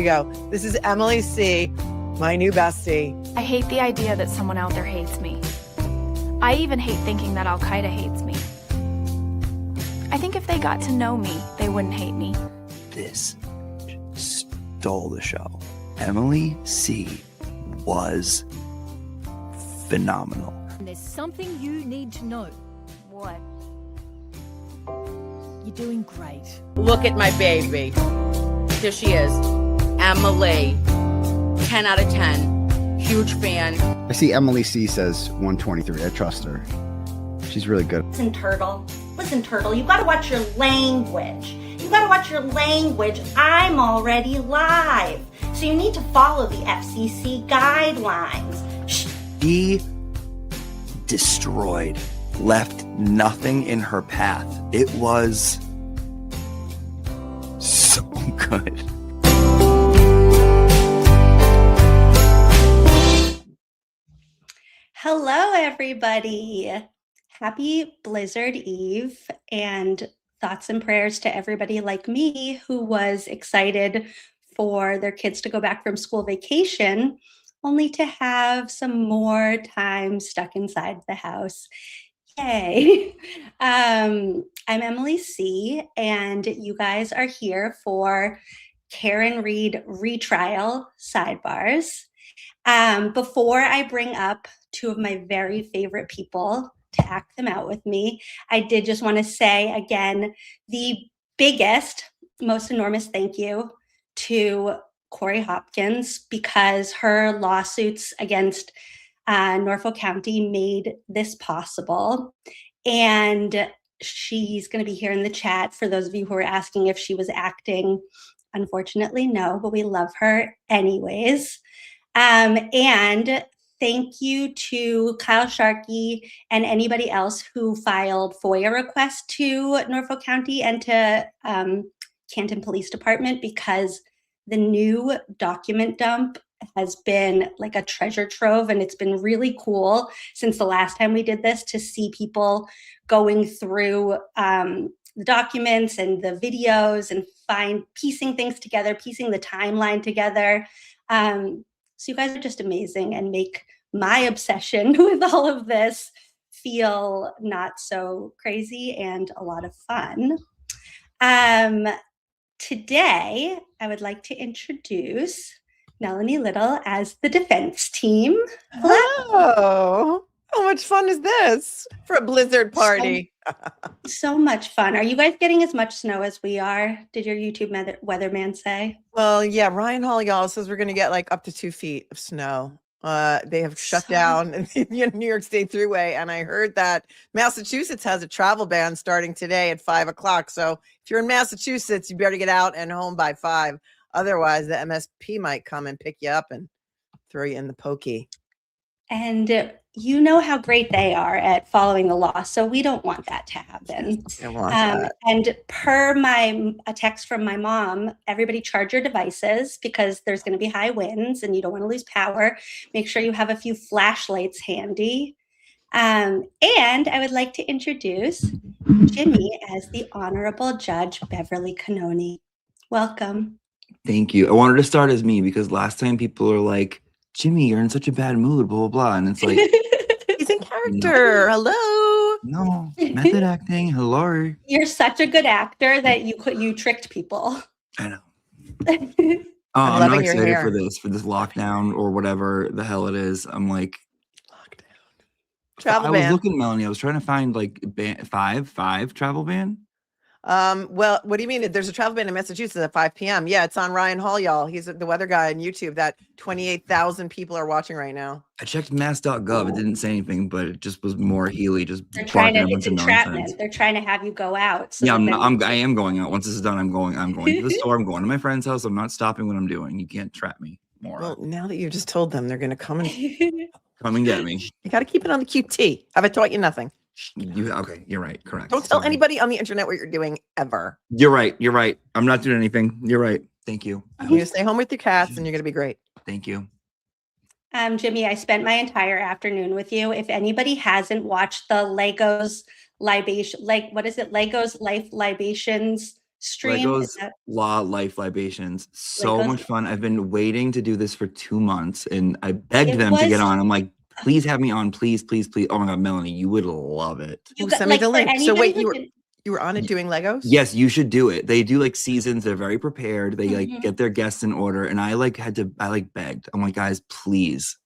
you go. This is Emily C., my new bestie. I hate the idea that someone out there hates me. I even hate thinking that Al-Qaeda hates me. I think if they got to know me, they wouldn't hate me. This stole the show. Emily C. was phenomenal. There's something you need to know. What? You're doing great. Look at my baby. Here she is. Emily. 10 out of 10. Huge fan. I see Emily C says 123. I trust her. She's really good. Listen, Turtle, you gotta watch your language. You gotta watch your language. I'm already live. So you need to follow the FCC guidelines. She destroyed, left nothing in her path. It was so good. Hello, everybody. Happy Blizzard Eve, and thoughts and prayers to everybody like me who was excited for their kids to go back from school vacation, only to have some more time stuck inside the house. Yay. I'm Emily C., and you guys are here for Karen Reed retrial sidebars. Before I bring up two of my very favorite people to act them out with me, I did just want to say again, the biggest, most enormous thank you to Corey Hopkins, because her lawsuits against Norfolk County made this possible. And she's going to be here in the chat for those of you who are asking if she was acting. Unfortunately, no, but we love her anyways. And thank you to Kyle Sharkey and anybody else who filed FOIA requests to Norfolk County and to Canton Police Department, because the new document dump has been like a treasure trove, and it's been really cool since the last time we did this to see people going through the documents and the videos and piecing things together, piecing the timeline together. So you guys are just amazing and make my obsession with all of this feel not so crazy and a lot of fun. Today, I would like to introduce Melanie Little as the defense team. Hello. How much fun is this for a blizzard party? So much fun. Are you guys getting as much snow as we are? Did your YouTube weatherman say? Well, yeah, Ryan Hall says we're going to get like up to 2 feet of snow. They have shut down the New York State Thruway, and I heard that Massachusetts has a travel ban starting today at 5 o'clock. So if you're in Massachusetts, you better get out and home by 5. Otherwise, the MSP might come and pick you up and throw you in the pokey. And you know how great they are at following the law, so we don't want that to happen. And per a text from my mom, everybody charge your devices because there's going to be high winds and you don't want to lose power. Make sure you have a few flashlights handy. And I would like to introduce Jimmy as the Honorable Judge Beverly Cannoni. Welcome. Thank you. I wanted to start as me because last time people are like, Jimmy, you're in such a bad mood, blah, blah, blah. And it's like, he's in character. No. Hello. No, method acting. Hello. You're such a good actor that you tricked people. I know. I'm not excited for this lockdown or whatever the hell it is. I'm like, lockdown. Travel ban. I was looking, Melanie. I was trying to find like five travel ban. Well, what do you mean? There's a travel ban in Massachusetts at 5 p.m. Yeah, it's on Ryan Hall, y'all. He's the weather guy on YouTube that 28,000 people are watching right now. I checked mass.gov. It didn't say anything, but it just was more Healy. They're trying to, it's entrapment. They're trying to have you go out. So yeah, I am going out. Once this is done, I'm going to the store. I'm going to my friend's house. I'm not stopping what I'm doing. You can't trap me more. Well, now that you just told them, they're going to come and get me. You got to keep it on the QT. Have I taught you nothing? Okay, you're right. Correct. Don't tell anybody on the internet what you're doing ever. You're right. I'm not doing anything. You're right. Thank you. You're going to stay home with your cats and you're going to be great. Thank you. Jimmy, I spent my entire afternoon with you. If anybody hasn't watched the Legos Life Libations stream. Legos Law Life Libations. So Legos? much fun. I've been waiting to do this for 2 months and I begged them to get on. I'm like, please have me on. Please, please, please. Oh my God, Melanie, you would love it. Send me the link. So wait, you were on it doing Legos? Yes, you should do it. They do like seasons. They're very prepared. They like get their guests in order. And I begged. I'm like, guys, please.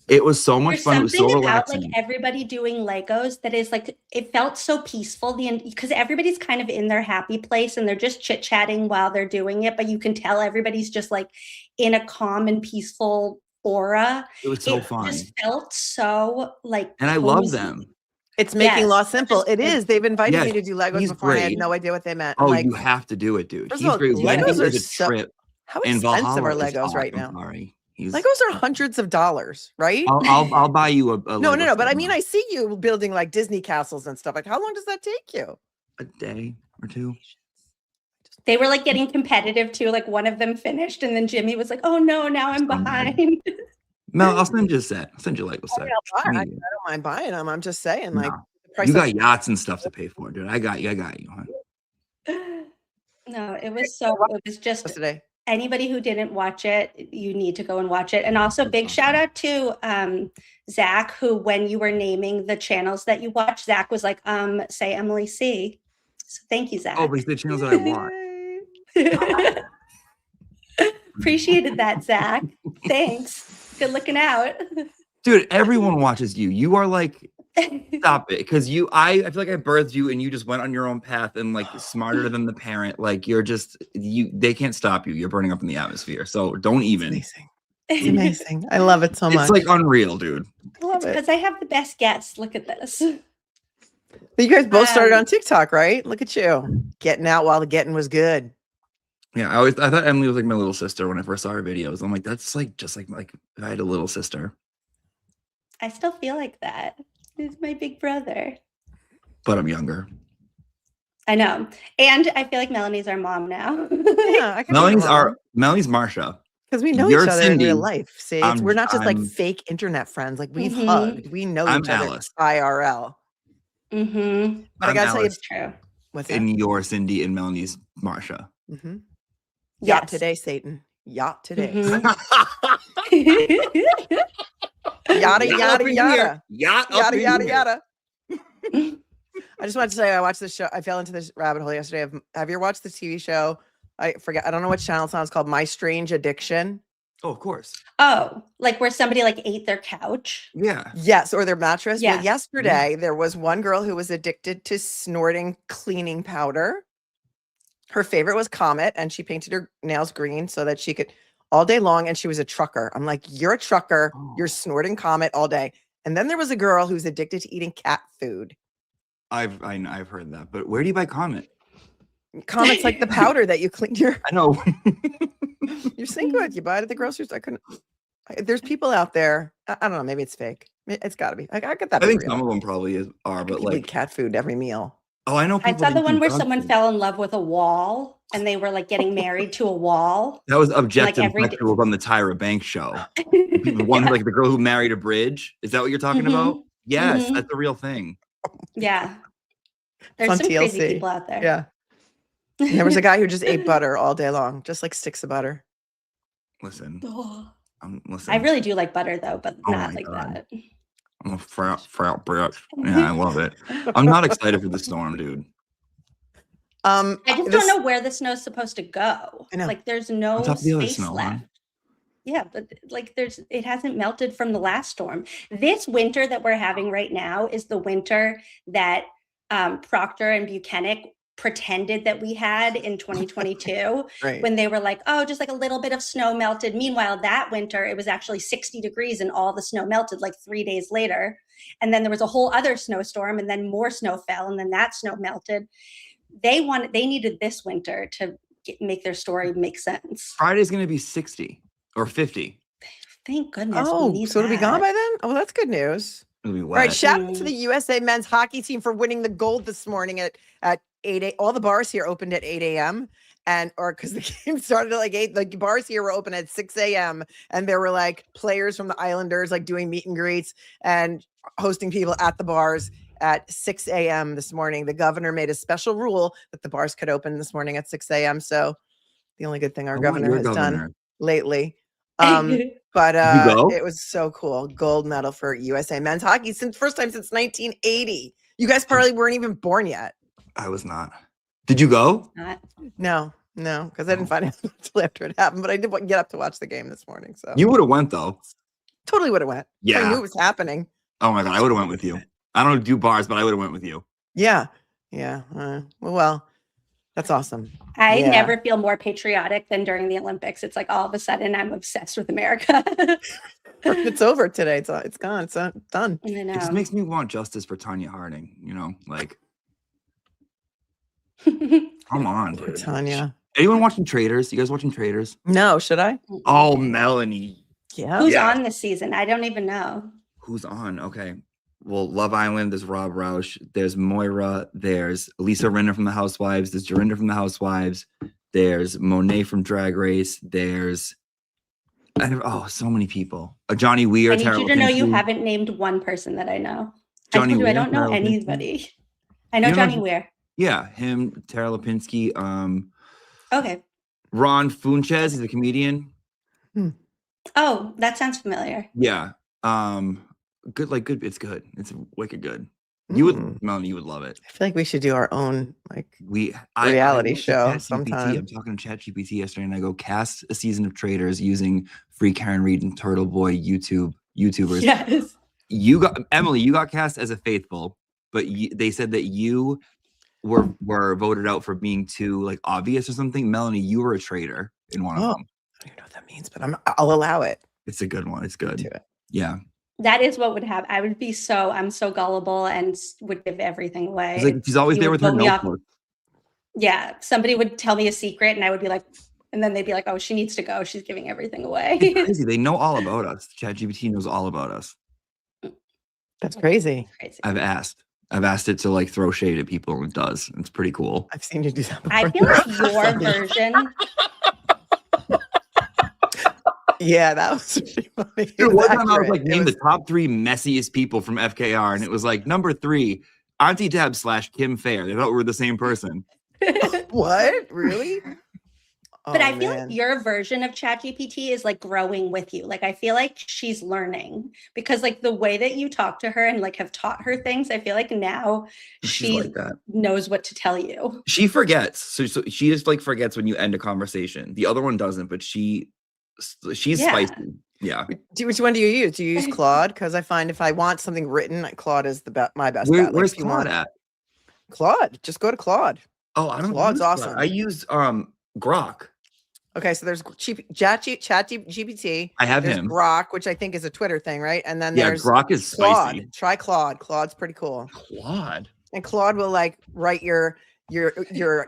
It was so much fun. It was so relaxing. Like everybody doing Legos that is like, it felt so peaceful because everybody's kind of in their happy place and they're just chit-chatting while they're doing it, but you can tell everybody's just like in a calm and peaceful aura. It was so fun. It just felt so like and I love them. It's making law simple. It is. They've invited me to do Legos before. And I had no idea what they meant. Oh, like, you have to do it, dude. He's great. Legos are so trip. How expensive are Legos right now? Sorry. Legos are hundreds of dollars, right? I'll buy you a no. But I mean, I see you building like Disney castles and stuff. Like, how long does that take you? A day or two. They were like getting competitive too. Like one of them finished, and then Jimmy was like, "Oh no, now I'm behind." Mel, I'll send you a set. I'll send you a Lego set. I don't mind buying them. I'm just saying, like, you got yachts and stuff to pay for, dude. I got you, huh? No, it was just today. Anybody who didn't watch it, you need to go and watch it. And also big shout out to Zach, who when you were naming the channels that you watch, Zach was like, say Emily C. So thank you, Zach. Oh, but the channels that I watch. Appreciated that, Zach. Thanks. Good looking out. Dude, everyone watches you. You are like, stop it. Because I feel like I birthed you and you just went on your own path and like smarter than the parent. Like you're just, they can't stop you. You're burning up in the atmosphere. So don't even. It's amazing. It's amazing. I love it so much. It's like unreal, dude. I love it. Because I have the best guests. Look at this. But you guys both started on TikTok, right? Look at you. Getting out while the getting was good. Yeah, I thought Emily was like my little sister when I first saw her videos. I'm like, that's like just like if I had a little sister. I still feel like that. He's my big brother. But I'm younger. I know. And I feel like Melanie's our mom now. Yeah, Melanie's Marsha. Because we know each other in real life. See, we're not just like fake internet friends. Like we've hugged. We know each other IRL. Mm-hmm. But I gotta tell you, it's true. What's in your Cindy and Melanie's Marsha. Mm-hmm. Yacht today, Satan. Yacht today. Yada yada yada. Yada yada yada. I just wanted to say I watched this show. I fell into this rabbit hole yesterday. Have you ever watched the TV show? I forget. I don't know what channel it's on. It's called My Strange Addiction. Oh, of course. Oh, like where somebody like ate their couch. Yeah. Yes, or their mattress. Yeah. Well, yesterday there was one girl who was addicted to snorting cleaning powder. Her favorite was Comet, and she painted her nails green so that she could all day long. And she was a trucker. I'm like, you're a trucker. You're snorting Comet all day. And then there was a girl who's addicted to eating cat food. I've heard that, but where do you buy Comet? Comet's like the powder that you clean your. I know. You're sink with. You buy it at the grocery store. There's people out there. I don't know. Maybe it's fake. It's got to be. I get that. I think some of them probably are, but like eat cat food every meal. Oh, I know. I saw the one where someone fell in love with a wall and they were like getting married to a wall. That was Objective Sexual on the Tyra Banks show. The one like the girl who married a bridge. Is that what you're talking about? Yes, that's the real thing. Yeah. There's some crazy people out there. Yeah. And there was a guy who just ate butter all day long, just like sticks of butter. Listen. I really do like butter though, but not like that. I'm a frat bitch. Yeah, I love it. I'm not excited for the storm, dude. I just don't know where the snow's supposed to go. Like there's no space left. Yeah, but like it hasn't melted from the last storm. This winter that we're having right now is the winter that Procter and Buchanan pretended that we had in 2022 when they were like, oh, just like a little bit of snow melted. Meanwhile, that winter, it was actually 60 degrees and all the snow melted like 3 days later. And then there was a whole other snowstorm and then more snow fell and then that snow melted. They needed this winter to make their story make sense. Friday's going to be 60 or 50. Thank goodness. Oh, so it'll be gone by then? Oh, that's good news. It'll be wet. All right, shout out to the USA men's hockey team for winning the gold this morning at 8 a.m. All the bars here opened at 8 a.m. Because the game started at like 8. The bars here were open at 6 a.m. And there were like players from the Islanders like doing meet and greets and hosting people at the bars. at 6 a.m. this morning. The governor made a special rule that the bars could open this morning at 6 a.m. So the only good thing our governor has done lately. But it was so cool. Gold medal for USA men's hockey first time since 1980. You guys probably weren't even born yet. I was not. Did you go? No, because I didn't find out until after it happened. But I did get up to watch the game this morning. So you would have went though. Totally would have went. Yeah, I knew it was happening. Oh my god, I would have went with you. I don't do bars, but I would have went with you. Yeah. Well, that's awesome. I never feel more patriotic than during the Olympics. It's like all of a sudden I'm obsessed with America. It's over today. It's gone. It's done. It just makes me want justice for Tanya Harding. Like, come on, dude. Tanya. Anyone watching Traders? You guys watching Traders? No, should I? Oh, Melanie. Yeah. Who's on this season? I don't even know. Who's on? Okay. Well, Love Island, there's Rob Roush, there's Moira, there's Lisa Rinna from The Housewives, there's Jorinda from The Housewives, there's Monet from Drag Race, there's so many people. Johnny Weir. I need you to know you haven't named one person that I know. Johnny Weir, I don't know anybody. I know Johnny Weir. Yeah, him, Tara Lipinski. Okay. Ron Funches, he's a comedian. Oh, that sounds familiar. Yeah. Good. It's good. It's wicked good. You would, Melanie, you would love it. I feel like we should do our own reality show sometime. I'm talking to ChatGPT yesterday, and I go cast a season of Traders using Free Karen Reed and Turtle Boy YouTubers. Yes. Emily, you got cast as a faithful, but they said that you were voted out for being too obvious or something. Melanie, you were a traitor in one of them. I don't even know what that means, but I'll allow it. It's a good one. It's good. Do it. Yeah. That is what would happen. I'm so gullible and would give everything away. It's like she's always there with her notebook. Yeah. Somebody would tell me a secret and I would be like, and then they'd be like, oh, she needs to go. She's giving everything away. It's crazy. They know all about us. ChatGPT knows all about us. That's crazy. I've asked it to throw shade at people, and it does. It's pretty cool. I've seen you do that before. I feel like your version. Yeah, that was really funny. Dude, one time I was name the top 3 messiest people from FKR, and it was number 3, Auntie Deb / Kim Fair. They thought we were the same person. What? Really? But I feel like your version of ChatGPT is growing with you. I feel like she's learning because the way that you talk to her and have taught her things, I feel like now she knows what to tell you. She forgets. So she just forgets when you end a conversation. The other one doesn't, but she's spicy. Yeah. Which one do you use? Do you use Claude? Because I find if I want something written, Claude is my best bet. Where's Claude at? Claude. Just go to Claude. Oh, I don't. Claude's awesome. I use Grok. Okay, so there's ChatGPT. I have him. Grok, which I think is a Twitter thing, right? And then there's Grok is Claude. spicy. Try Claude. Claude's pretty cool. Claude. And Claude will write your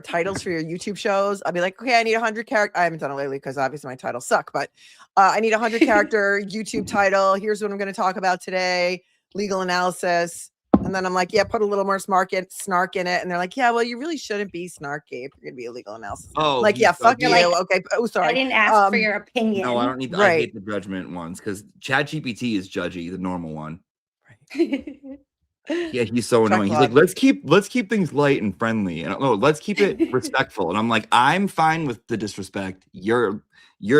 titles for your YouTube shows. I'll be like, okay, I need 100 character. I haven't done it lately because obviously my titles suck, but I need 100 character YouTube title. Here's what I'm going to talk about today. Legal analysis. And then I'm like, yeah, put a little more snark in it. And they're like, yeah, well, you really shouldn't be snarky if you're going to be a legal analysis. Oh, yeah, fuck you. Okay. Oh, sorry. I didn't ask for your opinion. No, I don't need I hate the judgment ones because ChatGPT is judgy, the normal one. Right. Yeah, he's so annoying. He's like, let's keep things light and friendly. And let's keep it respectful. And I'm like, I'm fine with the disrespect. You're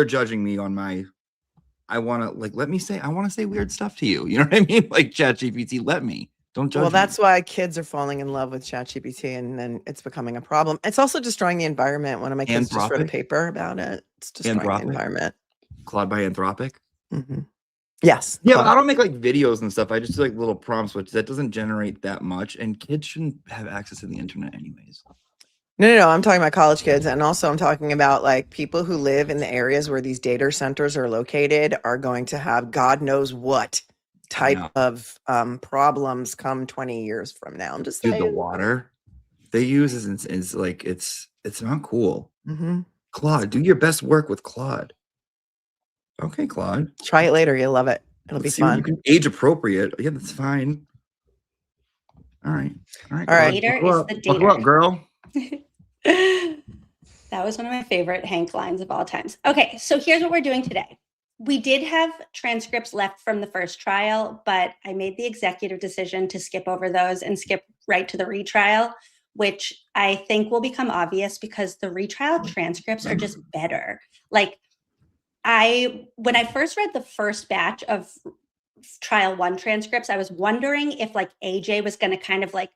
judging me on my I want to say weird stuff to you. You know what I mean? ChatGPT, let me. Don't judge. Well, that's why kids are falling in love with ChatGPT, and then it's becoming a problem. It's also destroying the environment. One of my kids just wrote a paper about it. It's destroying the environment. Claude by Anthropic. Mm-hmm. Yes. Yeah, but I don't make videos and stuff. I just do little prompts, which that doesn't generate that much, and kids shouldn't have access to the internet anyways. No. I'm talking about college kids, and also I'm talking about people who live in the areas where these data centers are located are going to have God knows what type of problems come 20 years from now. I'm just saying. The water they use is it's not cool. Mm-hmm. Claude, do your best work with Claude. Okay, Claude. Try it later. You'll love it. It'll be fun. You can age appropriate. Yeah, that's fine. All right. Later is the dater. Buckle up, girl. That was one of my favorite Hank lines of all times. Okay, so here's what we're doing today. we did have transcripts left from the first trial, but I made the executive decision to skip over those and skip right to the retrial, which I think will become obvious because the retrial transcripts are just better. Like when I first read the first batch of trial 1 transcripts, I was wondering if like AJ was going to kind of like,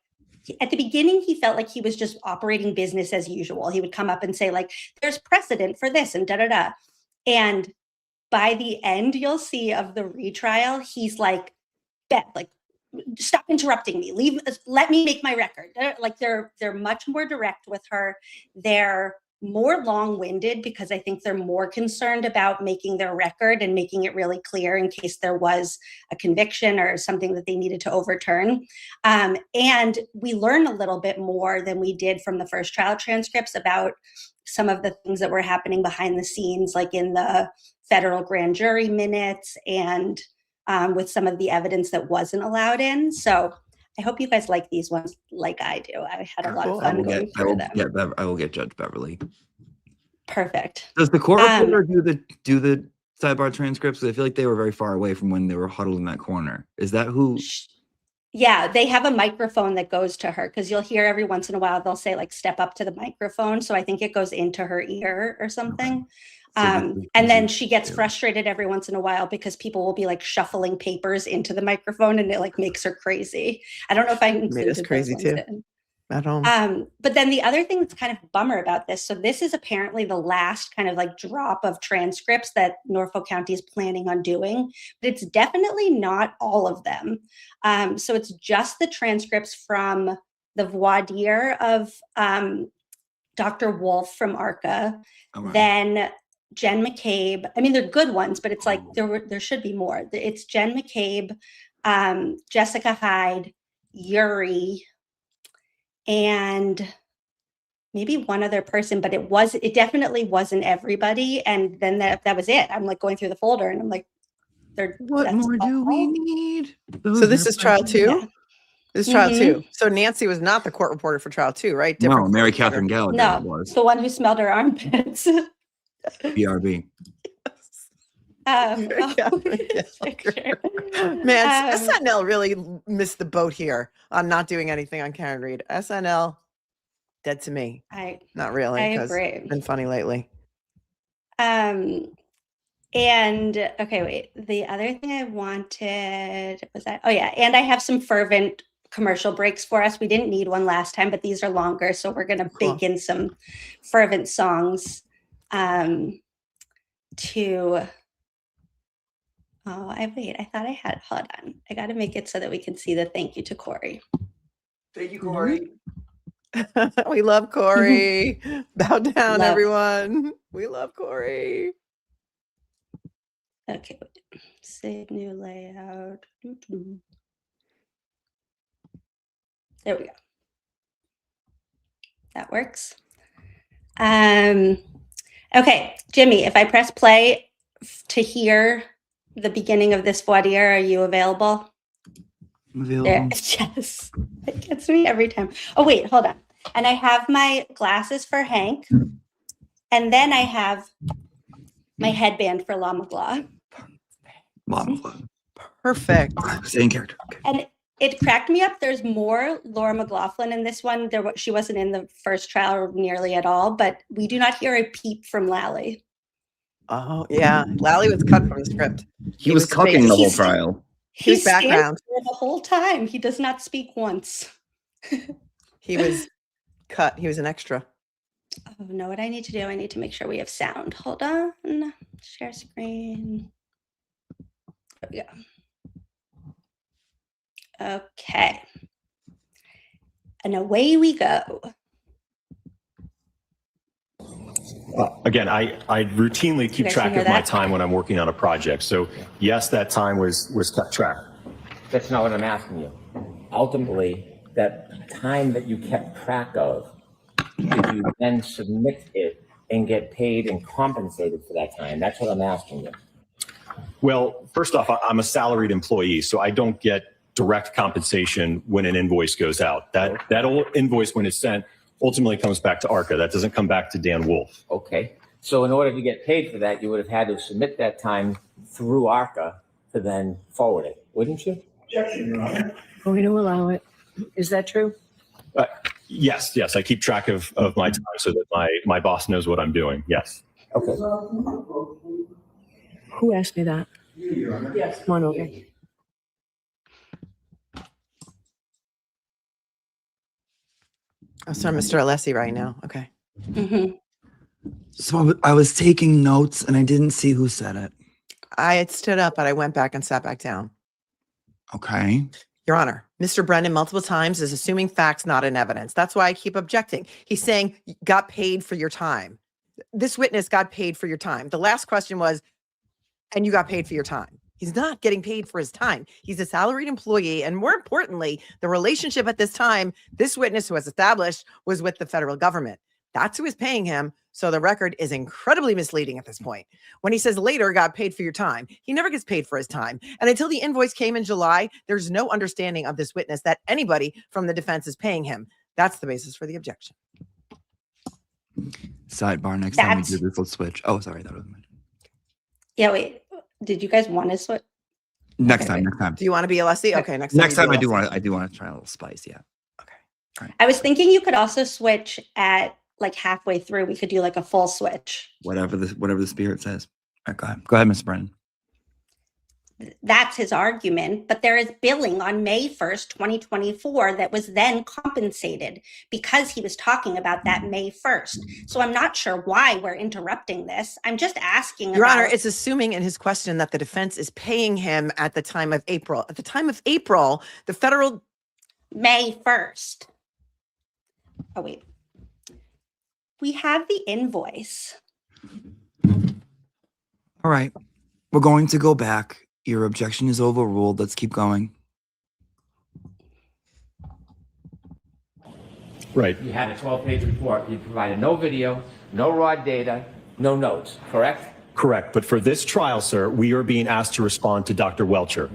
at the beginning, he felt like he was just operating business as usual. He would come up and say like, there's precedent for this and da-da-da. And by the end, you'll see of the retrial, he's like, stop interrupting me. Let me make my record. They're much more direct with her. They're more long-winded because I think they're more concerned about making their record and making it really clear in case there was a conviction or something that they needed to overturn. And we learn a little bit more than we did from the first trial transcripts about some of the things that were happening behind the scenes, like in the federal grand jury minutes and with some of the evidence that wasn't allowed in. So I hope you guys like these ones like I do. I had a lot of fun going through them. I will get Judge Beverly. Perfect. Does the court reporter do the sidebar transcripts? I feel like they were very far away from when they were huddled in that corner. Is that who? Yeah, they have a microphone that goes to her because you'll hear every once in a while they'll say like step up to the microphone. So I think it goes into her ear or something. Okay. And then she gets frustrated every once in a while because people will be like shuffling papers into the microphone and it like makes her crazy. I don't know if I included those crazy too. At home. But then the other thing that's kind of a bummer about this, so this is apparently the last kind of like drop of transcripts that Norfolk County is planning on doing, but it's definitely not all of them. So it's just the transcripts from the voir dire of Dr. Wolf from ARCA, then Jen McCabe. I mean, they're good ones, but it's like there should be more. It's Jen McCabe, Jessica Hyde, Yuri, and maybe one other person, but it definitely wasn't everybody. And then that was it. I'm like going through the folder and I'm like, what more do we need? So this is trial 2? Yeah. This is trial 2. So Nancy was not the court reporter for trial 2, right? No, Mary Catherine Gallagher was. The one who smelled her armpits. BRB. Man, SNL really missed the boat here on not doing anything on Karen Read. SNL, dead to me. Not really. I agree. It's been funny lately. And okay, wait. The other thing I wanted was that. Oh yeah, and I have some fervent commercial breaks for us. We didn't need one last time, but these are longer, so we're gonna bake in some fervent songs. I thought I had, hold on. I got to make it so that we can see the thank you to Corey. Thank you, Corey. We love Corey. Bow down, everyone. We love Corey. Okay, save new layout. There we go. That works. Okay, Jimmy, if I press play to hear the beginning of this voir dire, are you available? There, yes, it gets me every time. Oh, wait, hold on. And I have my glasses for Hank. And then I have my headband for La Magla. Perfect. Same character. Okay. And it cracked me up. There's more Laura McLaughlin in this one. She wasn't in the first trial nearly at all, but we do not hear a peep from Lally. Oh, yeah. Lally was cut from the script. He was cucking the whole trial. He was background the whole time. He does not speak once. He was cut. He was an extra. Oh, know what I need to do? I need to make sure we have sound. Hold on. Share screen. There we go. Okay. And away we go. Again, I routinely keep track of my time when I'm working on a project. So yes, that time was kept track. That's not what I'm asking you. Ultimately, that time that you kept track of, did you then submit it and get paid and compensated for that time? That's what I'm asking you. Well, first off, I'm a salaried employee, so I don't get direct compensation when an invoice goes out. That invoice, when it's sent, ultimately comes back to ARCA. That doesn't come back to Dan Wolf. Okay. So in order to get paid for that, you would have had to submit that time through ARCA to then forward it, wouldn't you? Going to allow it. Is that true? Yes. I keep track of my time so that my boss knows what I'm doing. Yes. Okay. Who asked me that? Yes. Come on over. Oh, sorry, Mr. Alessi right now. Okay. So I was taking notes and I didn't see who said it. I had stood up, but I went back and sat back down. Okay. Your Honor, Mr. Brennan multiple times is assuming facts, not in evidence. That's why I keep objecting. He's saying, got paid for your time. This witness got paid for your time. The last question was, and you got paid for your time. He's not getting paid for his time. He's a salaried employee. And more importantly, the relationship at this time, this witness who was established was with the federal government. That's who is paying him. So the record is incredibly misleading at this point. When he says later got paid for your time, he never gets paid for his time. And until the invoice came in July, there's no understanding of this witness that anybody from the defense is paying him. That's the basis for the objection. Sidebar, next time we do this, let's switch. Oh, sorry. That was mine. Yeah, wait. Did you guys want to switch? Next time. Do you want to be Alessi? Okay, next time I do want to try a little spice, yeah. Okay. All right. I was thinking you could also switch at like halfway through. We could do like a full switch. Whatever the spirit says. All right, go ahead. Go ahead, Ms. Brennan. That's his argument, but there is billing on May 1st, 2024 that was then compensated because he was talking about that May 1st. So I'm not sure why we're interrupting this. I'm just asking. Your Honor, it's assuming in his question that the defense is paying him at the time of April. At the time of April, the federal... May 1st. Oh, wait. We have the invoice. All right. We're going to go back. Your objection is overruled. Let's keep going. Right. You had a 12-page report. You provided no video, no raw data, no notes, correct? Correct. But for this trial, sir, we are being asked to respond to Dr. Welcher.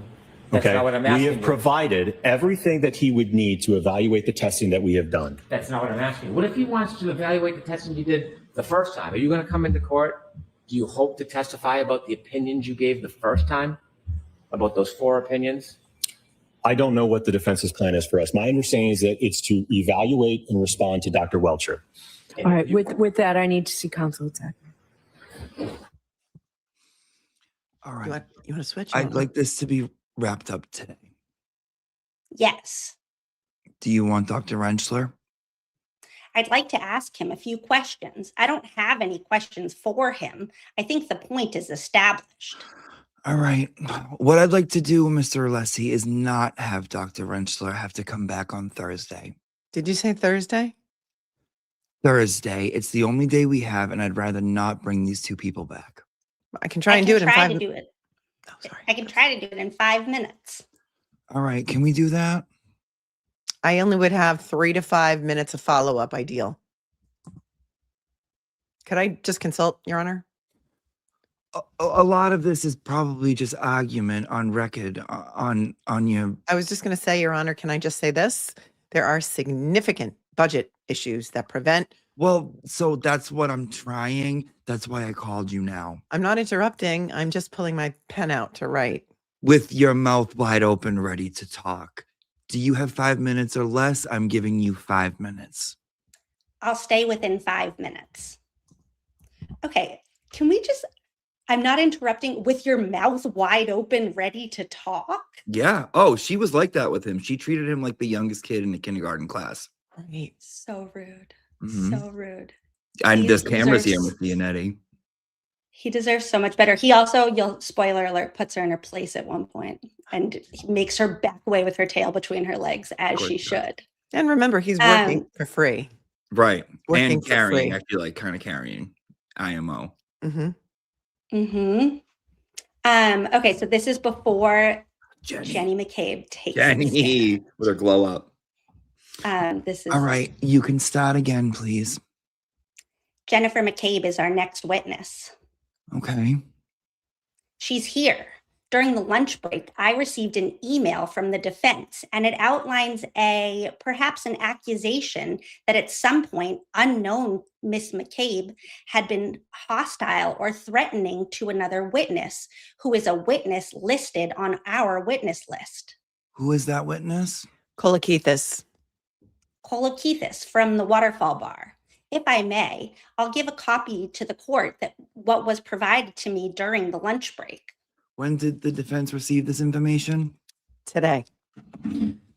That's not what I'm asking we have you. provided everything that he would need to evaluate the testing that we have done. That's not what I'm asking. What if he wants to evaluate the testing you did the first time? Are you going to come into court? Do you hope to testify about the opinions you gave the first time? About those 4 opinions? I don't know what the defense's plan is for us. My understanding is that it's to evaluate and respond to Dr. Welcher. All right. With that, I need to see counsel attack. All right. You want to switch? I'd like this to be wrapped up today. Yes. Do you want Dr. Rentschler? I'd like to ask him a few questions. I don't have any questions for him. I think the point is established. All right. What I'd like to do, Mr. Alessi, is not have Dr. Rentschler have to come back on Thursday. Did you say Thursday? Thursday. It's the only day we have, and I'd rather not bring these 2 people back. I can try and do it in 5 minutes. Oh, sorry. I can try to do it in 5 minutes. All right. Can we do that? I only would have 3 to 5 minutes of follow-up, ideal. Could I just consult, Your Honor? A lot of this is probably just argument on record on your... I was just going to say, Your Honor, can I just say this? There are significant budget issues that prevent... Well, so that's what I'm trying. That's why I called you now. I'm not interrupting. I'm just pulling my pen out to write. With your mouth wide open, ready to talk. Do you have 5 minutes or less? I'm giving you 5 minutes. I'll stay within 5 minutes. Okay, can we just... I'm not interrupting with your mouth wide open, ready to talk. Yeah. Oh, she was like that with him. She treated him like the youngest kid in the kindergarten class. Right. So rude. Mm-hmm. So rude. And there's cameras here with Leonetti. He deserves so much better. He also, spoiler alert, puts her in her place at one point and he makes her back away with her tail between her legs as she should. And remember, he's working for free. Right. Working and for carrying, free. actually, like kind of carrying IMO. Mm-hmm. Okay, so this is before Jenny McCabe takes Jenny with her glow up. This is all right. You can start again, please. Jennifer McCabe is our next witness. Okay. She's here. During the lunch break, I received an email from the defense, and it outlines perhaps an accusation that at some point unknown Miss McCabe had been hostile or threatening to another witness who is a witness listed on our witness list. Who is that witness? Kolakithis. Kolakithis from the Waterfall Bar. If I may, I'll give a copy to the court that what was provided to me during the lunch break. When did the defense receive this information? Today.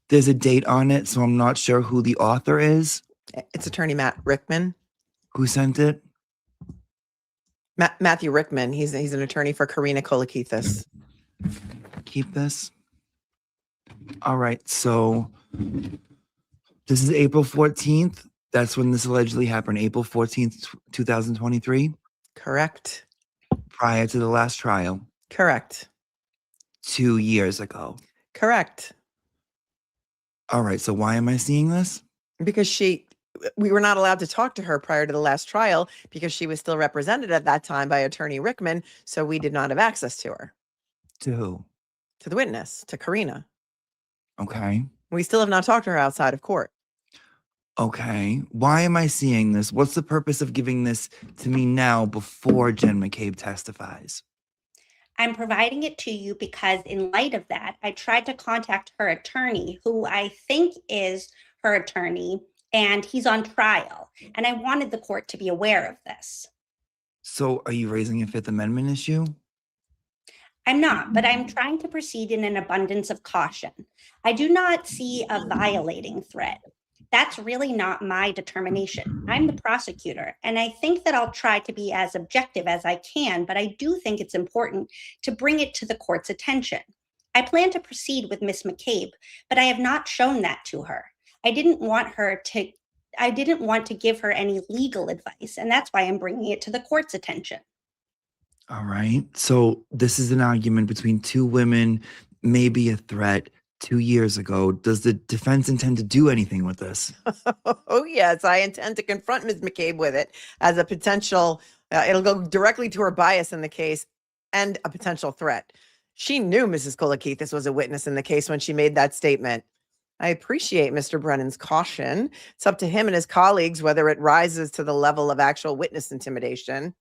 There's a date on it, so I'm not sure who the author is. It's attorney Matt Rickman. Who sent it? Matthew Rickman. He's an attorney for Karina Kolakithis. Keep this. All right, so this is April 14th. That's when this allegedly happened, April 14th, 2023? Correct. Prior to the last trial? Correct. 2 years ago? Correct. All right, so why am I seeing this? Because we were not allowed to talk to her prior to the last trial because she was still represented at that time by attorney Rickman, so we did not have access to her. To who? To the witness, to Karina. Okay. We still have not talked to her outside of court. Okay. Why am I seeing this? What's the purpose of giving this to me now before Jen McCabe testifies? I'm providing it to you because in light of that, I tried to contact her attorney, who I think is her attorney, and he's on trial. And I wanted the court to be aware of this. So are you raising a Fifth Amendment issue? I'm not, but I'm trying to proceed in an abundance of caution. I do not see a violating threat. That's really not my determination. I'm the prosecutor, and I think that I'll try to be as objective as I can, but I do think it's important to bring it to the court's attention. I plan to proceed with Miss McCabe, but I have not shown that to her. I didn't want to give her any legal advice, and that's why I'm bringing it to the court's attention. All right. So this is an argument between two women, maybe a threat. 2 years ago. Does the defense intend to do anything with this? Oh, yes. I intend to confront Ms. McCabe with it as a potential, it'll go directly to her bias in the case and a potential threat. She knew Mrs. Kolakithis was a witness in the case when she made that statement. I appreciate Mr. Brennan's caution. It's up to him and his colleagues whether it rises to the level of actual witness intimidation.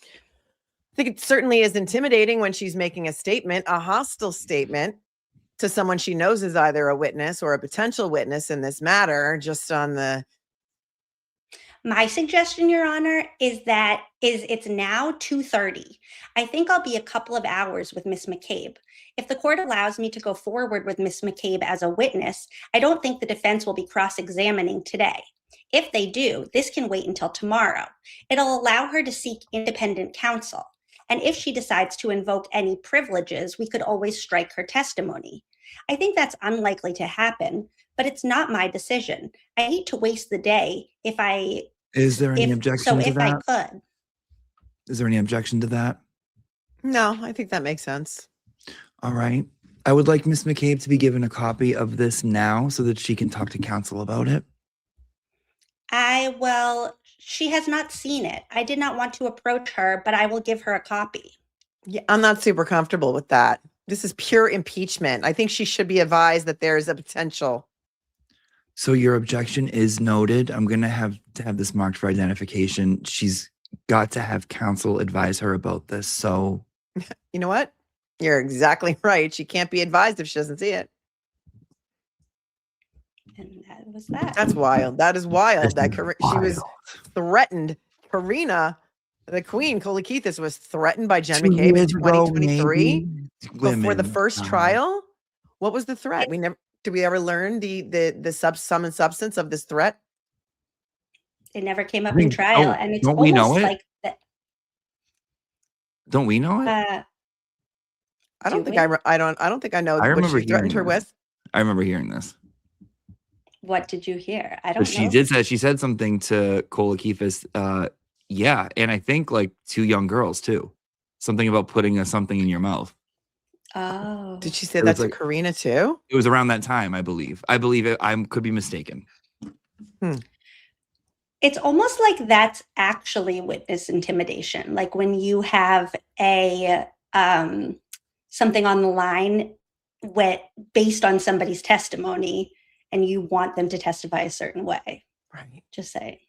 I think it certainly is intimidating when she's making a statement, a hostile statement, to someone she knows is either a witness or a potential witness in this matter, just on the... My suggestion, Your Honor, is it's now 2:30. I think I'll be a couple of hours with Miss McCabe. If the court allows me to go forward with Miss McCabe as a witness, I don't think the defense will be cross-examining today. If they do, this can wait until tomorrow. It'll allow her to seek independent counsel. And if she decides to invoke any privileges, we could always strike her testimony. I think that's unlikely to happen, but it's not my decision. I hate to waste the day if I... Is there any objection to that? I could. Is there any objection to that? No, I think that makes sense. All right. I would like Miss McCabe to be given a copy of this now so that she can talk to counsel about it. She has not seen it. I did not want to approach her, but I will give her a copy. Yeah, I'm not super comfortable with that. This is pure impeachment. I think she should be advised that there is a potential. So your objection is noted. I'm going to have this marked for identification. She's got to have counsel advise her about this. So you know what? You're exactly right. She can't be advised if she doesn't see it. And that was that. That's wild. That is wild. She was threatened. Karina, the Queen, Kolakithis, was threatened by Jen McCabe in 2023 before the first trial. What was the threat? Did we ever learn the sum and substance of this threat? It never came up in trial, and it's don't we know it? Like that. Don't we know it? I don't think I know what she threatened her with. I remember hearing this. What did you hear? I don't know. She said something to Kolakithis. Yeah, and I think like 2 young girls too. Something about putting something in your mouth. Oh. Did she say that to Karina too? It was around that time, I believe. I believe it. I could be mistaken. It's almost like that's actually witness intimidation. Like when you have something on the line based on somebody's testimony, and you want them to testify a certain way. Right. Just say.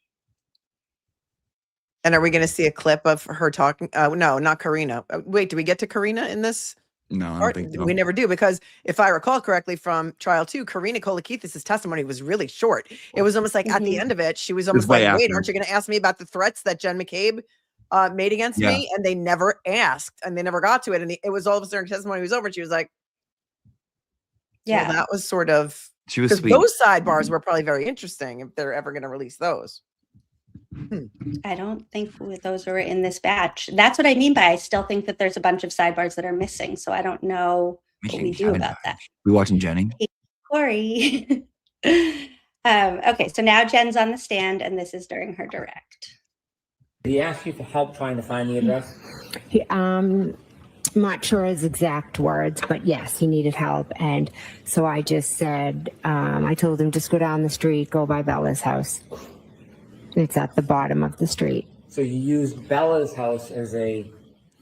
And are we going to see a clip of her talking? No, not Karina. Wait, do we get to Karina in this? No, I don't think so. We never do, because if I recall correctly from trial 2, Karina Kolakithis' testimony was really short. It was almost like at the end of it, she was almost like, wait, aren't you going to ask me about the threats that Jen McCabe made against me? And they never asked, and they never got to it. And it was all of a sudden her testimony was over, and she was like, well, that was sort of, she was sweet. Those sidebars were probably very interesting if they're ever going to release those. I don't think those are in this batch. That's what I mean by I still think that there's a bunch of sidebars that are missing. So I don't know what we do about that. We watching Jenny? Hey, Corey. Okay, so now Jen's on the stand, and this is during her direct. Did he ask you for help trying to find the address? I'm not sure his exact words, but yes, he needed help. And so I just said, I told him just go down the street, go by Bella's house. It's at the bottom of the street. So you used Bella's house as a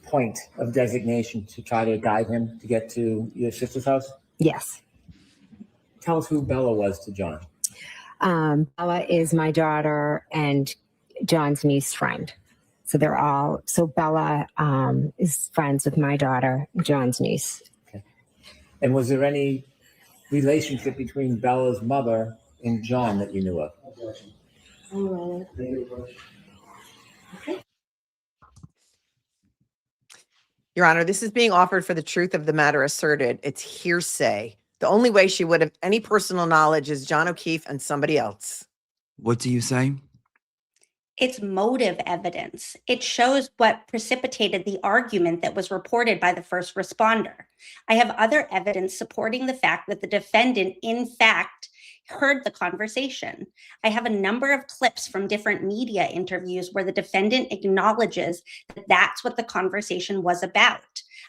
point of designation to try to guide him to get to your sister's house? Yes. Tell us who Bella was to John. Bella is my daughter and John's niece friend. So Bella is friends with my daughter, John's niece. Okay. And was there any relationship between Bella's mother and John that you knew of? Your Honor, this is being offered for the truth of the matter asserted. It's hearsay. The only way she would have any personal knowledge is John O'Keefe and somebody else. What do you say? It's motive evidence. It shows what precipitated the argument that was reported by the first responder. I have other evidence supporting the fact that the defendant, in fact, heard the conversation. I have a number of clips from different media interviews where the defendant acknowledges that that's what the conversation was about.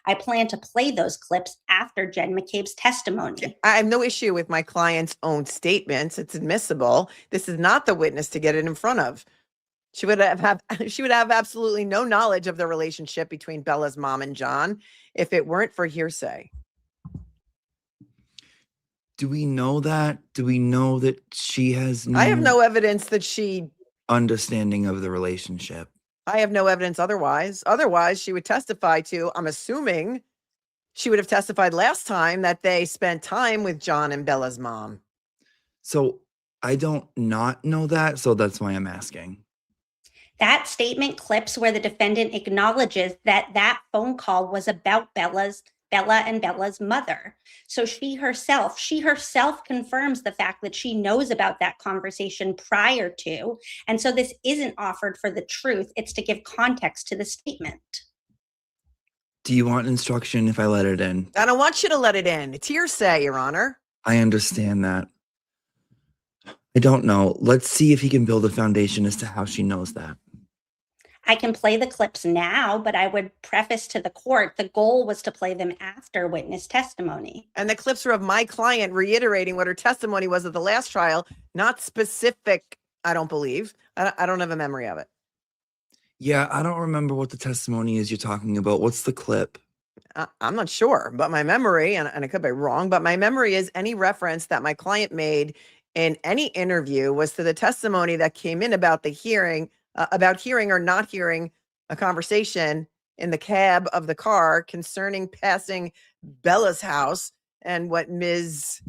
I plan to play those clips after Jen McCabe's testimony. I have no issue with my client's own statements. It's admissible. This is not the witness to get it in front of. She would have absolutely no knowledge of the relationship between Bella's mom and John if it weren't for hearsay. Do we know that? Do we know that she has I have no evidence that she understanding of the relationship? I have no evidence otherwise. Otherwise, she would testify to, I'm assuming she would have testified last time that they spent time with John and Bella's mom. So I don't not know that. So that's why I'm asking. That statement clips where the defendant acknowledges that that phone call was about Bella and Bella's mother. So she herself confirms the fact that she knows about that conversation prior to. And so this isn't offered for the truth. It's to give context to the statement. Do you want instruction if I let it in? I don't want you to let it in. It's hearsay, Your Honor. I understand that. I don't know. Let's see if he can build a foundation as to how she knows that. I can play the clips now, but I would preface to the court, the goal was to play them after witness testimony. And the clips are of my client reiterating what her testimony was at the last trial, not specific, I don't believe. I don't have a memory of it. Yeah, I don't remember what the testimony is you're talking about. What's the clip? I'm not sure, but my memory, and I could be wrong, but my memory is any reference that my client made in any interview was to the testimony that came in about the hearing, about hearing or not hearing a conversation in the cab of the car concerning passing Bella's house and what Ms.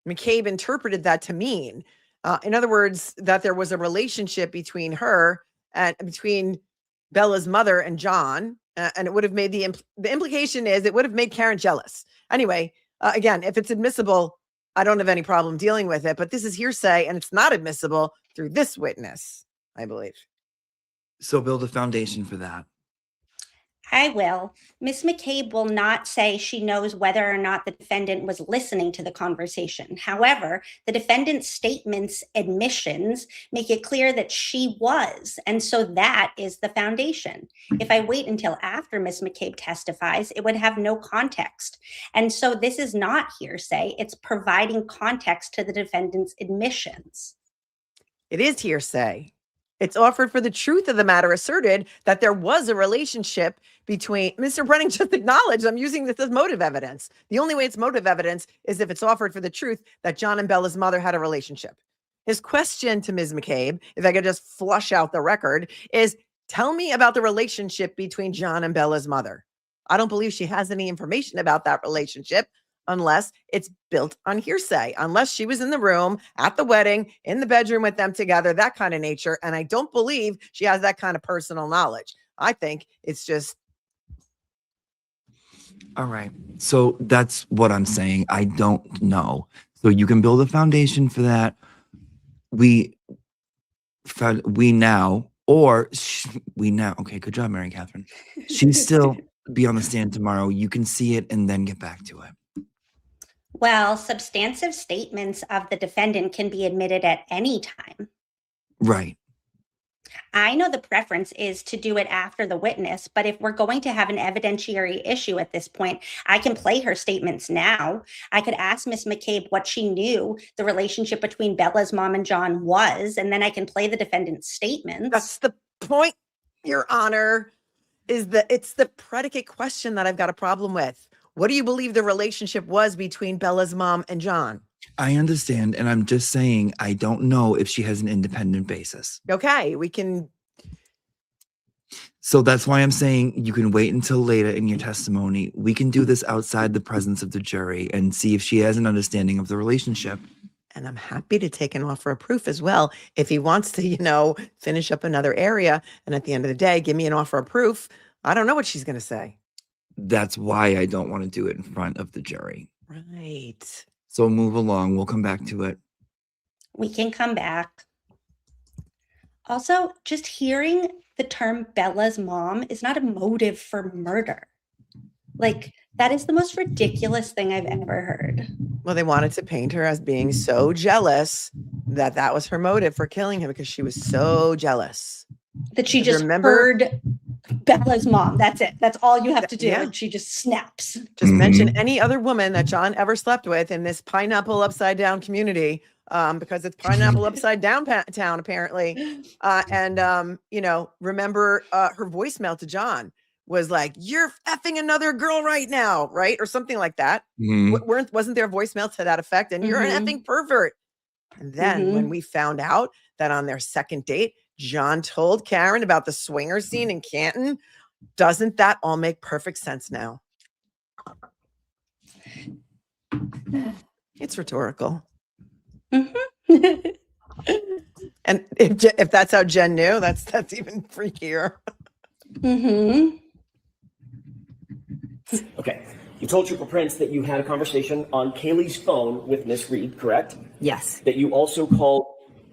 McCabe interpreted that to mean. In other words, that there was a relationship between her and between Bella's mother and John, and it would have made the implication is it would have made Karen jealous. Anyway, again, if it's admissible, I don't have any problem dealing with it, but this is hearsay and it's not admissible through this witness, I believe. So build a foundation for that. I will. Ms. McCabe will not say she knows whether or not the defendant was listening to the conversation. However, the defendant's statements, admissions, make it clear that she was. And so that is the foundation. If I wait until after Ms. McCabe testifies, it would have no context. And so this is not hearsay. It's providing context to the defendant's admissions. It is hearsay. It's offered for the truth of the matter asserted that there was a relationship between Mr. Brennan just acknowledged I'm using this as motive evidence. The only way it's motive evidence is if it's offered for the truth that John and Bella's mother had a relationship. His question to Ms. McCabe, if I could just flush out the record, is tell me about the relationship between John and Bella's mother. I don't believe she has any information about that relationship unless it's built on hearsay, unless she was in the room at the wedding, in the bedroom with them together, that kind of nature. And I don't believe she has that kind of personal knowledge. I think it's just. All right. So that's what I'm saying. I don't know. So you can build a foundation for that. We now. Okay, good job, Mary Catherine. She's still be on the stand tomorrow. You can see it and then get back to it. Well, substantive statements of the defendant can be admitted at any time. Right. I know the preference is to do it after the witness, but if we're going to have an evidentiary issue at this point, I can play her statements now. I could ask Miss McCabe what she knew the relationship between Bella's mom and John was, and then I can play the defendant's statements. That's the point, Your Honor, is that it's the predicate question that I've got a problem with. What do you believe the relationship was between Bella's mom and John? I understand. And I'm just saying, I don't know if she has an independent basis. Okay, we can. So that's why I'm saying you can wait until later in your testimony. We can do this outside the presence of the jury and see if she has an understanding of the relationship. And I'm happy to take an offer of proof as well. If he wants to, finish up another area. And at the end of the day, give me an offer of proof. I don't know what she's going to say. That's why I don't want to do it in front of the jury. Right. So move along. We'll come back to it. We can come back. Also, just hearing the term Bella's mom is not a motive for murder. Like, that is the most ridiculous thing I've ever heard. Well, they wanted to paint her as being so jealous that was her motive for killing him, because she was so jealous. That she just heard Bella's mom. That's it. That's all you have to do. Yeah. And she just snaps. Just mention any other woman that John ever slept with in this pineapple upside down community, because it's pineapple upside down town, apparently. Remember her voicemail to John was like, "You're effing another girl right now," right? Or something like that. Wasn't there a voicemail to that effect? And you're an effing pervert. And then when we found out that on their second date, John told Karen about the swinger scene in Canton, doesn't that all make perfect sense now? It's rhetorical. And if that's how Jen knew, that's even freakier. Okay. You told Trooper Prince that you had a conversation on Kaylee's phone with Miss Reed, correct? Yes. That you also called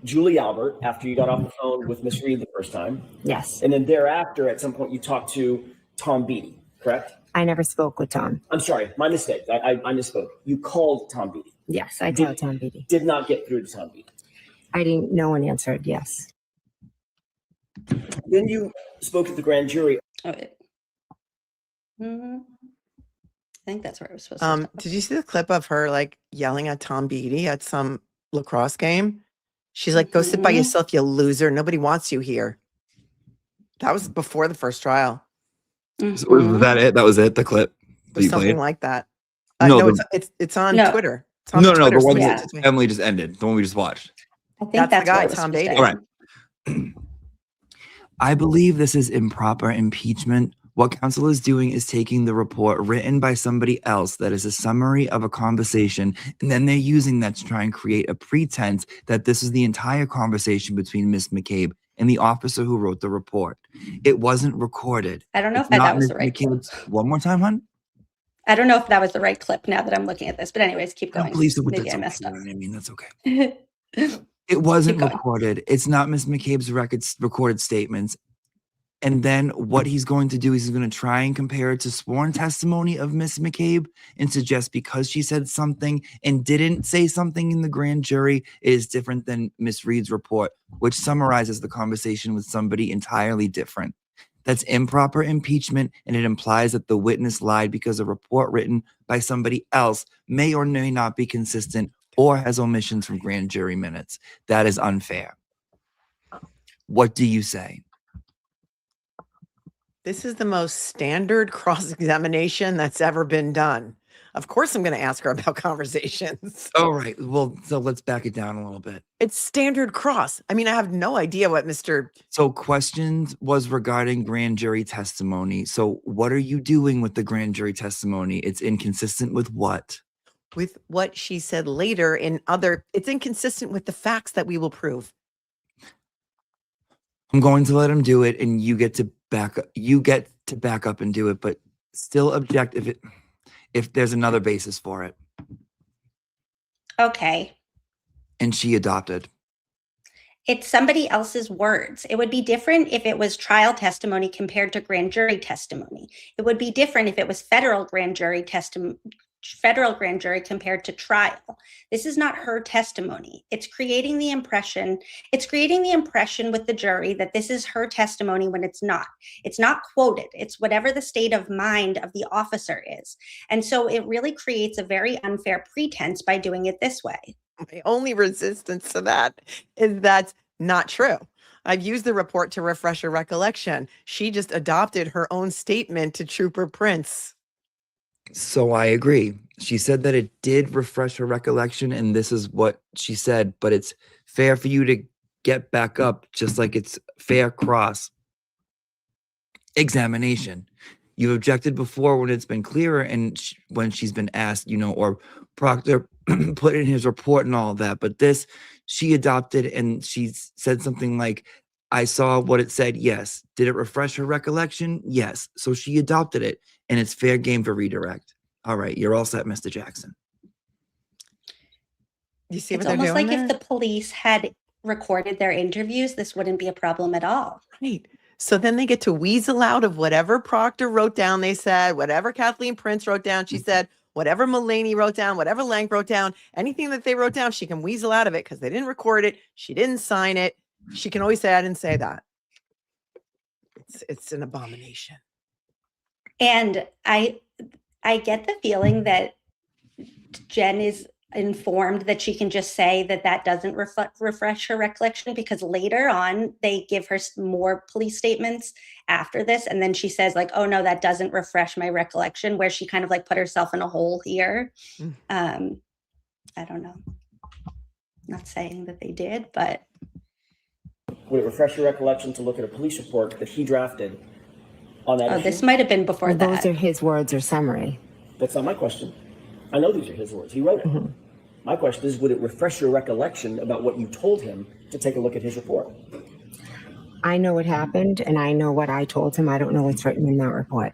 Julie Albert after you got off the phone with Miss Reed the first time. Yes. And then thereafter, at some point, you talked to Tom Beatty, correct? I never spoke with Tom. I'm sorry, my mistake. I misspoke. You called Tom Beatty. Yes, I called Tom Beatty. Did not get through to Tom Beatty. No one answered, yes. Then you spoke at the grand jury. I think that's where I was supposed to. Did you see the clip of her like yelling at Tom Beatty at some lacrosse game? She's like, "Go sit by yourself, you loser. Nobody wants you here." That was before the first trial. So was that it? That was it? The clip? Or something like that. No, it's on Twitter. It's no, Twitter the one space. that Emily just ended. The one we just watched. I think that's the guy, what Tom Beatty. All right. I believe this is improper impeachment. What counsel is doing is taking the report written by somebody else that is a summary of a conversation, and then they're using that to try and create a pretense that this is the entire conversation between Miss McCabe and the officer who wrote the report. It wasn't recorded. I don't know if that was the right clip. One more time, hon? I don't know if that was the right clip now that I'm looking at this. But anyways, keep going. Please, Maybe I messed up. I mean, that's okay. It wasn't recorded. It's not Miss McCabe's recorded statements. And then what he's going to do is he's going to try and compare it to sworn testimony of Miss McCabe and suggest because she said something and didn't say something in the grand jury, it is different than Miss Reed's report, which summarizes the conversation with somebody entirely different. That's improper impeachment, and it implies that the witness lied because a report written by somebody else may or may not be consistent or has omissions from grand jury minutes. That is unfair. What do you say? This is the most standard cross-examination that's ever been done. Of course, I'm going to ask her about conversations. All right. Well, so let's back it down a little bit. It's standard cross. I mean, I have no idea what Mr. So questions was regarding grand jury testimony. So what are you doing with the grand jury testimony? It's inconsistent with what? With what she said later it's inconsistent with the facts that we will prove. I'm going to let him do it, and you get to back up and do it, but still object if there's another basis for it. Okay. And she adopted. It's somebody else's words. It would be different if it was trial testimony compared to grand jury testimony. It would be different if it was federal grand jury compared to trial. This is not her testimony. It's creating the impression with the jury that this is her testimony when it's not. It's not quoted. It's whatever the state of mind of the officer is. And so it really creates a very unfair pretense by doing it this way. My only resistance to that is that's not true. I've used the report to refresh her recollection. She just adopted her own statement to Trooper Prince. So I agree. She said that it did refresh her recollection, and this is what she said, but it's fair for you to get back up, just like it's fair cross examination. You've objected before when it's been clearer and when she's been asked, or Proctor put in his report and all of that. But this, she adopted, and she said something like, I saw what it said. Yes. Did it refresh her recollection? Yes. So she adopted it, and it's fair game for redirect. All right. You're all set, Mr. Jackson. You see it's what they're doing almost like there? If the police had recorded their interviews, this wouldn't be a problem at all. Right. So then they get to weasel out of whatever Proctor wrote down, they said, whatever Kathleen Prince wrote down, she said, whatever Melanie wrote down, whatever Lang wrote down, anything that they wrote down, she can weasel out of it because they didn't record it. She didn't sign it. She can always say, I didn't say that. It's an abomination. And I get the feeling that Jen is informed that she can just say that doesn't refresh her recollection, because later on they give her more police statements after this, and then she says like, oh no, that doesn't refresh my recollection, where she kind of like put herself in a hole here. I don't know, not saying that they did, but would it refresh your recollection to look at a police report that he drafted on that issue? This might have been before that. Those are his words or summary. That's not my question. I know these are his words. He wrote it. Mm-hmm. My question is, would it refresh your recollection about what you told him to take a look at his report? I know what happened, and I know what I told him. I don't know what's written in that report.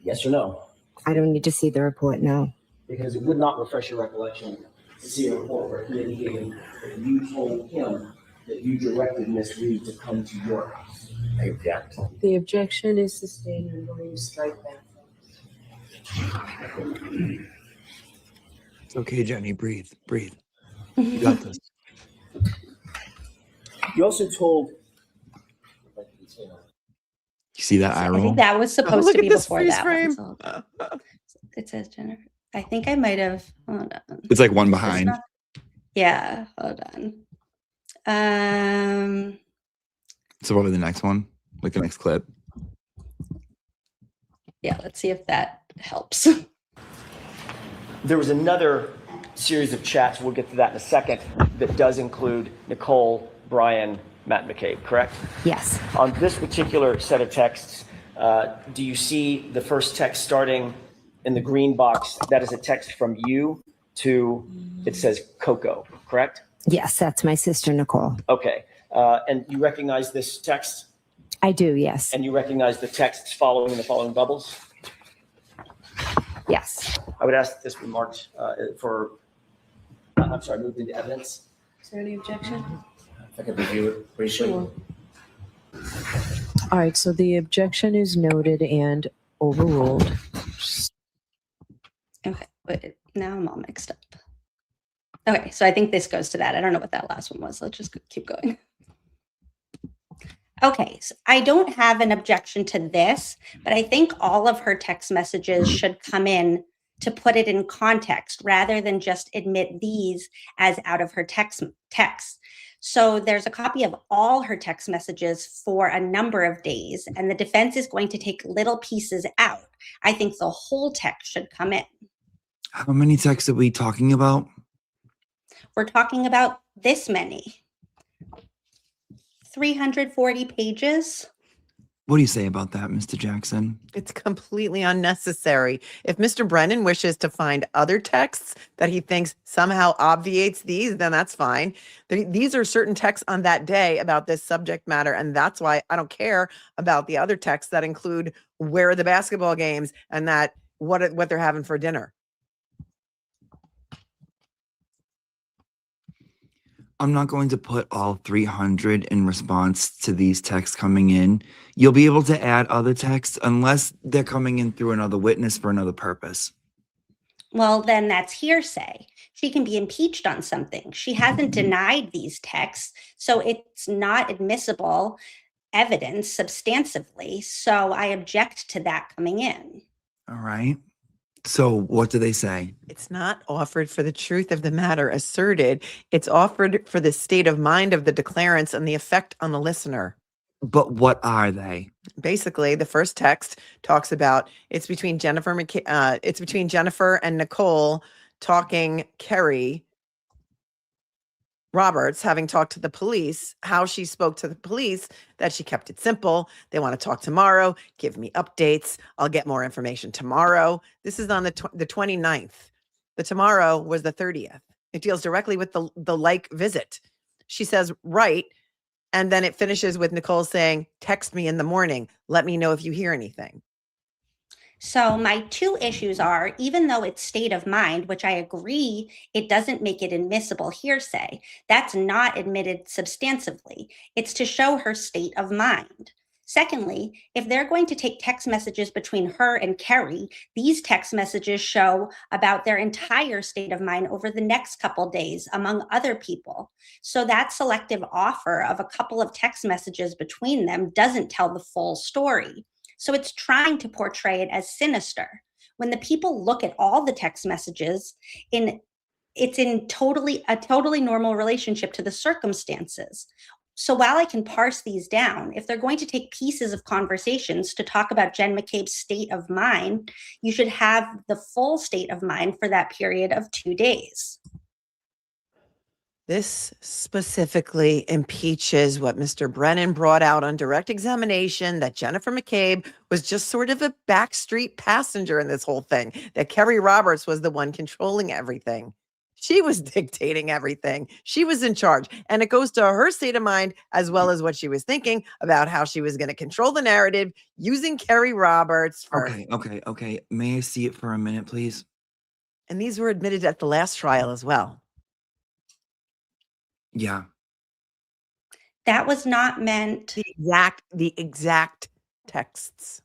Yes or no? I don't need to see the report, no. Because it would not refresh your recollection to see a report where he indicated that you told him that you directed Miss Reed to come to your house. I object. The objection is sustained. I'm going to strike that. It's okay, Jenny. Breathe. You got this. You also told. You see that eye roll? I think that was supposed to be before that frame. one. So. It says Jennifer. I think I might have. Hold on. It's like one behind. Yeah. Hold on. So probably the next one, like the next clip. Yeah. Let's see if that helps. There was another series of chats, we'll get to that in a second, that does include Nicole, Brian, Matt McCabe, correct? Yes. On this particular set of texts, do you see the first text starting in the green box? That is a text from you to, it says Coco, correct? Yes, that's my sister, Nicole. Okay. And you recognize this text? I do, yes. And you recognize the texts following the following bubbles? Yes. I would ask that this be marked moved into evidence. Is there any objection? If I could review it briefly. Sure. All right, so the objection is noted and overruled. Okay, but now I'm all mixed up. Okay, so I think this goes to that. I don't know what that last one was. Let's just keep going. Okay, so I don't have an objection to this, but I think all of her text messages should come in to put it in context rather than just admit these as out of her text. So there's a copy of all her text messages for a number of days, and the defense is going to take little pieces out. I think the whole text should come in. How many texts are we talking about? We're talking about this many. 340 pages. What do you say about that, Mr. Jackson? It's completely unnecessary. If Mr. Brennan wishes to find other texts that he thinks somehow obviates these, then that's fine. These are certain texts on that day about this subject matter, and that's why I don't care about the other texts that include where are the basketball games and that what they're having for dinner. I'm not going to put all 300 in response to these texts coming in. You'll be able to add other texts unless they're coming in through another witness for another purpose. Well, then that's hearsay. She can be impeached on something. She hasn't denied these texts, so it's not admissible evidence substantively. So I object to that coming in. All right. So what do they say? It's not offered for the truth of the matter asserted. It's offered for the state of mind of the declarants and the effect on the listener. But what are they? Basically, the first text talks about it's between Jennifer and Nicole talking Kerry Roberts having talked to the police, how she spoke to the police, that she kept it simple. They want to talk tomorrow. Give me updates. I'll get more information tomorrow. This is on the 29th. The tomorrow was the 30th. It deals directly with the like visit. She says, right. And then it finishes with Nicole saying, text me in the morning. Let me know if you hear anything. So my two issues are, even though it's state of mind, which I agree, it doesn't make it admissible hearsay. That's not admitted substantively. It's to show her state of mind. Secondly, if they're going to take text messages between her and Kerry, these text messages show about their entire state of mind over the next couple days among other people. So that selective offer of a couple of text messages between them doesn't tell the full story. So it's trying to portray it as sinister. When the people look at all the text messages, it's in a totally normal relationship to the circumstances. So while I can parse these down, if they're going to take pieces of conversations to talk about Jen McCabe's state of mind, you should have the full state of mind for that period of 2 days. This specifically impeaches what Mr. Brennan brought out on direct examination, that Jennifer McCabe was just sort of a backstreet passenger in this whole thing, that Kerry Roberts was the one controlling everything. She was dictating everything. She was in charge. And it goes to her state of mind as well as what she was thinking about how she was going to control the narrative using Kerry Roberts. Okay. May I see it for a minute, please? And these were admitted at the last trial as well. Yeah. That was not meant. The exact texts.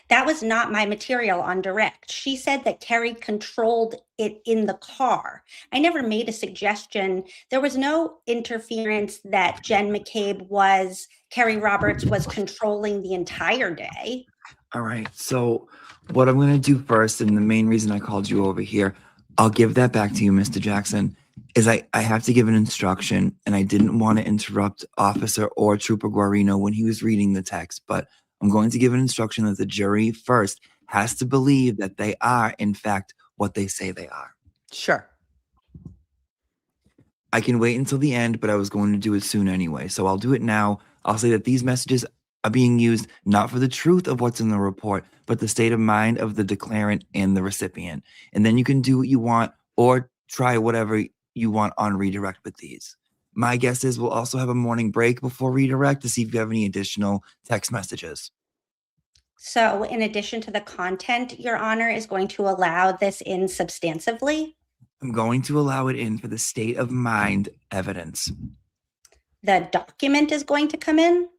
That was not my material on direct. She said that Kerry controlled it in the car. I never made a suggestion. There was no interference that Kerry Roberts was controlling the entire day. All right. So what I'm going to do first, and the main reason I called you over here, I'll give that back to you, Mr. Jackson, is I have to give an instruction, and I didn't want to interrupt Officer or Trooper Guarino when he was reading the text, but I'm going to give an instruction that the jury first has to believe that they are, in fact, what they say they are. Sure. I can wait until the end, but I was going to do it soon anyway, so I'll do it now. I'll say that these messages are being used not for the truth of what's in the report, but the state of mind of the declarant and the recipient. And then you can do what you want or try whatever you want on redirect with these. My guess is we'll also have a morning break before redirect to see if you have any additional text messages. So in addition to the content, Your Honor is going to allow this in substantively? I'm going to allow it in for the state of mind evidence. The document is going to come in?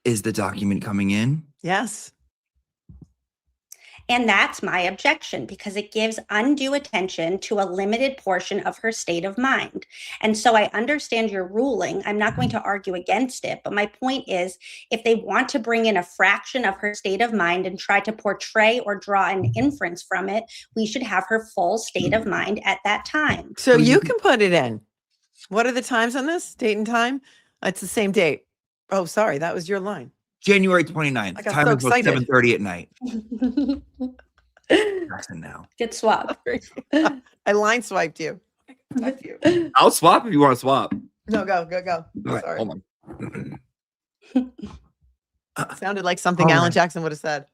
Is the document coming in? Yes. And that's my objection, because it gives undue attention to a limited portion of her state of mind. And so I understand your ruling. I'm not going to argue against it. But my point is, if they want to bring in a fraction of her state of mind and try to portray or draw an inference from it, we should have her full state of mind at that time. So you can put it in. What are the times on this? Date and time? It's the same date. Oh, sorry. That was your line. January 29th. I got Time so is about excited. 7:30 at night. Jackson now. Good swap. I line swiped you. Fuck you. I'll swap if you want to swap. No, go. All right, Sorry. hold on. Sounded like something All Alan right. Jackson would have said.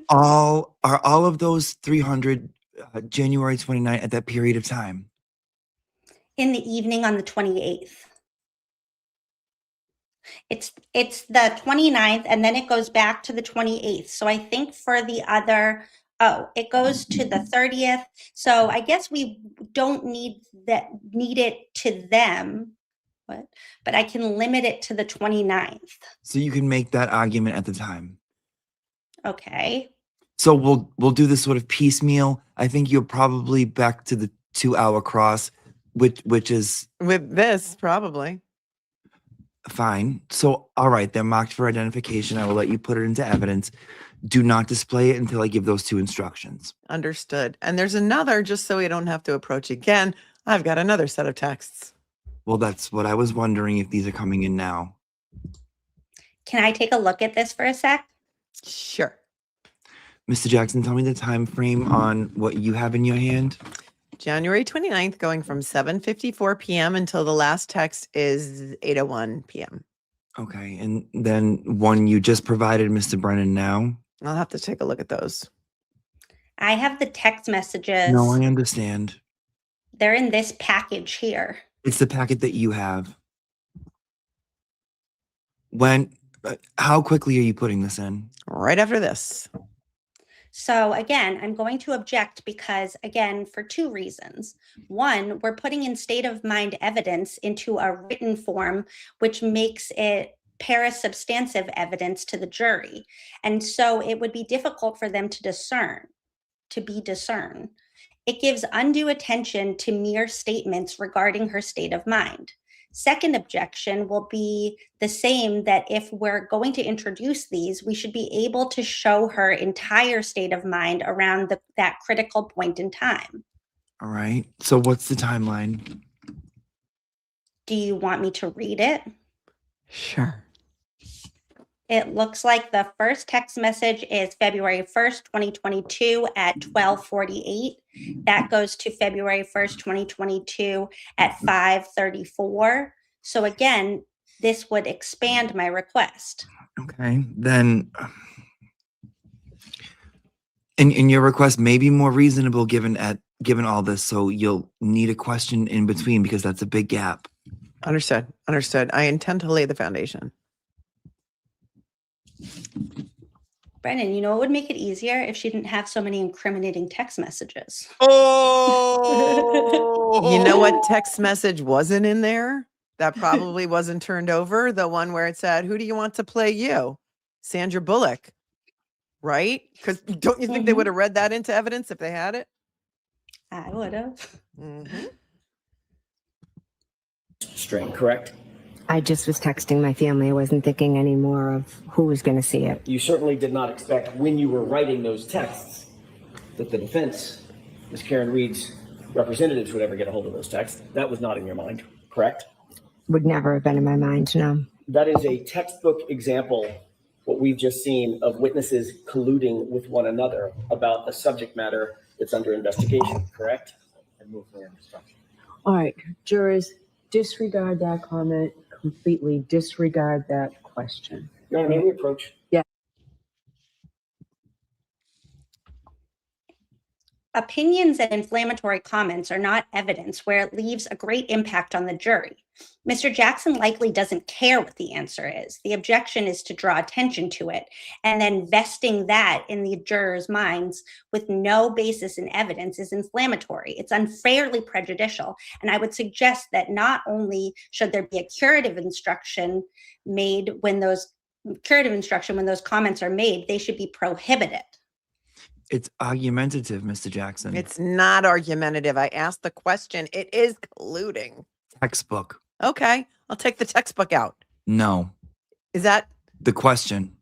Are all of those 300 January 29th at that period of time? In the evening on the 28th. It's the 29th, and then it goes back to the 28th. So I think for the other, it goes to the 30th. So I guess we don't need it to them, but I can limit it to the 29th. So you can make that argument at the time. Okay. So we'll do this sort of piecemeal. I think you're probably back to the 2-hour cross, which is With this, probably. fine. So all right, they're marked for identification. I will let you put it into evidence. Do not display it until I give those 2 instructions. Understood. And there's another, just so we don't have to approach again. I've got another set of texts. Well, that's what I was wondering, if these are coming in now. Can I take a look at this for a sec? Sure. Mr. Jackson, tell me the time frame on what you have in your hand. January 29th, going from 7:54 p.m. until the last text is 8:01 p.m. Okay, and then one you just provided, Mr. Brennan, now. I'll have to take a look at those. I have the text messages. No, I understand. They're in this package here. It's the packet that you have. How quickly are you putting this in? Right after this. So again, I'm going to object because, again, for 2 reasons. One, we're putting in state of mind evidence into a written form, which makes it parasubstantive evidence to the jury. And so it would be difficult for them to discern. It gives undue attention to mere statements regarding her state of mind. Second objection will be the same, that if we're going to introduce these, we should be able to show her entire state of mind around that critical point in time. All right. So what's the timeline? Do you want me to read it? Sure. It looks like the first text message is February 1st, 2022 at 12:48. That goes to February 1st, 2022 at 5:34. So again, this would expand my request. Okay, then, and your request may be more reasonable given all this, so you'll need a question in between because that's a big gap. Understood. I intend to lay the foundation. Brennan, you know what would make it easier if she didn't have so many incriminating text messages. Oh! You know what text message wasn't in there? That probably wasn't turned over. The one where it said, "Who do you want to play you?" Sandra Bullock. Right? Because don't you think they would have read that into evidence if they had it? I would have. String, correct? I just was texting my family. I wasn't thinking any more of who was going to see it. You certainly did not expect, when you were writing those texts, that the defense, Ms. Karen Reed's representatives, would ever get a hold of those texts. That was not in your mind, correct? Would never have been in my mind, no. That is a textbook example, what we've just seen, of witnesses colluding with one another about a subject matter that's under investigation, correct? And move for instruction. All right, jurors, disregard that comment. Completely disregard that question. Your Honor, may we approach? Yeah. Opinions and inflammatory comments are not evidence where it leaves a great impact on the jury. Mr. Jackson likely doesn't care what the answer is. The objection is to draw attention to it, and then vesting that in the jurors' minds with no basis in evidence is inflammatory. It's unfairly prejudicial, and I would suggest that not only should there be a curative instruction when those comments are made, they should be prohibited. It's argumentative, Mr. Jackson. It's not argumentative. I asked the question. It is colluding. Textbook. Okay, I'll take the textbook out. No. Is that the question?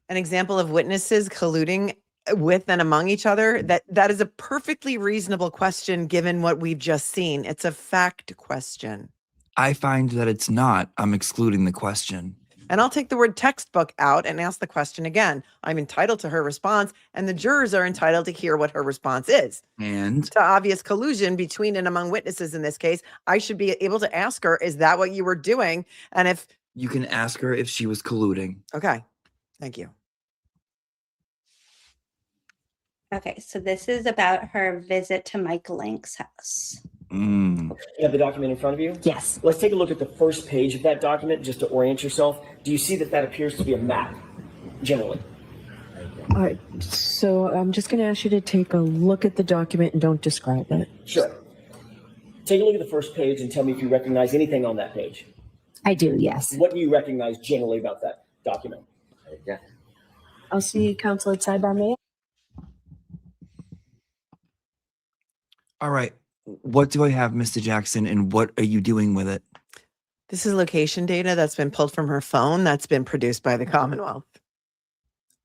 An example of witnesses colluding with and among each other, that is a perfectly reasonable question given what we've just seen. It's a fact question. I find that it's not. I'm excluding the question. And I'll take the word textbook out and ask the question again. I'm entitled to her response, and the jurors are entitled to hear what her response is. And to obvious collusion between and among witnesses in this case, I should be able to ask her, is that what you were doing? And if you can ask her if she was colluding. Okay. Thank you. Okay, so this is about her visit to Mike Link's house. You have the document in front of you? Yes. Let's take a look at the first page of that document just to orient yourself. Do you see that appears to be a map, generally? All right, so I'm just going to ask you to take a look at the document and don't describe it. Sure. Take a look at the first page and tell me if you recognize anything on that page. I do, yes. What do you recognize generally about that document? Yeah. I'll see counsel at Sidebar, may I? All right. What do I have, Mr. Jackson, and what are you doing with it? This is location data that's been pulled from her phone that's been produced by the Commonwealth.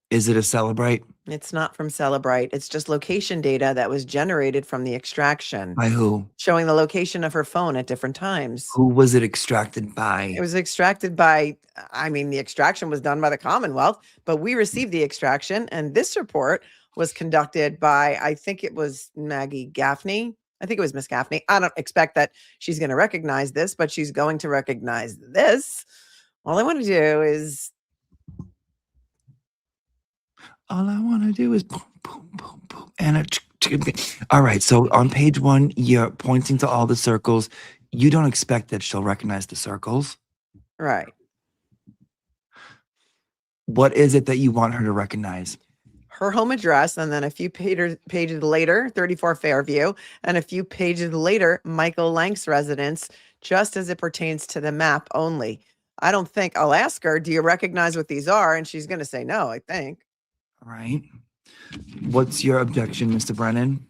Is it a Celebrite? It's not from Celebrite. It's just location data that was generated from the extraction. By who? Showing the location of her phone at different times. Who was it extracted by? It was extracted by, the extraction was done by the Commonwealth, but we received the extraction, and this report was conducted by, I think it was Maggie Gaffney. I think it was Miss Gaffney. I don't expect that she's going to recognize this, but she's going to recognize this. All I want to do is boom, boom, boom, boom. And all right. So on page 1, you're pointing to all the circles. You don't expect that she'll recognize the circles. Right. What is it that you want her to recognize? Her home address, and then a few pages later, 34 Fairview, and a few pages later, Michael Lank's residence, just as it pertains to the map only. I don't think I'll ask her, do you recognize what these are? And she's going to say no, I think. All right. What's your objection, Mr. Brennan?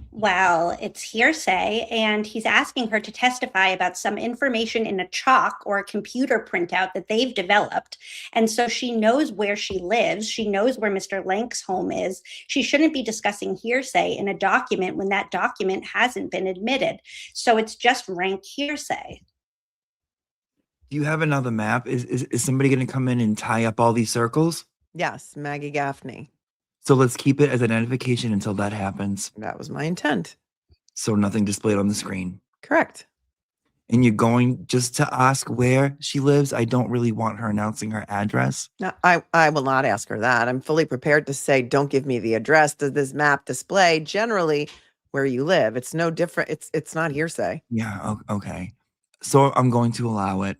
Well, it's hearsay, and he's asking her to testify about some information in a chalk or a computer printout that they've developed. And so she knows where she lives. She knows where Mr. Lank's home is. She shouldn't be discussing hearsay in a document when that document hasn't been admitted. So it's just rank hearsay. Do you have another map? Is somebody going to come in and tie up all these circles? Yes, Maggie Gaffney. So let's keep it as identification until that happens. That was my intent. So nothing displayed on the screen. Correct. And you're going just to ask where she lives? I don't really want her announcing her address. No, I will not ask her that. I'm fully prepared to say, don't give me the address. Does this map display generally where you live? It's no different. It's not hearsay. Yeah, okay. So I'm going to allow it.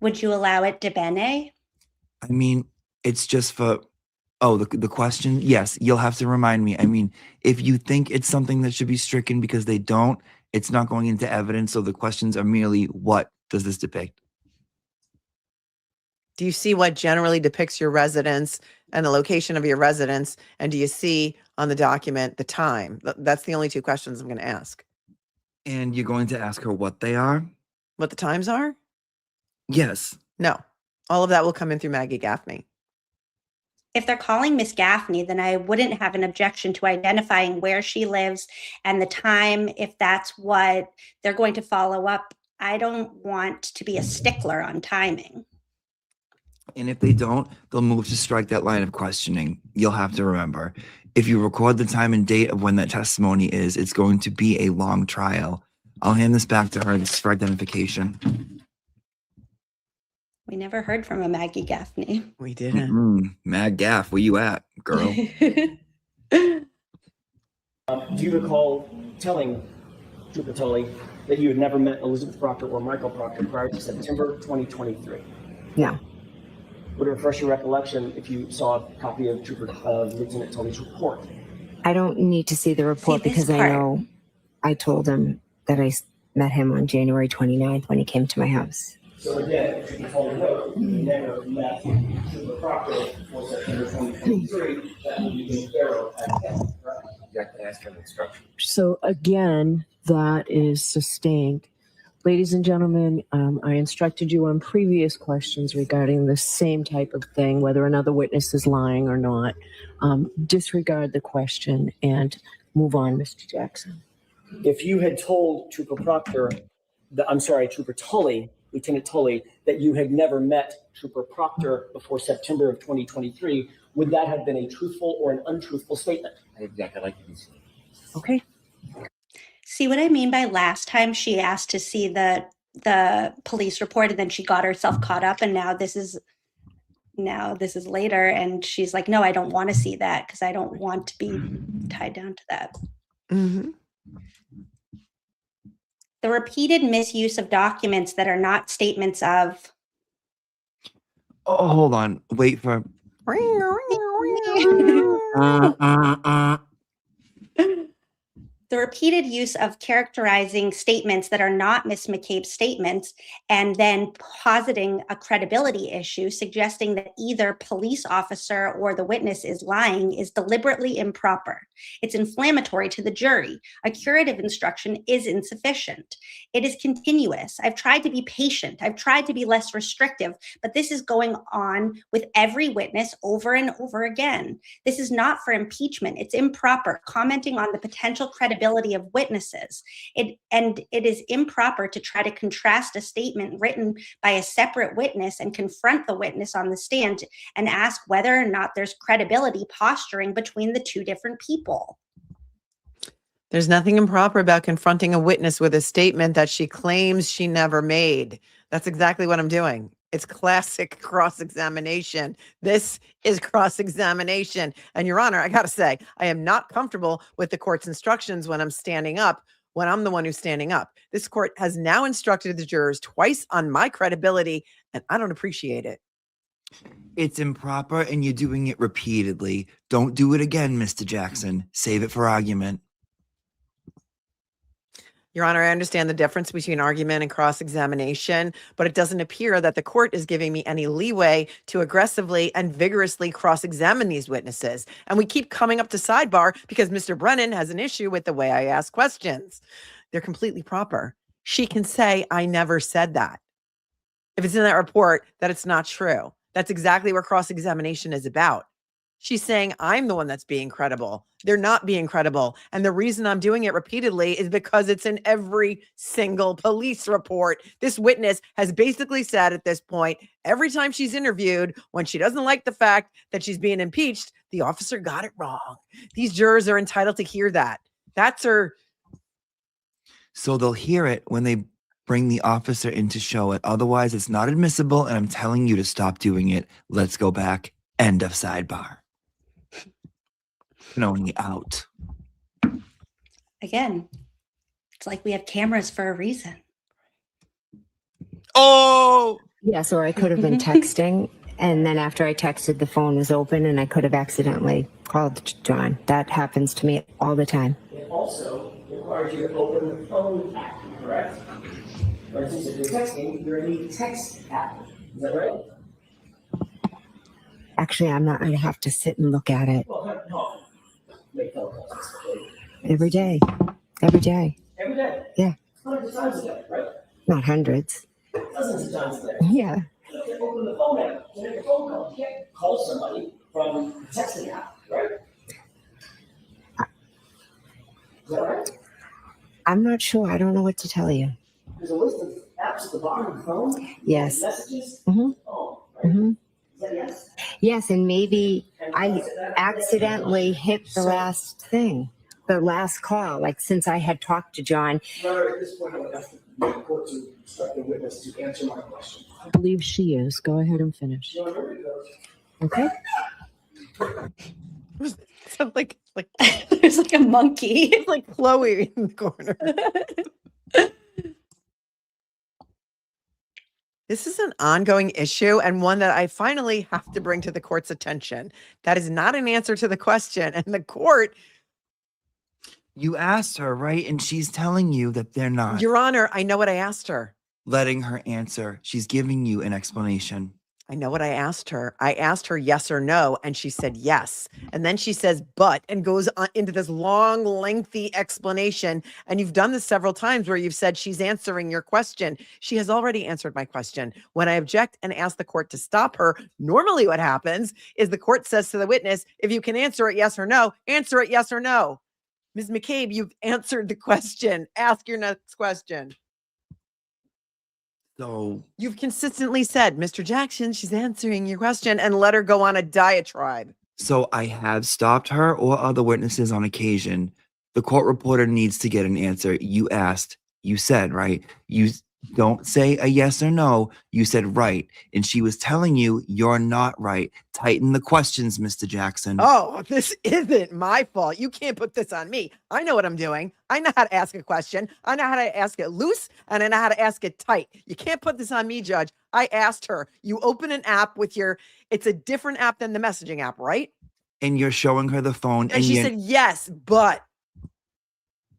Would you allow it de bene? I mean, it's just for... Oh, the question? Yes, you'll have to remind me. I mean, if you think it's something that should be stricken because they don't, it's not going into evidence. So the questions are merely, what does this depict? Do you see what generally depicts your residence and the location of your residence? And do you see on the document the time? That's the only two questions I'm going to ask. And you're going to ask her what they are? What the times are? Yes. No. All of that will come in through Maggie Gaffney. If they're calling Miss Gaffney, then I wouldn't have an objection to identifying where she lives and the time, if that's what they're going to follow up. I don't want to be a stickler on timing. And if they don't, they'll move to strike that line of questioning. You'll have to remember, if you record the time and date of when that testimony is, it's going to be a long trial. I'll hand this back to her. This is for identification. We never heard from a Maggie Gaffney. We didn't. Mag Gaff, where you at, girl? Do you recall telling Trooper Tully that you had never met Elizabeth Proctor or Michael Proctor prior to September 2023? No. Would it refresh your recollection if you saw a copy of Lieutenant Tully's report? I don't need to see the report because I know I told him that I met him on January 29th when he came to my house. So again, if you follow the note, you never met Trooper Proctor before September 2023, that would be in Barrow at 10, right? You have to ask him instructions. So again, that is sustained. Ladies and gentlemen, I instructed you on previous questions regarding the same type of thing, whether another witness is lying or not. Disregard the question and move on, Mr. Jackson. If you had told Trooper Proctor, Trooper Tully, Lieutenant Tully, that you had never met Trooper Proctor before September of 2023, would that have been a truthful or an untruthful statement? Exactly like you said. Okay. See what I mean by last time she asked to see the police report and then she got herself caught up, and now this is later and she's like, no, I don't want to see that because I don't want to be tied down to that. Mm-hmm. The repeated misuse of documents that are not statements of. Oh, hold on. Wait for. The repeated use of characterizing statements that are not Ms. McCabe's statements and then positing a credibility issue, suggesting that either police officer or the witness is lying, is deliberately improper. It's inflammatory to the jury. A curative instruction is insufficient. It is continuous. I've tried to be patient. I've tried to be less restrictive, but this is going on with every witness over and over again. This is not for impeachment. It's improper, commenting on the potential credibility of witnesses. It is improper to try to contrast a statement written by a separate witness and confront the witness on the stand and ask whether or not there's credibility posturing between the two different people. There's nothing improper about confronting a witness with a statement that she claims she never made. That's exactly what I'm doing. It's classic cross-examination. This is cross-examination. And Your Honor, I got to say, I am not comfortable with the court's instructions when I'm standing up, when I'm the one who's standing up. This court has now instructed the jurors twice on my credibility, and I don't appreciate it. It's improper, and you're doing it repeatedly. Don't do it again, Mr. Jackson. Save it for argument. Your Honor, I understand the difference between argument and cross-examination, but it doesn't appear that the court is giving me any leeway to aggressively and vigorously cross-examine these witnesses. And we keep coming up to sidebar because Mr. Brennan has an issue with the way I ask questions. They're completely proper. She can say, I never said that. If it's in that report, that it's not true. That's exactly what cross-examination is about. She's saying I'm the one that's being credible. They're not being credible. And the reason I'm doing it repeatedly is because it's in every single police report. This witness has basically said at this point, every time she's interviewed, when she doesn't like the fact that she's being impeached, the officer got it wrong. These jurors are entitled to hear that. That's her. So they'll hear it when they bring the officer in to show it. Otherwise, it's not admissible, and I'm telling you to stop doing it. Let's go back. End of sidebar. Only out. Again, it's like we have cameras for a reason. Oh! Yes, or I could have been texting, and then after I texted, the phone was open, and I could have accidentally called John. That happens to me all the time. It also requires you to open the phone app, correct? For instance, if you're texting, you're in the text app. Is that right? Actually, I'm not. I have to sit and look at it. Well, no. Every day. Every day. Every day? Yeah. Hundreds of times a day, right? Not hundreds. Dozens of times a day. Yeah. You can't open the phone app to make a phone call. You can't call somebody from the texting app, right? Is that right? I'm not sure. I don't know what to tell you. There's a list of apps at the bottom of the phone. Yes. Messages. Mm-hmm. Oh, right. Mm-hmm. Is that yes? Yes, and maybe I accidentally hit the last thing, the last call, like since I had talked to John. At this point, I would ask the court to instruct the witness to answer my question. I believe she is. Go ahead and finish. Okay. So like there's like a monkey. It's like Chloe in the corner. This is an ongoing issue and one that I finally have to bring to the court's attention. That is not an answer to the question. And the court. You asked her, right? And she's telling you that they're not. Your Honor, I know what I asked her. Letting her answer. She's giving you an explanation. I know what I asked her. I asked her yes or no, and she said yes. And then she says, but, and goes on into this long, lengthy explanation. And you've done this several times where you've said she's answering your question. She has already answered my question. When I object and ask the court to stop her, normally what happens is the court says to the witness, if you can answer it yes or no, answer it yes or no. Ms. McCabe, you've answered the question. Ask your next question. So you've consistently said, Mr. Jackson, she's answering your question, and let her go on a diatribe. So I have stopped her or other witnesses on occasion. The court reporter needs to get an answer. You asked, you said, right? You don't say a yes or no. You said right. And she was telling you you're not right. Tighten the questions, Mr. Jackson. Oh, this isn't my fault. You can't put this on me. I know what I'm doing. I know how to ask a question. I know how to ask it loose, and I know how to ask it tight. You can't put this on me, Judge. I asked her. You open an app with it's a different app than the messaging app, right? And you're showing her the phone. And she said, yes, but.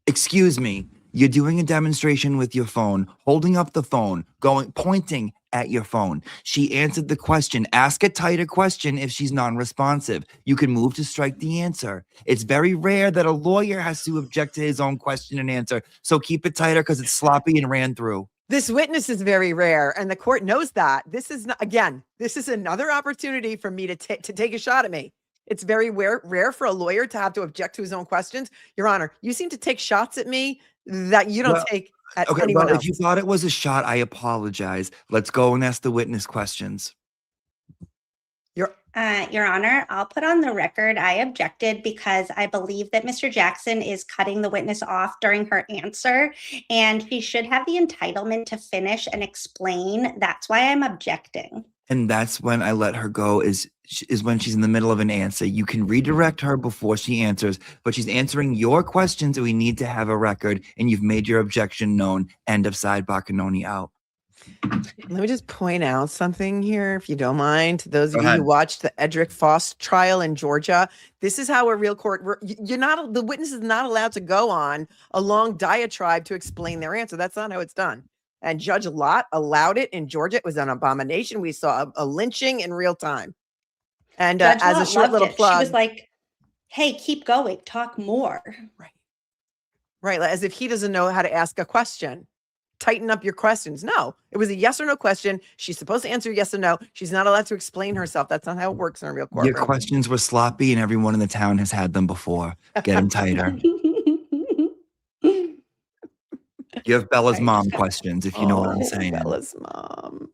Excuse me. You're doing a demonstration with your phone, holding up the phone, pointing at your phone. She answered the question. Ask a tighter question if she's non-responsive. You can move to strike the answer. It's very rare that a lawyer has to object to his own question and answer. So keep it tighter because it's sloppy and ran through. This witness is very rare, and the court knows that. This is not, again, this is another opportunity for me to take a shot at me. It's very rare for a lawyer to have to object to his own questions. Your Honor, you seem to take shots at me that you don't take at anyone else. If you thought it was a shot, I apologize. Let's go and ask the witness questions. Your Honor, I'll put on the record I objected because I believe that Mr. Jackson is cutting the witness off during her answer, and she should have the entitlement to finish and explain. That's why I'm objecting. And that's when I let her go is when she's in the middle of an answer. You can redirect her before she answers, but she's answering your questions and we need to have a record, and you've made your objection known. End of sidebar. Canoni out. Let me just point out something here, if you don't mind, to those of you who watched the Edric Foss trial in Georgia. This is how a real court, the witness is not allowed to go on a long diatribe to explain their answer. That's not how it's done. And Judge Lott allowed it in Georgia. It was an abomination. We saw a lynching in real time. And as a short little plug, she was like, hey, keep going, talk more. Right. As if he doesn't know how to ask a question. Tighten up your questions. No, it was a yes or no question. She's supposed to answer yes or no. She's not allowed to explain herself. That's not how it works in a real court. Your questions were sloppy and everyone in the town has had them before. Get them tighter. You have Bella's mom questions, if you know what I'm saying. Bella's mom.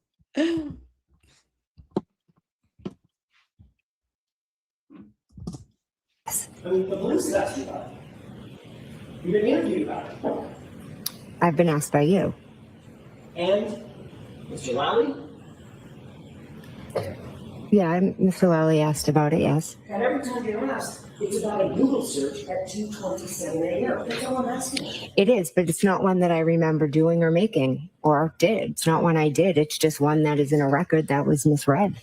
I mean, the police has asked you about it. You've been interviewed about it. I've been asked by you. And Mr. Lally? Yeah, Mr. Lally asked about it, yes. And every time you're asked, it's about a Google search at 2:27 a.m. That's all I'm asking. It is, but it's not one that I remember doing or making or did. It's not one I did. It's just one that is in a record that was misread.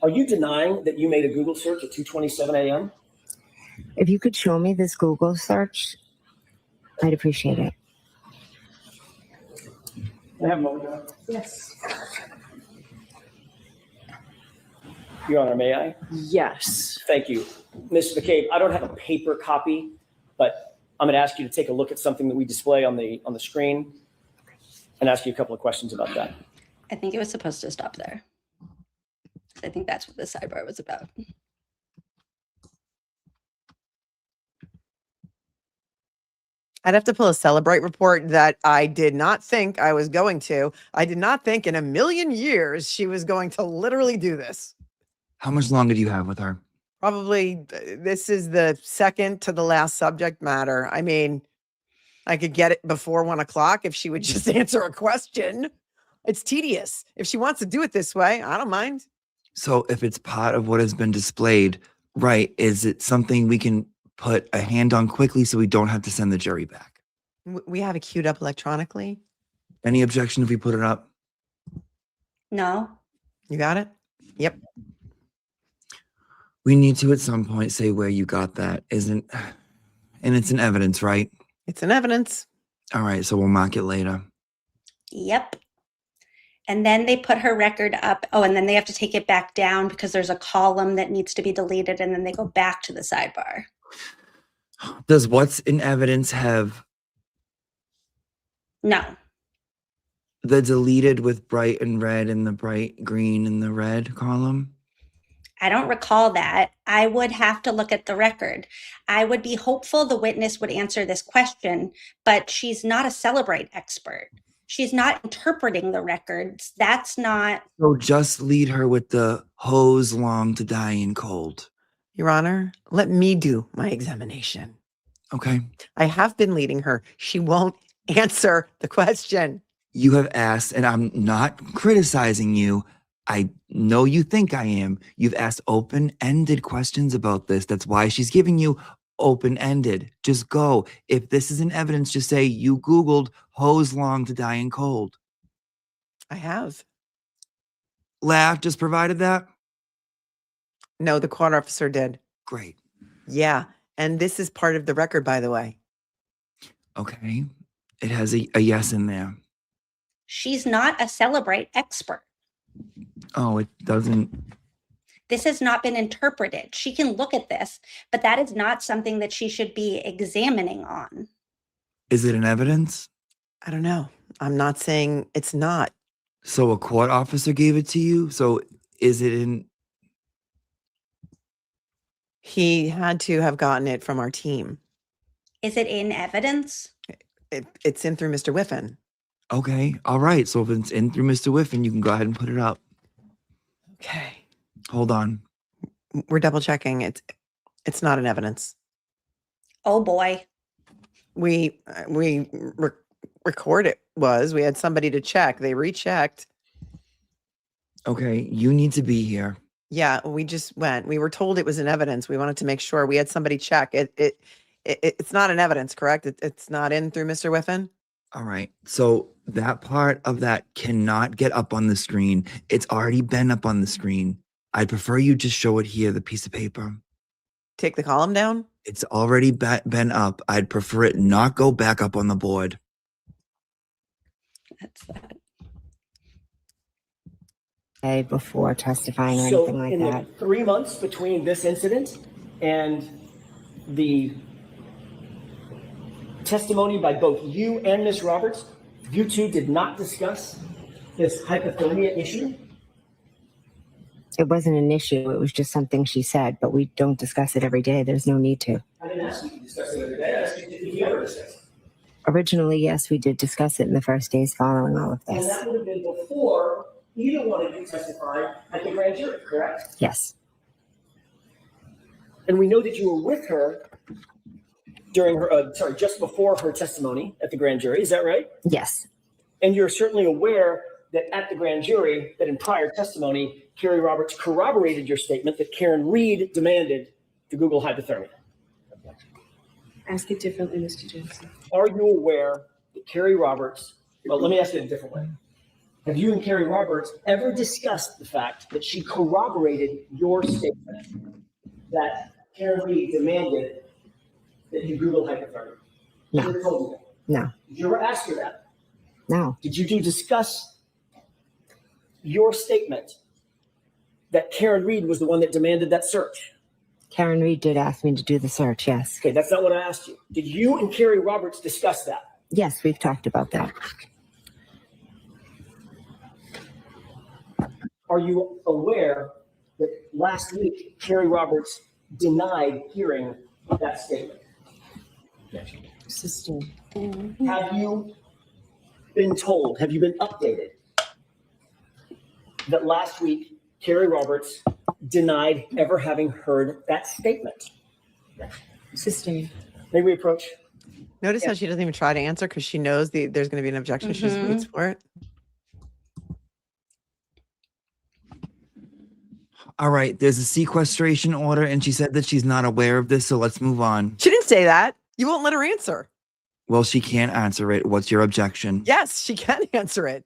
Are you denying that you made a Google search at 2:27 a.m.? If you could show me this Google search, I'd appreciate it. Can I have a moment? Yes. Your Honor, may I? Yes. Thank you. Ms. McCabe, I don't have a paper copy, but I'm going to ask you to take a look at something that we display on the screen and ask you a couple of questions about that. I think it was supposed to stop there. I think that's what the sidebar was about. I'd have to pull a Celebrate report that I did not think I was going to. I did not think in a million years she was going to literally do this. How much longer do you have with her? Probably this is the second to the last subject matter. I mean, I could get it before 1 o'clock if she would just answer a question. It's tedious. If she wants to do it this way, I don't mind. So if it's part of what has been displayed, right, is it something we can put a hand on quickly so we don't have to send the jury back? We have it queued up electronically. Any objection if we put it up? No. You got it? Yep. We need to at some point say where you got that, and it's in evidence, right? It's in evidence. All right, so we'll mark it later. Yep. And then they put her record up. Oh, and then they have to take it back down because there's a column that needs to be deleted. And then they go back to the sidebar. Does what's in evidence have No. the deleted with bright and red and the bright green and the red column? I don't recall that. I would have to look at the record. I would be hopeful the witness would answer this question, but she's not a Celebrate expert. She's not interpreting the records. That's not. So just lead her with the hose long to dying cold. Your Honor, let me do my examination. Okay. I have been leading her. She won't answer the question. You have asked, and I'm not criticizing you. I know you think I am. You've asked open-ended questions about this. That's why she's giving you open-ended. Just go. If this is an evidence, just say you Googled hose long to dying cold. I have. Laugh just provided that? No, the court officer did. Great. Yeah. And this is part of the record, by the way. Okay. It has a yes in there. She's not a Celebrate expert. Oh, it doesn't. This has not been interpreted. She can look at this, but that is not something that she should be examining on. Is it an evidence? I don't know. I'm not saying it's not. So a court officer gave it to you? So is it in? He had to have gotten it from our team. Is it in evidence? It's in through Mr. Whiffen. Okay. All right. So if it's in through Mr. Whiffen, you can go ahead and put it up. Okay. Hold on. We're double checking. It's not an evidence. Oh boy. We record it was. We had somebody to check. They rechecked. Okay. You need to be here. Yeah, we just went. We were told it was an evidence. We wanted to make sure. We had somebody check. It's not an evidence, correct? It's not in through Mr. Whiffen? All right. So that part of that cannot get up on the screen. It's already been up on the screen. I'd prefer you just show it here, the piece of paper. Take the column down? It's already been up. I'd prefer it not go back up on the board. That's that. Before testifying or So anything like in that. the 3 months between this incident and the testimony by both you and Ms. Roberts, you two did not discuss this hypothermia issue? It wasn't an issue. It was just something she said, but we don't discuss it every day. There's no need to. I didn't ask you to discuss it every day. I asked you if you ever discussed it. Originally, yes, we did discuss it in the first days following all of And this. that would have been before either one of you testified at the grand jury, correct? Yes. And we know that you were with her during her, just before her testimony at the grand jury. Is that right? Yes. And you're certainly aware that at the grand jury, that in prior testimony, Carrie Roberts corroborated your statement that Karen Reed demanded the Google hypothermia. Ask it differently, Mr. Jensen. Are you aware that Carrie Roberts, well, let me ask it a different way. Have you and Carrie Roberts ever discussed the fact that she corroborated your statement that Karen Reed demanded that you Google hypothermia? No. She ever told you that? No. Did you ever ask her that? No. Did you discuss your statement that Karen Reed was the one that demanded that search? Karen Reed did ask me to do the search, yes. Okay, that's not what I asked you. Did you and Carrie Roberts discuss that? Yes, we've talked about that. Are you aware that last week Carrie Roberts denied hearing that statement? Sister. Have you been told, have you been updated that last week Carrie Roberts denied ever having heard that statement? Sister. May we approach? Notice how she doesn't even try to answer because she knows there's going to be an objection. She just waits for it. All right. There's a sequestration order, and she said that she's not aware of this, so let's move on. She didn't say that. You won't let her answer. Well, she can't answer it. What's your objection? Yes, she can answer it.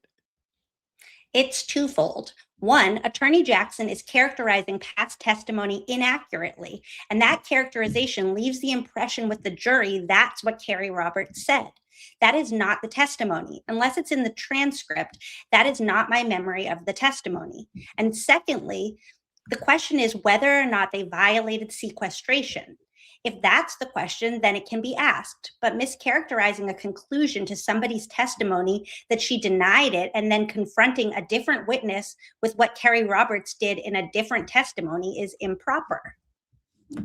It's twofold. One, Attorney Jackson is characterizing past testimony inaccurately, and that characterization leaves the impression with the jury that's what Carrie Roberts said. That is not the testimony. Unless it's in the transcript, that is not my memory of the testimony. And secondly, the question is whether or not they violated sequestration. If that's the question, then it can be asked. But mischaracterizing a conclusion to somebody's testimony that she denied it and then confronting a different witness with what Kerry Roberts did in a different testimony is improper.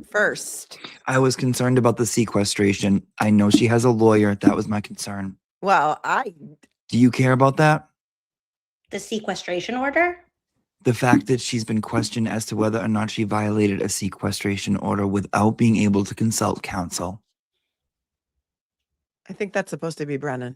First, I was concerned about the sequestration. I know she has a lawyer. That was my concern. well, Do you care about that? The sequestration order? The fact that she's been questioned as to whether or not she violated a sequestration order without being able to consult counsel. I think that's supposed to be Brennan.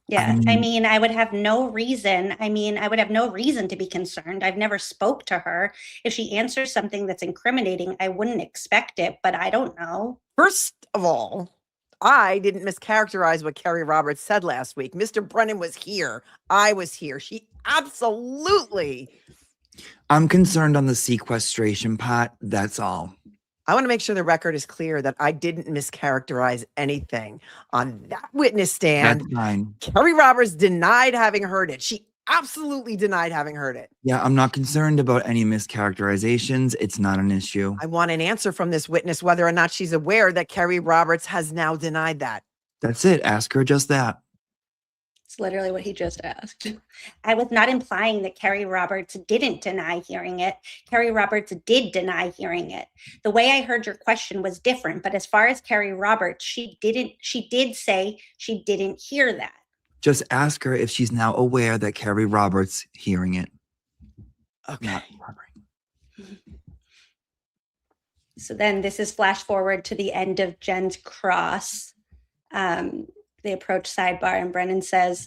Yeah, I mean, I would have no reason. I would have no reason to be concerned. I've never spoke to her. If she answers something that's incriminating, I wouldn't expect it, but I don't know. First of all, I didn't mischaracterize what Kerry Roberts said last week. Mr. Brennan was here. I was here. She absolutely. I'm concerned on the sequestration part. That's all. I want to make sure the record is clear that I didn't mischaracterize anything on that witness stand. That's fine. Kerry Roberts denied having heard it. She absolutely denied having heard it. Yeah, I'm not concerned about any mischaracterizations. It's not an issue. I want an answer from this witness whether or not she's aware that Kerry Roberts has now denied that. That's it. Ask her just that. It's literally what he just asked. I was not implying that Kerry Roberts didn't deny hearing it. Kerry Roberts did deny hearing it. The way I heard your question was different, but as far as Kerry Roberts, she did say she didn't hear that. Just ask her if she's now aware that Kerry Roberts hearing it. Okay. So then this is flash forward to the end of Jen's cross. They approach Sidebar and Brennan says,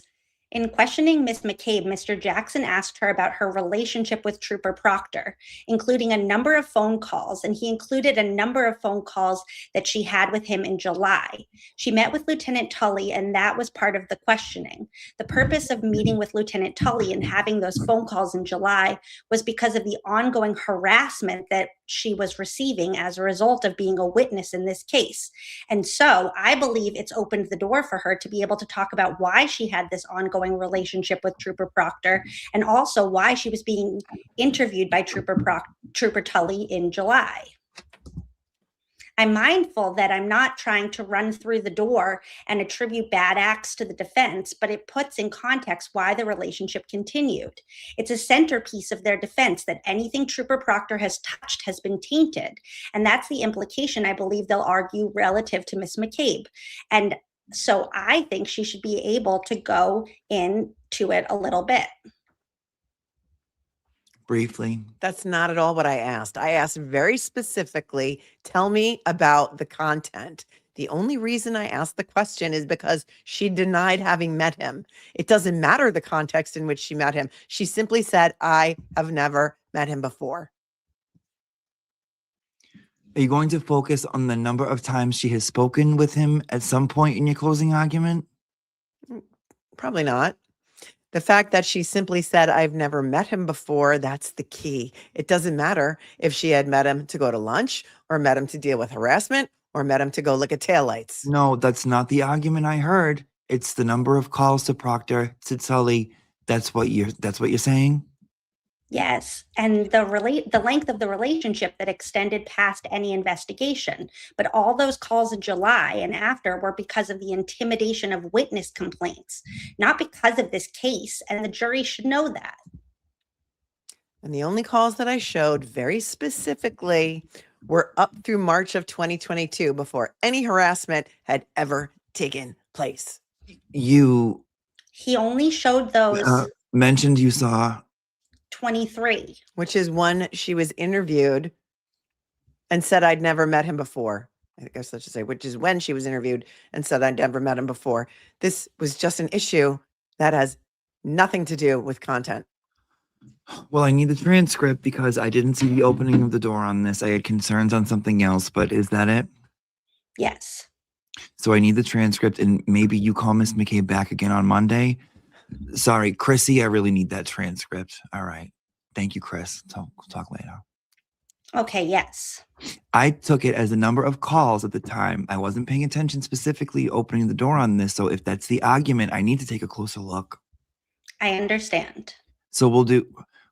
in questioning Miss McCabe, Mr. Jackson asked her about her relationship with Trooper Proctor, including a number of phone calls, and he included a number of phone calls that she had with him in July. She met with Lieutenant Tully, and that was part of the questioning. The purpose of meeting with Lieutenant Tully and having those phone calls in July was because of the ongoing harassment that she was receiving as a result of being a witness in this case. And so I believe it's opened the door for her to be able to talk about why she had this ongoing relationship with Trooper Proctor and also why she was being interviewed by Trooper Tully in July. I'm mindful that I'm not trying to run through the door and attribute bad acts to the defense, but it puts in context why the relationship continued. It's a centerpiece of their defense that anything Trooper Proctor has touched has been tainted. And that's the implication I believe they'll argue relative to Miss McCabe. And so I think she should be able to go into it a little bit. Briefly. That's not at all what I asked. I asked very specifically, tell me about the content. The only reason I asked the question is because she denied having met him. It doesn't matter the context in which she met him. She simply said, I have never met him before. Are you going to focus on the number of times she has spoken with him at some point in your closing argument? Probably not. The fact that she simply said, I've never met him before, that's the key. It doesn't matter if she had met him to go to lunch or met him to deal with harassment or met him to go look at taillights. No, that's not the argument I heard. It's the number of calls to Proctor, to Tully. That's what you're saying? Yes, and the length of the relationship that extended past any investigation. But all those calls in July and after were because of the intimidation of witness complaints, not because of this case, and the jury should know that. And the only calls that I showed very specifically were up through March of 2022 before any harassment had ever taken place. He only showed those mentioned you saw 23, which is when she was interviewed and said I'd never met him before. I guess I should say, which is when she was interviewed and said I'd never met him before. This was just an issue that has nothing to do with content. Well, I need the transcript because I didn't see the opening of the door on this. I had concerns on something else, but is that it? Yes. So I need the transcript, and maybe you call Miss McCabe back again on Monday. Sorry, Chrissy, I really need that transcript. All right. Thank you, Chris. Talk later. Okay, yes. I took it as a number of calls at the time. I wasn't paying attention specifically opening the door on this. So if that's the argument, I need to take a closer look. I understand. So we'll do,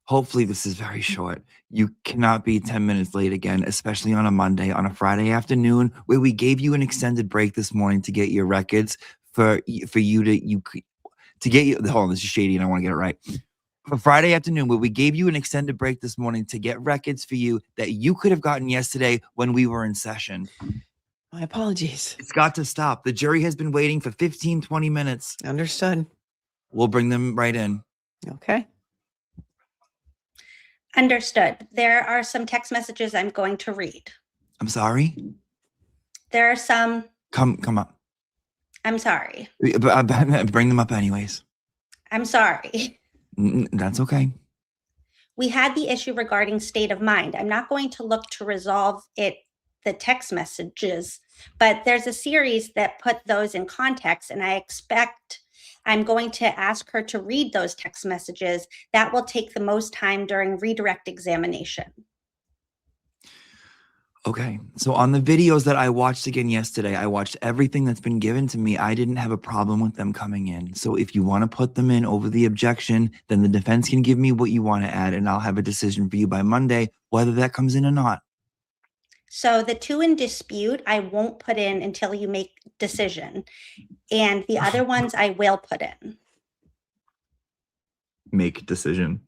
hopefully this is very short. You cannot be 10 minutes late again, especially on a Monday, on a Friday afternoon, where we gave you an extended break this morning to get your records for you to get you, hold on, this is shady and I want to get it right. For Friday afternoon, where we gave you an extended break this morning to get records for you that you could have gotten yesterday when we were in session. My apologies. It's got to stop. The jury has been waiting for 15, 20 minutes. Understood. We'll bring them right in. Okay. Understood. There are some text messages I'm going to read. I'm sorry? There are some. Come up. I'm sorry. Bring them up anyways. I'm sorry. That's okay. We had the issue regarding state of mind. I'm not going to look to resolve it, the text messages, but there's a series that put those in context, and I expect I'm going to ask her to read those text messages. That will take the most time during redirect examination. Okay. So on the videos that I watched again yesterday, I watched everything that's been given to me. I didn't have a problem with them coming in. So if you want to put them in over the objection, then the defense can give me what you want to add, and I'll have a decision for you by Monday, whether that comes in or not. So the two in dispute, I won't put in until you make decision. And the other ones I will put in. Make decision.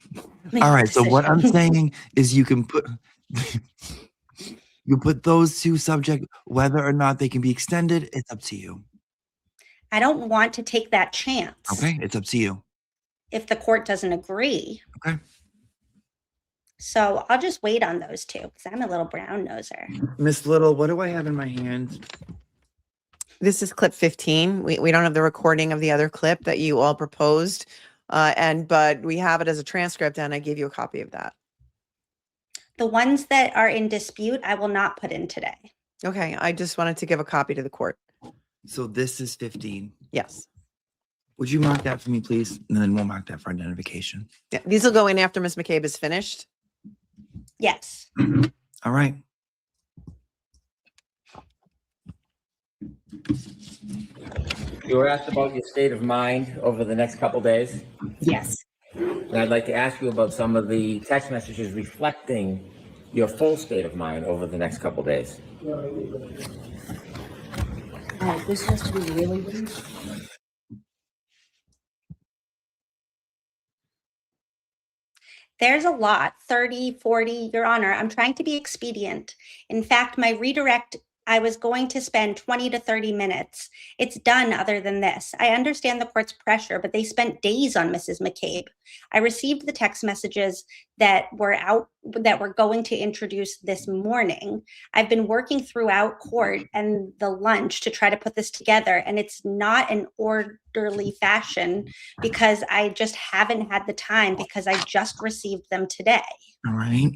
All right. So what I'm saying is you can put... You put those two subject, whether or not they can be extended, it's up to you. I don't want to take that chance. Okay, it's up to you. If the court doesn't agree. Okay. So I'll just wait on those two because I'm a little brown noser. Miss Little, what do I have in my hand? This is clip 15. We don't have the recording of the other clip that you all proposed, but we have it as a transcript, and I gave you a copy of that. The ones that are in dispute, I will not put in today. Okay, I just wanted to give a copy to the court. So this is 15. Yes. Would you mark that for me, please? And then we'll mark that for identification. Yeah, these will go in after Ms. McCabe is finished. Yes. All right. You were asked about your state of mind over the next couple days. Yes. And I'd like to ask you about some of the text messages reflecting your full state of mind over the next couple days. This has to be really brief. There's a lot, 30, 40, Your Honor. I'm trying to be expedient. In fact, my redirect, I was going to spend 20 to 30 minutes. It's done other than this. I understand the court's pressure, but they spent days on Mrs. McCabe. I received the text messages that were going to introduce this morning. I've been working throughout court and the lunch to try to put this together, and it's not an orderly fashion because I just haven't had the time because I just received them today. All right.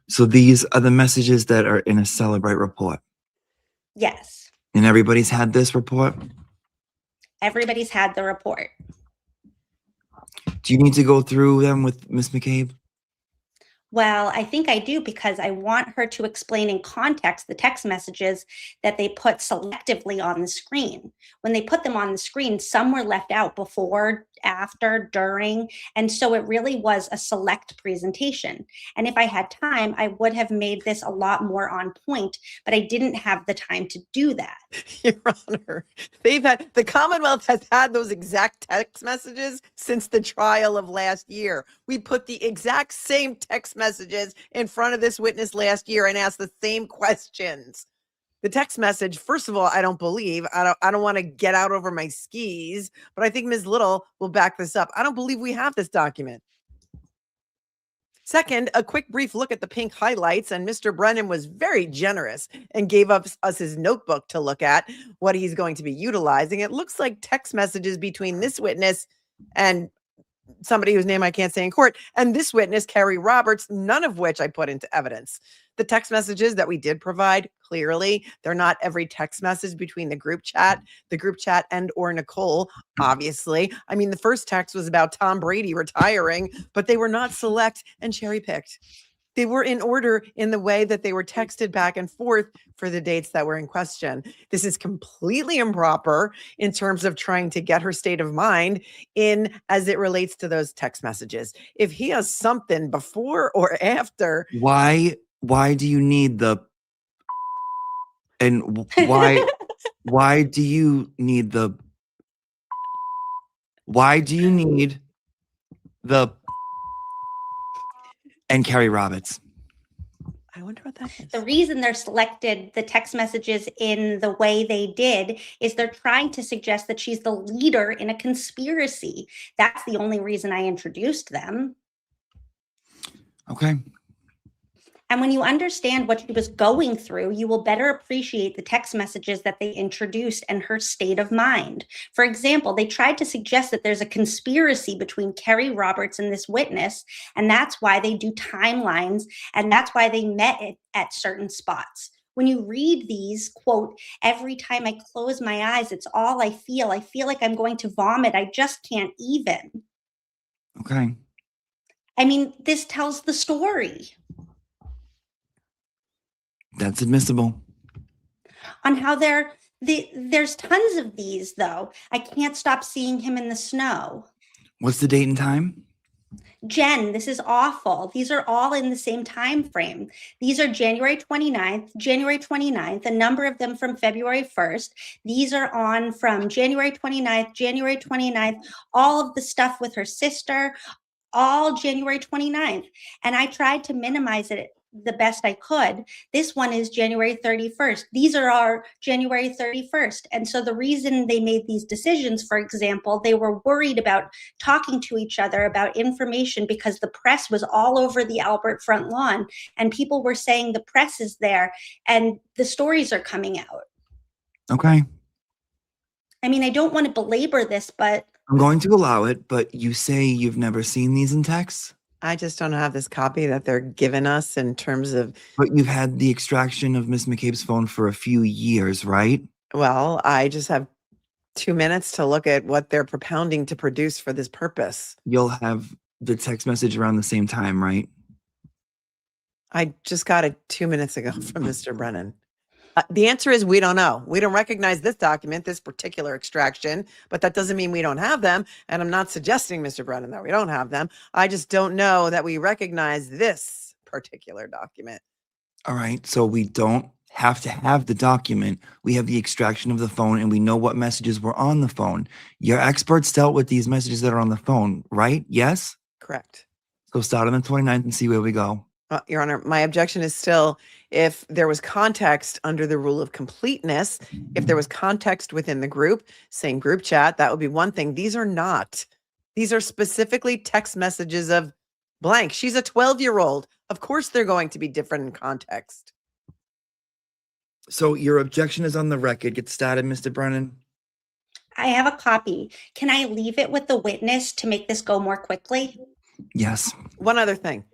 So these are the messages that are in a Celebrate report. Yes. And everybody's had this report? Everybody's had the report. Do you need to go through them with Ms. McCabe? Well, I think I do because I want her to explain in context the text messages that they put selectively on the screen. When they put them on the screen, some were left out before, after, during, and so it really was a select presentation. And if I had time, I would have made this a lot more on point, but I didn't have the time to do that. Your Honor, the Commonwealth has had those exact text messages since the trial of last year. We put the exact same text messages in front of this witness last year and asked the same questions. The text message, first of all, I don't believe, I don't want to get out over my skis, but I think Ms. Little will back this up. I don't believe we have this document. Second, a quick brief look at the pink highlights, and Mr. Brennan was very generous and gave us his notebook to look at what he's going to be utilizing. It looks like text messages between this witness and somebody whose name I can't say in court, and this witness, Carrie Roberts, none of which I put into evidence. The text messages that we did provide, clearly, they're not every text message between the group chat and or Nicole, obviously. I mean, the first text was about Tom Brady retiring, but they were not select and cherry-picked. They were in order in the way that they were texted back and forth for the dates that were in question. This is completely improper in terms of trying to get her state of mind in as it relates to those text messages. If he has something before or after. Why do you need the, and why do you need the, and Carrie Roberts? I wonder what that is. The reason they're selected the text messages in the way they did is they're trying to suggest that she's the leader in a conspiracy. That's the only reason I introduced them. Okay. And when you understand what she was going through, you will better appreciate the text messages that they introduced and her state of mind. For example, they tried to suggest that there's a conspiracy between Kerry Roberts and this witness, and that's why they do timelines, and that's why they met at certain spots. When you read these, quote, every time I close my eyes, it's all I feel. I feel like I'm going to vomit. I just can't even. Okay. I mean, this tells the story. That's admissible. On how there's tons of these, though. I can't stop seeing him in the snow. What's the date and time? Jen, this is awful. These are all in the same time frame. These are January 29th, a number of them from February 1st. These are on from January 29th, all of the stuff with her sister, all January 29th. And I tried to minimize it the best I could. This one is January 31st. These are our January 31st. And so the reason they made these decisions, for example, they were worried about talking to each other about information because the press was all over the Albert front lawn and people were saying the press is there and the stories are coming out. Okay. I mean, I don't want to belabor this, but I'm going to allow it, but you say you've never seen these in text? I just don't have this copy that they're giving us in terms of. But you've had the extraction of Miss McCabe's phone for a few years, right? Well, I just have 2 minutes to look at what they're propounding to produce for this purpose. You'll have the text message around the same time, right? I just got it 2 minutes ago from Mr. Brennan. The answer is we don't know. We don't recognize this document, this particular extraction, but that doesn't mean we don't have them. And I'm not suggesting, Mr. Brennan, that we don't have them. I just don't know that we recognize this particular document. All right. So we don't have to have the document. We have the extraction of the phone and we know what messages were on the phone. Your experts dealt with these messages that are on the phone, right? Yes? Correct. So start on the 29th and see where we go. Your Honor, my objection is still if there was context under the rule of completeness, if there was context within the group, same group chat, that would be one thing. These are not. These are specifically text messages of blank. She's a 12-year-old. Of course, they're going to be different in context. So your objection is on the record. Get started, Mr. Brennan. I have a copy. Can I leave it with the witness to make this go more quickly? Yes. One other thing.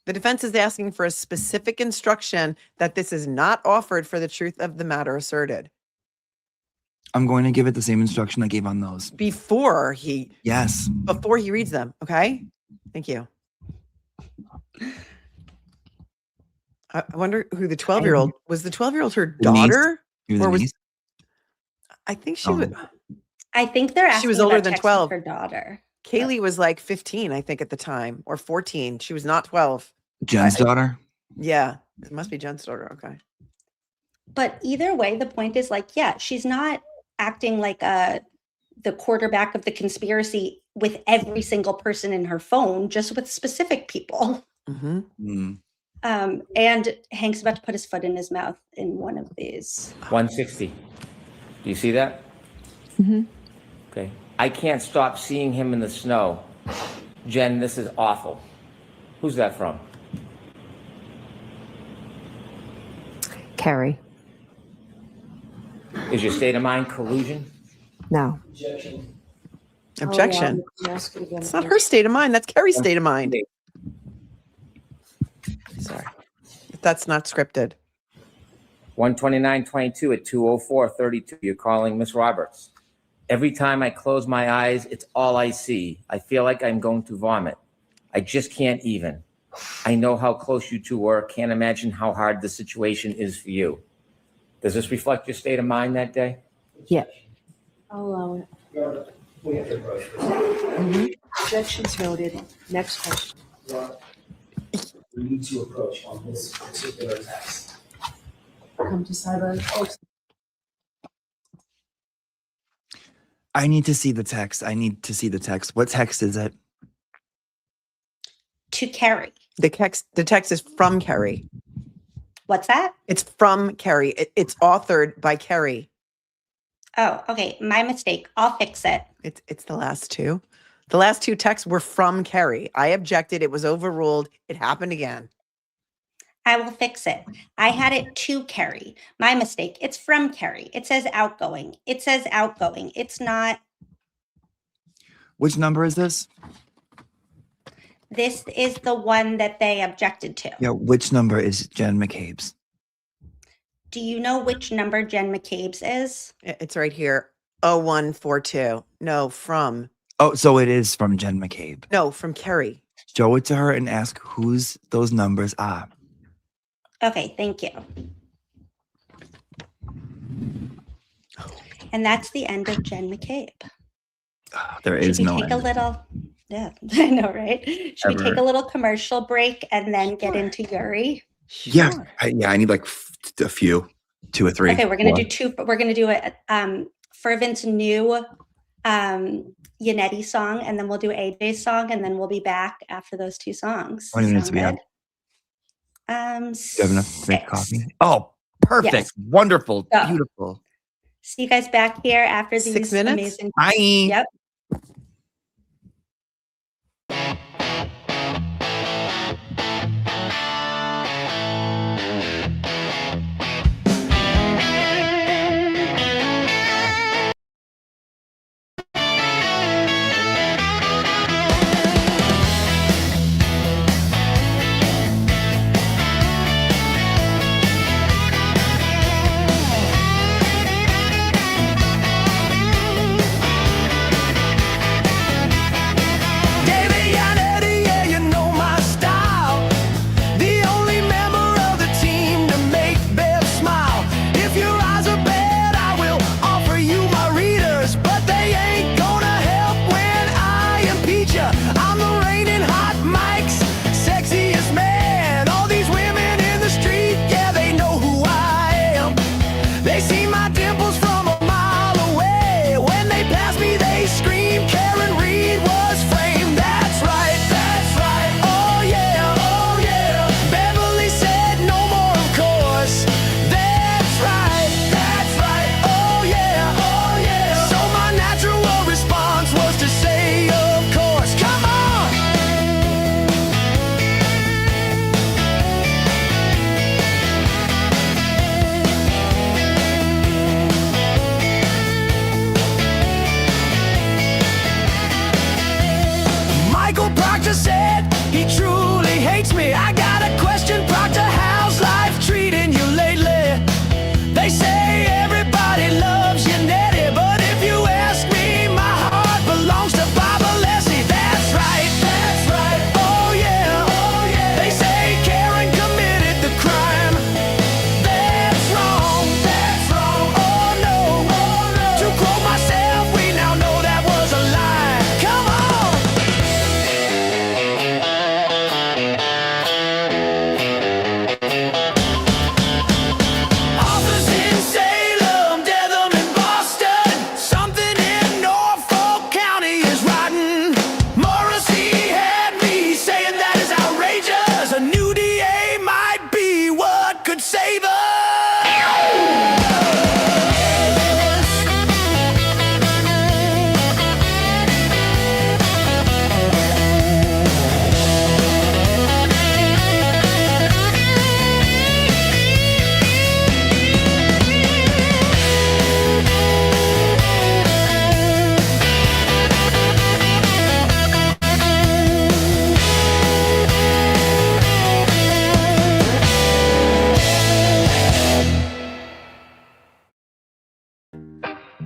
The defense is asking for a specific instruction that this is not offered for the truth of the matter asserted. I'm going to give it the same instruction I gave on those. Before he reads them. Okay. Thank you. I wonder who the 12-year-old was. The 12-year-old her daughter? Or was I think she was. I think they're asking she was older than texting 12. Her daughter. Kaylee was like 15, I think, at the time, or 14. She was not 12. Jen's daughter? Yeah, it must be Jen's daughter. Okay. But either way, the point is like, yeah, she's not acting like the quarterback of the conspiracy with every single person in her phone, just with specific people. Mm-hmm. And Hank's about to put his foot in his mouth in one of these. 160. Do you see that? Mm-hmm. Okay. I can't stop seeing him in the snow. Jen, this is awful. Who's that from? Carrie. Is your state of mind collusion? No. Objection. It's not her state of mind. That's Carrie's state of mind. Sorry. That's not scripted. 129.22 at 2:04:32. You're calling Miss Roberts. Every time I close my eyes, it's all I see. I feel like I'm going to vomit. I just can't even. I know how close you two were. Can't imagine how hard the situation is for you. Does this reflect your state of mind that day? Yeah. I'll allow it. We have to approach Objections noted. Next question. We need to approach on this particular text. Come to Sidebar. I need to see the text. What text is it? To Carrie. The text is from Kerry. What's that? It's from Kerry. It's authored by Kerry. Oh, okay. My mistake. I'll fix it. It's the last two. The last two texts were from Kerry. I objected. It was overruled. It happened again. I will fix it. I had it to Carrie. My mistake. It's from Carrie. It says outgoing. It's not. Which number is this? This is the one that they objected to. Yeah, which number is Jen McCabe's? Do you know which number Jen McCabe's is? It's right here. 0142. No, from. Oh, so it is from Jen McCabe. No, from Kerry. Show it to her and ask whose those numbers are. Okay, thank you. And that's the end of Jen McCabe. There is no Take a end. little. Yeah, I know, right? Should we take a little commercial break and then get into Yuri? Yeah, I need like a few, 2 or 3. Okay, we're gonna do 2. We're gonna do a Fervent's new Yannetti song, and then we'll do AJ's song, and then we'll be back after those 2 songs. How many minutes do we have? Do you have enough to make coffee? Oh, perfect. Yes. Wonderful. Go. Beautiful. See you guys back here after these 6 minutes? amazing. Bye. Yep.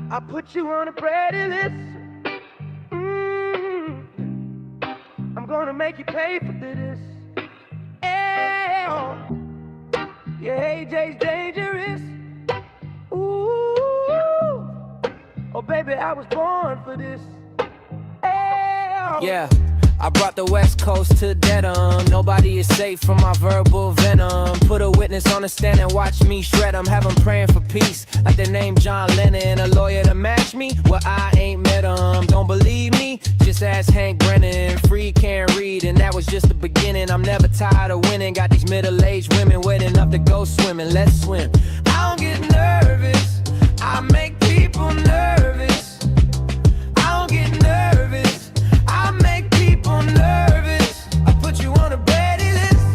I put you on a pretty list. I'm gonna make you pay for this. Yeah, AJ's dangerous. Ooh, oh baby, I was born for this. Yeah, I brought the West Coast to Dedham. Nobody is safe from my verbal venom. Put a witness on the stand and watch me shred them. Have them praying for peace, like the name John Lennon. A lawyer to match me? Well, I ain't met him. Don't believe me? Just ask Hank Brennan. Free can't read, and that was just the beginning. I'm never tired of winning. Got these middle-aged women waiting up to go swimming. Let's swim. I don't get nervous. I make people nervous. I don't get nervous. I make people nervous. I put you on a ready list.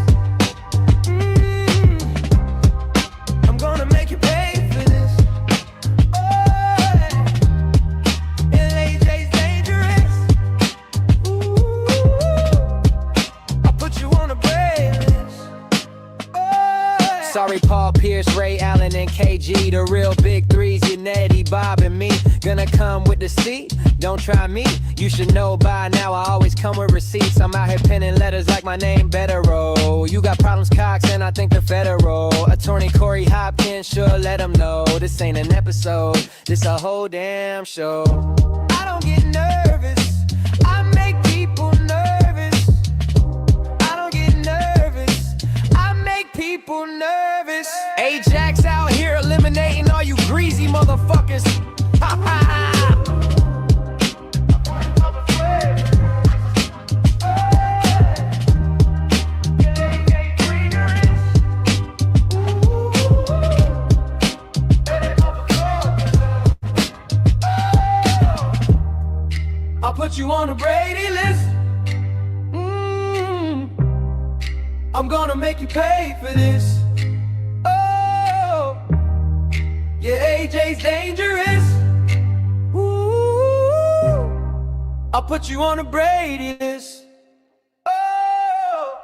I'm gonna make you pay for this. Oh, and AJ's dangerous. Ooh, I put you on a ready list. Oh, sorry, Paul Pierce, Ray Allen, and KG, the real big threes. You Nettie, Bob, and me. Gonna come with the seat. Don't try me, you should know by now I always come with receipts. I'm out here penning letters like my name better roll. You got problems, Cox, and I think they're federal. Attorney Corey Hopkins, sure let him know. This ain't an episode, this a whole damn show. I don't get nervous, I make people nervous. I don't get nervous, I make people nervous. Ajax out here eliminating all you greasy motherfuckers. Ha ha ha. I'll put you on a Brady list. I'm gonna make you pay for this. Oh, yeah, AJ's dangerous. Ooh, I'll put you on a Brady list. Oh.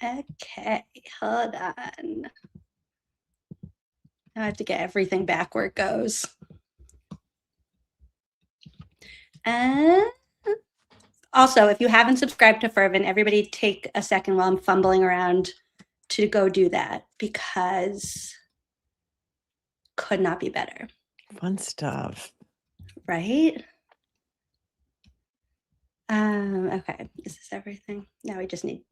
Okay, hold on. I have to get everything back where it goes. Also, if you haven't subscribed to Fervent, everybody take a second while I'm fumbling around to go do that, because could not be better. Fun stuff. Right? Okay, is this everything? No, we just need,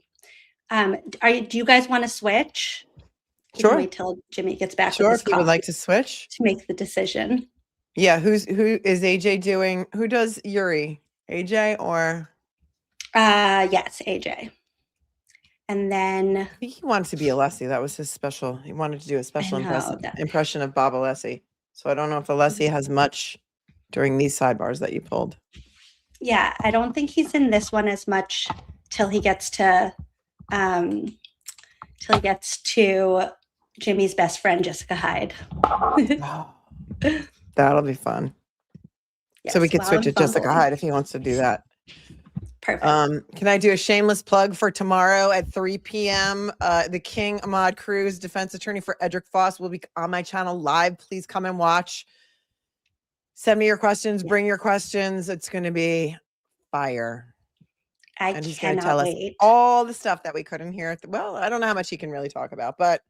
do you guys want to switch? Sure. Wait till Jimmy gets back. Sure, with his if you would like coffee to switch. to make the decision. Yeah, who is AJ doing? Who does Yuri? AJ or? Yes, AJ. And then I think he wanted to be Alessi. That was his special. He wanted to do a special impression of Bob Alessi. So I don't know if Alessi has much during these sidebars that you pulled. Yeah, I don't think he's in this one as much till he gets to Jimmy's best friend, Jessica Hyde. That'll be fun. Yes, so we could switch to Jessica fumbling. Hyde if he wants to do that. Perfect. Can I do a shameless plug for tomorrow at 3 p.m.? The King Ahmad Cruz, defense attorney for Edric Foss, will be on my channel live. Please come and watch. Send me your questions. Bring your questions. It's going to be fire. And he's going to tell us all the stuff that we couldn't hear. Well, I don't know how much he can really talk about, but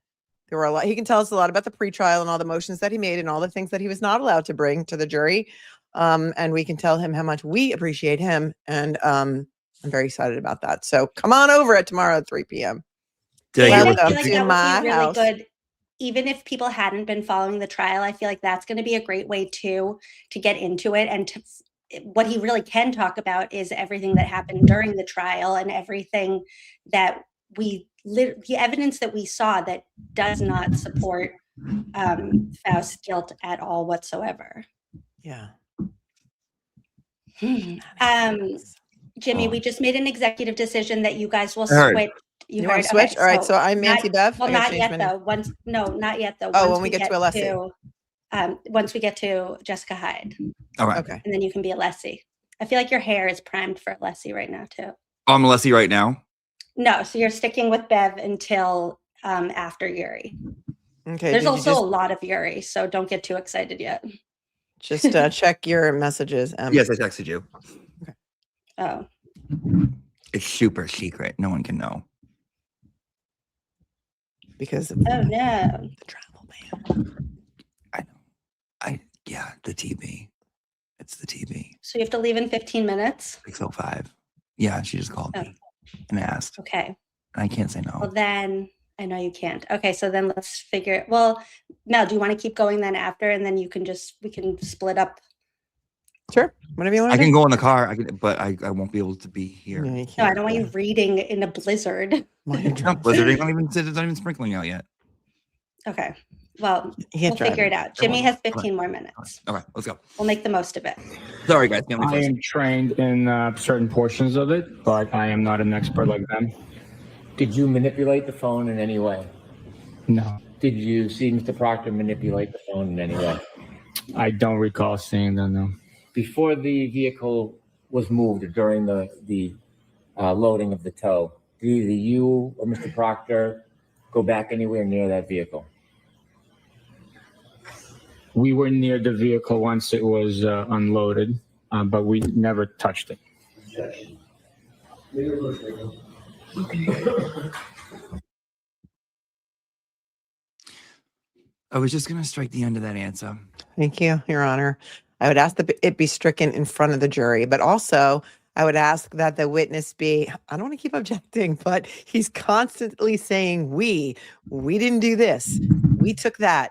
there were a lot. He can tell us a lot about the pretrial and all the motions that he made and all the things that he was not allowed to bring to the jury. And we can tell him how much we appreciate him. And I'm very excited about that. So come on over at tomorrow at 3 p.m. I feel like that would be really good. Even if people hadn't been following the trial, I feel like that's going to be a great way to get into it. And what he really can talk about is everything that happened during the trial and everything that the evidence that we saw that does not support Faust's guilt at all whatsoever. Yeah. Jimmy, we just made an executive decision that you guys will switch. You want to switch? All right. So I'm Nancy Bev. Well, not yet though. Not yet though. Oh, when we get to Alessi. Once we get to Jessica Hyde. All right. Okay. And then you can be Alessi. I feel like your hair is primed for Alessi right now too. Oh, I'm Alessi right now. No, so you're sticking with Bev until after Yuri. Okay. There's also a lot of Yuri, so don't get too excited yet. Just check your messages. Yes, I texted you. Okay. Oh, It's super secret. No one can know. Because oh no, the travel ban. Yeah, the TV. It's the TV. So you have to leave in 15 minutes? 6:05. Yeah, she just called me and asked. Okay. And I can't say no. Well, then I know you can't. Okay, so then let's figure it. Well, Mel, do you want to keep going then after, and then we can split up? Sure, whatever you want. I can go in the car, but I won't be able to be here. No, I don't want you reading in a blizzard. It's not blizzard. It's not even sprinkling out yet. Okay. Well, we'll figure it out. Jimmy has 15 more minutes. Okay, let's go. We'll make the most of it. Sorry, guys. I am trained in certain portions of it, but I am not an expert like them. Did you manipulate the phone in any way? No. Did you see Mr. Proctor manipulate the phone in any way? I don't recall seeing them, no. Before the vehicle was moved or during the loading of the tow, did either you or Mr. Proctor go back anywhere near that vehicle? We were near the vehicle once it was unloaded, but we never touched it. I was just going to strike the end of that answer. Thank you, Your Honor. I would ask that it be stricken in front of the jury, but also I would ask that the witness be, I don't want to keep objecting, but he's constantly saying we didn't do this. We took that.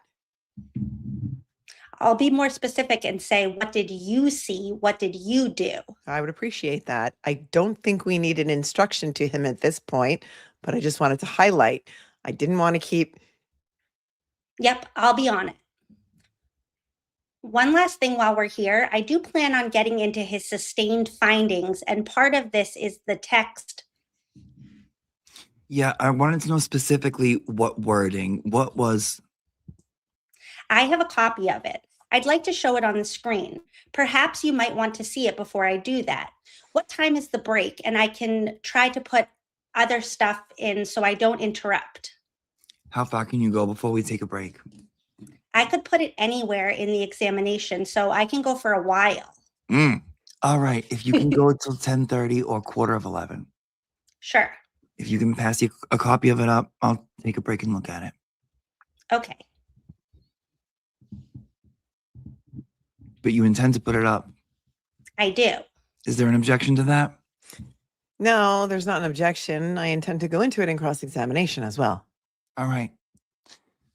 I'll be more specific and say, what did you see? What did you do? I would appreciate that. I don't think we need an instruction to him at this point, but I just wanted to highlight. I didn't want to keep. Yep, I'll be on it. One last thing while we're here, I do plan on getting into his sustained findings, and part of this is the text. Yeah, I wanted to know specifically what wording, what was. I have a copy of it. I'd like to show it on the screen. Perhaps you might want to see it before I do that. What time is the break? And I can try to put other stuff in so I don't interrupt. How far can you go before we take a break? I could put it anywhere in the examination, so I can go for a while. All right. If you can go until 10:30 or 11:15. Sure. If you can pass a copy of it up, I'll take a break and look at it. Okay. But you intend to put it up? I do. Is there an objection to that? No, there's not an objection. I intend to go into it in cross-examination as well. All right.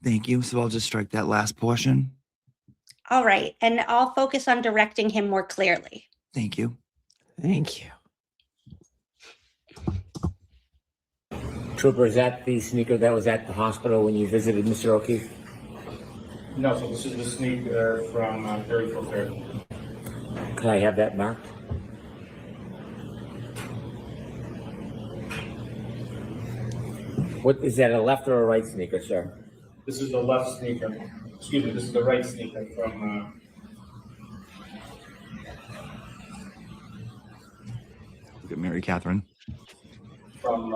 Thank you. So I'll just strike that last portion. All right. And I'll focus on directing him more clearly. Thank you. Thank you. Trooper, is that the sneaker that was at the hospital when you visited Mr. O'Keefe? No, so this is the sneaker from 3430. Can I have that marked? What is that, a left or a right sneaker, sir? This is the left sneaker. Excuse me, this is the right sneaker from. Look at Mary Catherine. From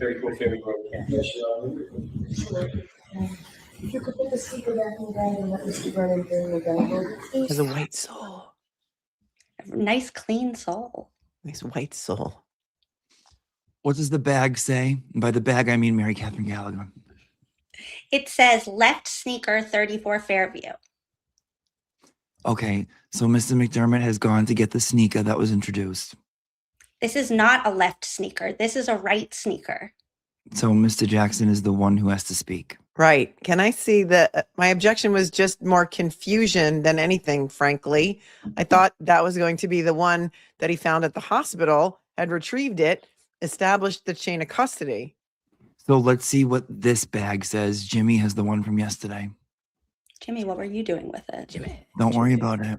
3430 Road. Yes, If you could put the speaker back in the bag and let Mr. Brennan bring the bag, please. Has a white soul. Nice, clean soul. Nice white soul. What does the bag say? And by the bag, I mean Mary Catherine Gallagher. It says left sneaker 34 Fairview. Okay, so Mr. McDermott has gone to get the sneaker that was introduced. This is not a left sneaker. This is a right sneaker. So Mr. Jackson is the one who has to speak. Right. Can I see my objection was just more confusion than anything, frankly. I thought that was going to be the one that he found at the hospital, had retrieved it, established the chain of custody. So let's see what this bag says. Jimmy has the one from yesterday. Jimmy, what were you doing with it? Jimmy. Don't worry about it.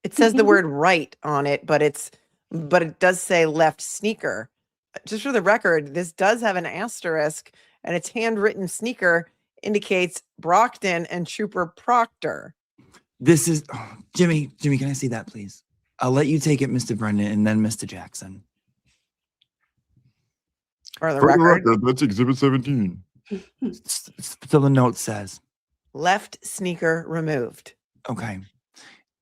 It says the word right on it, but it does say left sneaker. Just for the record, this does have an asterisk, and its handwritten sneaker indicates Brockton and Trooper Proctor. This is Jimmy, can I see that, please? I'll let you take it, Mr. Brendan, and then Mr. Jackson. For the record, that's Exhibit 17. So the note says. Left sneaker removed. Okay.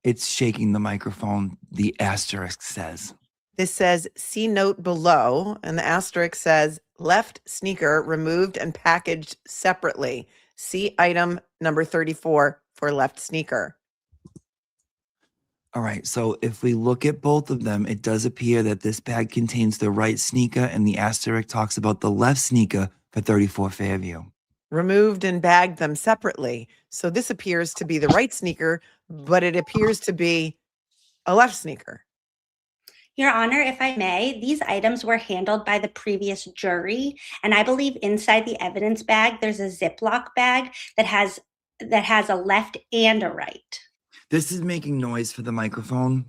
It's shaking the microphone. The asterisk says. This says, see note below, and the asterisk says, left sneaker removed and packaged separately. See item number 34 for left sneaker. All right, so if we look at both of them, it does appear that this bag contains the right sneaker, and the asterisk talks about the left sneaker for 34 Fairview. Removed and bagged them separately. So this appears to be the right sneaker, but it appears to be a left sneaker. Your Honor, if I may, these items were handled by the previous jury, and I believe inside the evidence bag, there's a Ziploc bag that has a left and a right. This is making noise for the microphone.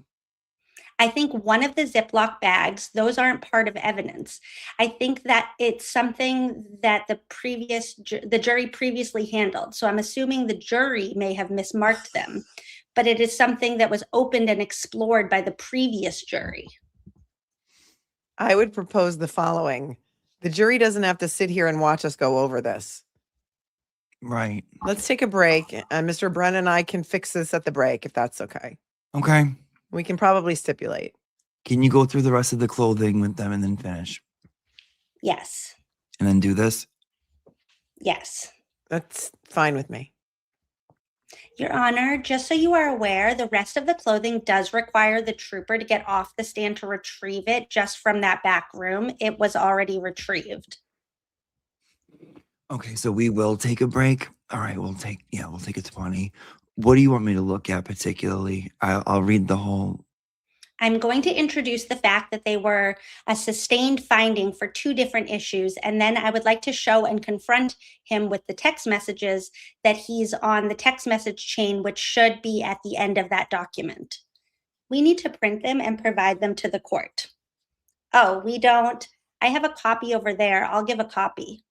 I think one of the Ziploc bags, those aren't part of evidence. I think that it's something that the jury previously handled. So I'm assuming the jury may have mismarked them, but it is something that was opened and explored by the previous jury. I would propose the following. The jury doesn't have to sit here and watch us go over this. Right. Let's take a break. Mr. Brennan and I can fix this at the break, if that's okay. Okay. We can probably stipulate. Can you go through the rest of the clothing with them and then finish? Yes. And then do this? Yes. That's fine with me. Your Honor, just so you are aware, the rest of the clothing does require the trooper to get off the stand to retrieve it just from that back room. It was already retrieved. Okay, so we will take a break. All right, we'll take a 20. What do you want me to look at particularly? I'll read the whole. I'm going to introduce the fact that they were a sustained finding for two different issues, and then I would like to show and confront him with the text messages that he's on the text message chain, which should be at the end of that document. We need to print them and provide them to the court. Oh, we don't. I have a copy over there. I'll give a copy.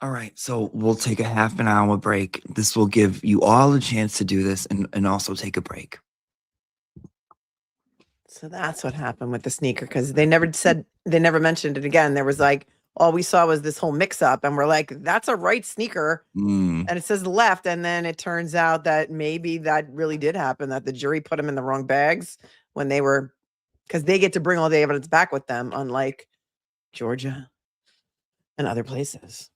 All right, so we'll take a half an hour break. This will give you all a chance to do this and also take a break. So that's what happened with the sneaker, because they never mentioned it again. There was like, all we saw was this whole mix up, and we're like, that's a right sneaker. And it says left. And then it turns out that maybe that really did happen, that the jury put them in the wrong bags when they were, because they get to bring all the evidence back with them, unlike Georgia and other places.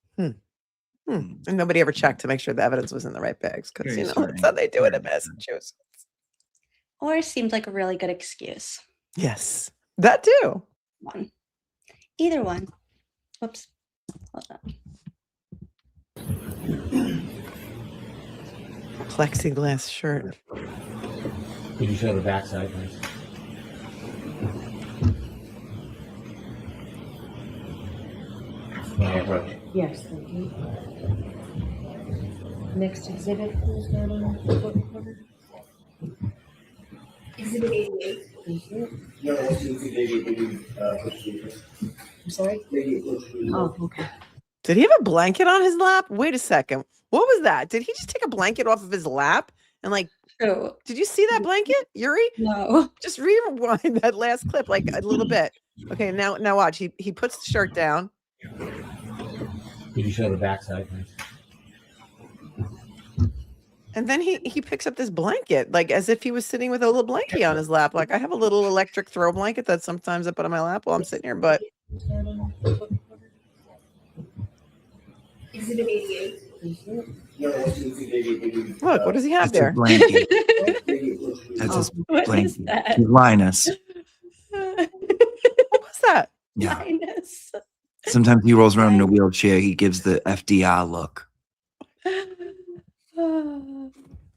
And nobody ever checked to make sure the evidence was in the right bags, because that's how they do it in Massachusetts. Or seems like a really good excuse. Yes, that too. One. Either one. Whoops. Hold on. Plexiglass shirt. Could you show the backside, please? May I approach? Yes, thank you. Next exhibit, please, Madam. Exhibit 88. Thank you. No, I'm sorry? Oh, okay. Did he have a blanket on his lap? Wait a second. What was that? Did he just take a blanket off of his lap and like? Oh. Did you see that blanket, Yuri? No. Just rewind that last clip like a little bit. Okay, now watch. He puts the shirt down. Could you show the backside, please? And then he picks up this blanket, like as if he was sitting with a little blankie on his lap. Like I have a little electric throw blanket that sometimes I put on my lap while I'm sitting here, but. Exhibit 88. Look, what does he have there? That's his What blanket. is that? Linus. What was that? Yeah. Linus. Sometimes he rolls around in a wheelchair. He gives the FDR look.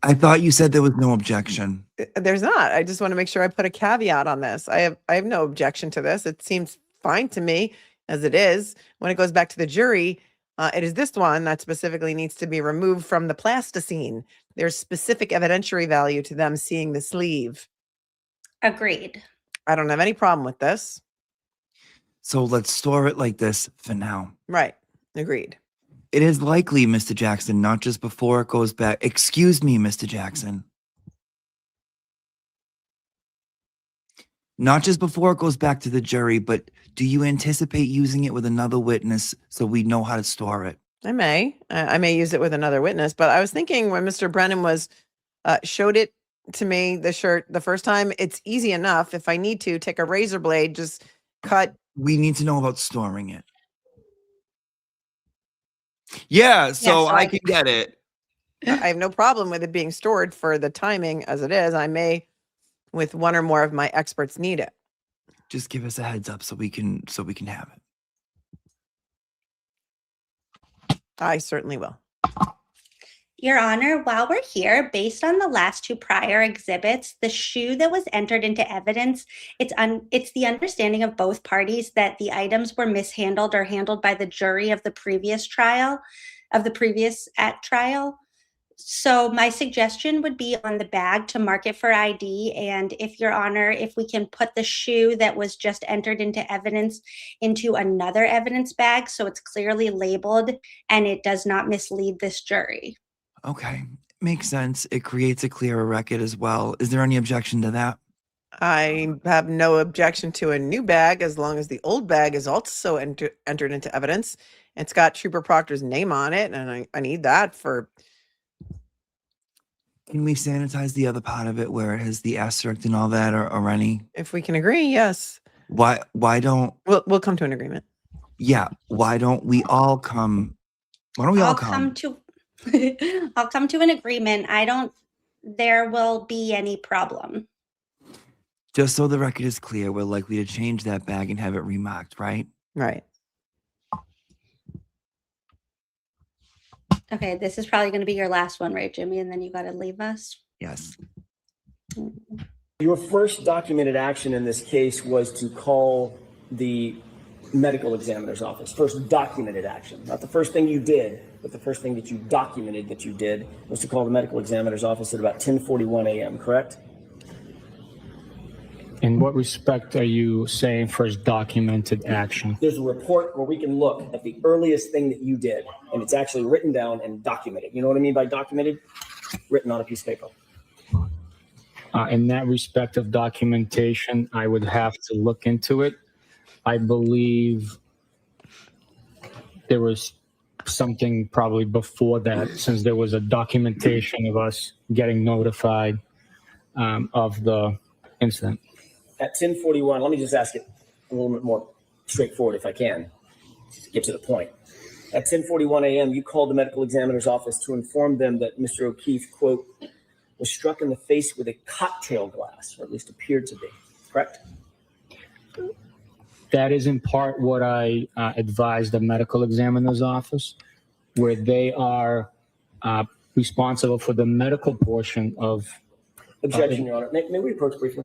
I thought you said there was no objection. There's not. I just want to make sure I put a caveat on this. I have no objection to this. It seems fine to me as it is. When it goes back to the jury, it is this one that specifically needs to be removed from the plasticine. There's specific evidentiary value to them seeing the sleeve. Agreed. I don't have any problem with this. So let's store it like this for now. Right. Agreed. It is likely, Mr. Jackson, not just before it goes back. Excuse me, Mr. Jackson. Not just before it goes back to the jury, but do you anticipate using it with another witness so we know how to store it? I may use it with another witness, but I was thinking when Mr. Brennan was showed it to me the shirt the first time. It's easy enough. If I need to take a razor blade, just cut. We need to know about storing it. Yeah, so I can get it. I have no problem with it being stored for the timing as it is. I may, with one or more of my experts, need it. Just give us a heads up so we can have it. I certainly will. Your Honor, while we're here, based on the last two prior exhibits, the shoe that was entered into evidence, it's the understanding of both parties that the items were mishandled or handled by the jury of the previous trial, at trial. So my suggestion would be on the bag to mark it for ID. And if Your Honor, if we can put the shoe that was just entered into evidence into another evidence bag so it's clearly labeled and it does not mislead this jury. Okay, makes sense. It creates a clearer record as well. Is there any objection to that? I have no objection to a new bag as long as the old bag is also entered into evidence. It's got Trooper Proctor's name on it, and I need that for... Can we sanitize the other part of it where it has the asterisk and all that, or any? If we can agree, yes. Why don't... We'll come to an agreement. Yeah, why don't we all come? Why don't we all come? I'll come to an agreement. There will be any problem. Just so the record is clear, we're likely to change that bag and have it remarked, right? Right. Okay, this is probably going to be your last one, right, Jimmy? And then you got to leave us. Yes. Your first documented action in this case was to call the medical examiner's office. First documented action, not the first thing you did, but the first thing that you documented that you did was to call the medical examiner's office at about 10:41 a.m., correct? In what respect are you saying first documented action? There's a report where we can look at the earliest thing that you did, and it's actually written down and documented. You know what I mean by documented? Written on a piece of paper. In that respect of documentation, I would have to look into it. I believe there was something probably before that, since there was a documentation of us getting notified of the incident. At 10:41, let me just ask it a little bit more straightforward if I can, just get to the point. At 10:41 a.m., you called the medical examiner's office to inform them that Mr. O'Keefe, quote, was struck in the face with a cocktail glass, or at least appeared to be, correct? That is in part what I advised the medical examiner's office, where they are responsible for the medical portion of... Objection, Your Honor. May we approach briefly?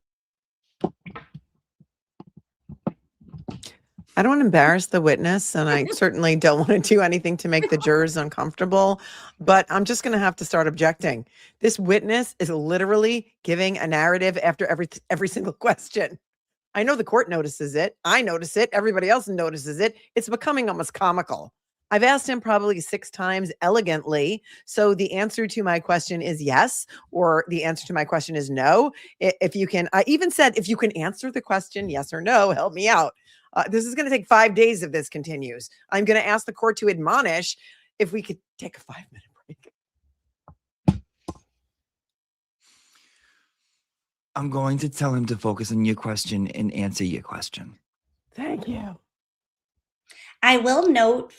I don't want to embarrass the witness, and I certainly don't want to do anything to make the jurors uncomfortable, but I'm just going to have to start objecting. This witness is literally giving a narrative after every single question. I know the court notices it. I notice it. Everybody else notices it. It's becoming almost comical. I've asked him probably 6 times elegantly. So the answer to my question is yes, or the answer to my question is no. If you can, I even said, if you can answer the question, yes or no, help me out. This is going to take 5 days if this continues. I'm going to ask the court to admonish if we could take a 5-minute break. I'm going to tell him to focus on your question and answer your question. Thank you. I will note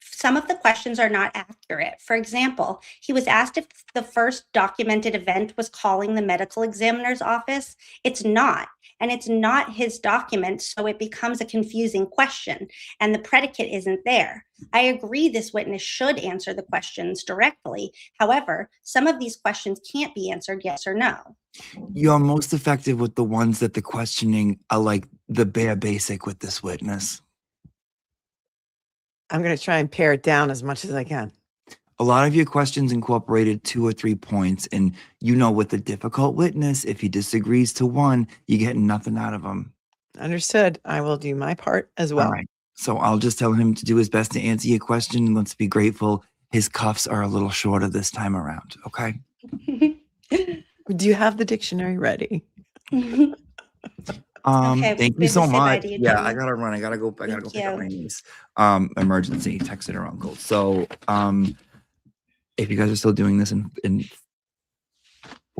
some of the questions are not accurate. For example, he was asked if the first documented event was calling the medical examiner's office. It's not, and it's not his document, so it becomes a confusing question, and the predicate isn't there. I agree this witness should answer the questions directly. However, some of these questions can't be answered yes or no. You're most effective with the ones that the questioning are like the bare basic with this witness. I'm going to try and pare it down as much as I can. A lot of your questions incorporated 2 or 3 points, and you know, with a difficult witness, if he disagrees to one, you get nothing out of him. Understood. I will do my part as well. All right. So I'll just tell him to do his best to answer your question, and let's be grateful his cuffs are a little shorter this time around, okay? Do you have the dictionary ready? Okay, thank you so much. you, Yeah, Jimmy. I gotta run. I gotta go pick up you. my niece. Emergency, texted her uncle. So if you guys are still doing this in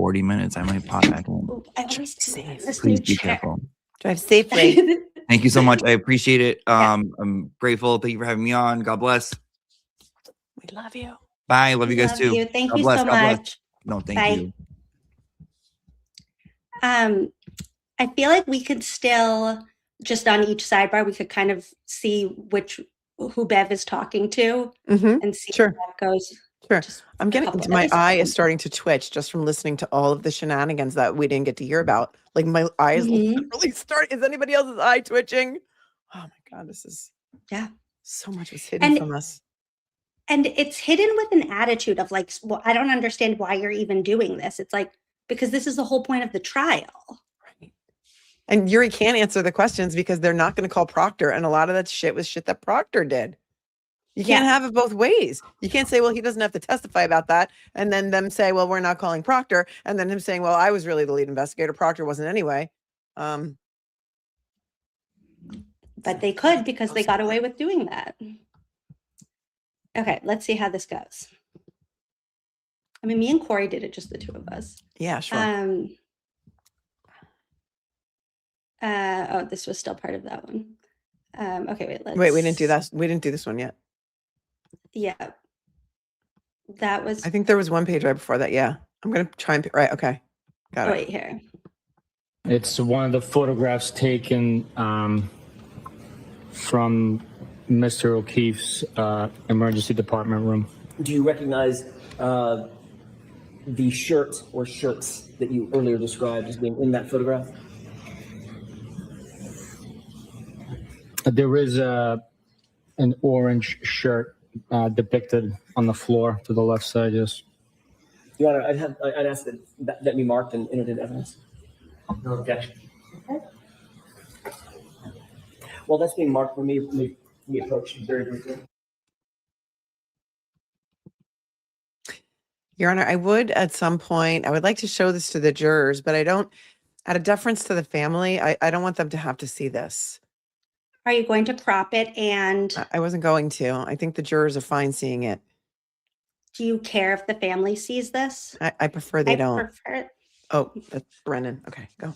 40 minutes. I might pop back in. Ooh, I always do that in this Please new be chair. careful. Drive safely. Thank you so much. I appreciate it. I'm grateful. Thank you for having me on. God bless. We love you. Bye. Love you guys too. You. Thank God you bless. so God bless. much. No, thank Bye. you. I feel like we could still, just on each sidebar, we could kind of see who Bev is talking to and see Sure. how that goes. Sure. I'm getting couple- my at least a eye couple. is starting to twitch just from listening to all of the shenanigans that we didn't get to hear about. Like my eye is literally starting. Is anybody else's eye twitching? Oh my God, this is so much was hidden from us. And it's hidden with an attitude of like, well, I don't understand why you're even doing this. It's like, because this is the whole point of the trial. Right. And Yuri can't answer the questions because they're not going to call Proctor. And a lot of that shit was shit that Proctor did. You can't have it both ways. You can't say, well, he doesn't have to testify about that. And then them say, well, we're not calling Proctor. And then him saying, well, I was really the lead investigator. Proctor wasn't anyway. But they could because they got away with doing that. Okay, let's see how this goes. I mean, me and Corey did it, just the two of us. Yeah, sure. Oh, this was still part of that one. Okay, wait, Wait, we didn't do that. We didn't do this one yet. Yeah. That was. I think there was one page right before that. Yeah. I'm going to try and, right. Okay. Got it. Wait here. It's one of the photographs taken from Mr. O'Keefe's emergency department room. Do you recognize the shirt or shirts that you earlier described as being in that photograph? There is an orange shirt depicted on the floor to the left side, yes. Your Honor, I'd ask that be marked and entered into evidence. No objection. Okay. Well, that's being marked for me. We approach very briefly. Your Honor, I would at some point, I would like to show this to the jurors, but I don't, out of deference to the family, I don't want them to have to see this. Are you going to crop it? And I wasn't going to. I think the jurors are fine seeing it. do you care if the family sees this? I prefer they don't. Prefer, Oh, that's Brennan. Okay, go.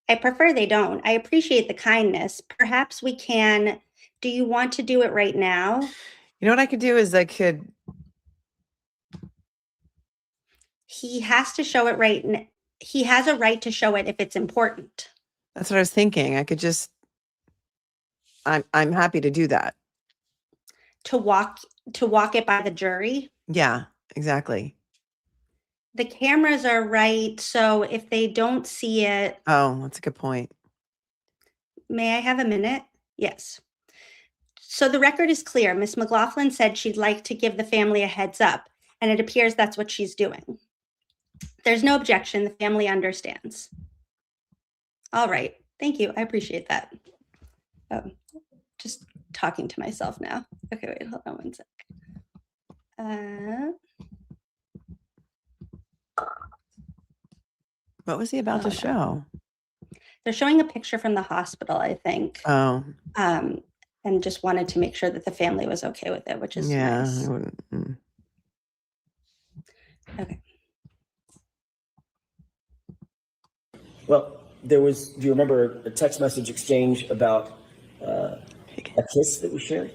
I prefer they don't. I appreciate the kindness. Perhaps we can. Do you want to do it right now? You know what I could do is I could. He has to show it right. He has a right to show it if it's important. That's what I was thinking. I could just. I'm happy to do that. To walk it by the jury. Yeah, exactly. The cameras are right, so if they don't see it. Oh, that's a good point. May I have a minute? Yes. So the record is clear. Miss McLaughlin said she'd like to give the family a heads up, and it appears that's what she's doing. There's no objection. The family understands. All right. Thank you. I appreciate that. Just talking to myself now. Okay, wait, hold on one sec. What was he about to show? They're showing a picture from the hospital, I think. Oh. And just wanted to make sure that the family was okay with it, which is nice. I wouldn't. Okay. Well, do you remember a text message exchange about a kiss that was shared?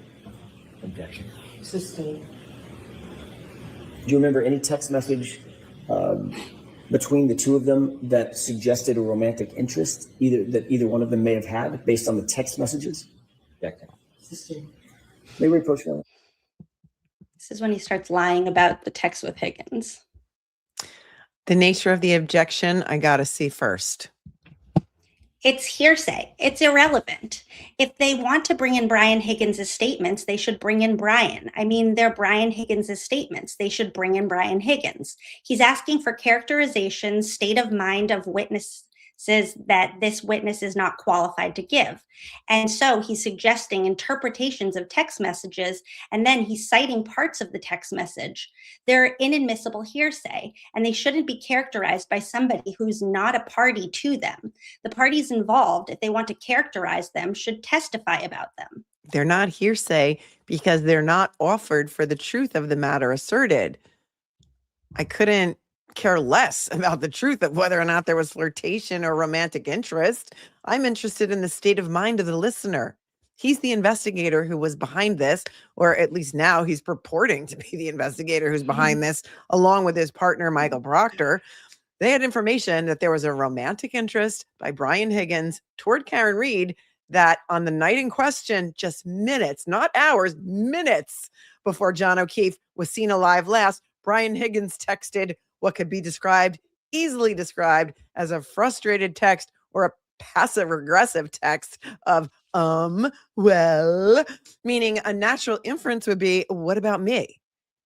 Objection. Sustained. Do you remember any text message between the two of them that suggested a romantic interest, either one of them may have had based on the text messages? Objection. Sustained. May we approach now? This is when he starts lying about the text with Higgins. The nature of the objection, I got to see first. It's hearsay. It's irrelevant. If they want to bring in Brian Higgins' statements, they should bring in Brian. I mean, they're Brian Higgins' statements. They should bring in Brian Higgins. He's asking for characterization, state of mind of witnesses that this witness is not qualified to give. And so he's suggesting interpretations of text messages, and then he's citing parts of the text message. They're inadmissible hearsay, and they shouldn't be characterized by somebody who's not a party to them. The parties involved, if they want to characterize them, should testify about them. They're not hearsay because they're not offered for the truth of the matter asserted. I couldn't care less about the truth of whether or not there was flirtation or romantic interest. I'm interested in the state of mind of the listener. He's the investigator who was behind this, or at least now he's purporting to be the investigator who's behind this, along with his partner, Michael Proctor. They had information that there was a romantic interest by Brian Higgins toward Karen Reed, that on the night in question, just minutes, not hours, minutes before John O'Keefe was seen alive last, Brian Higgins texted what could be easily described as a frustrated text or a passive aggressive text of well, meaning a natural inference would be, what about me?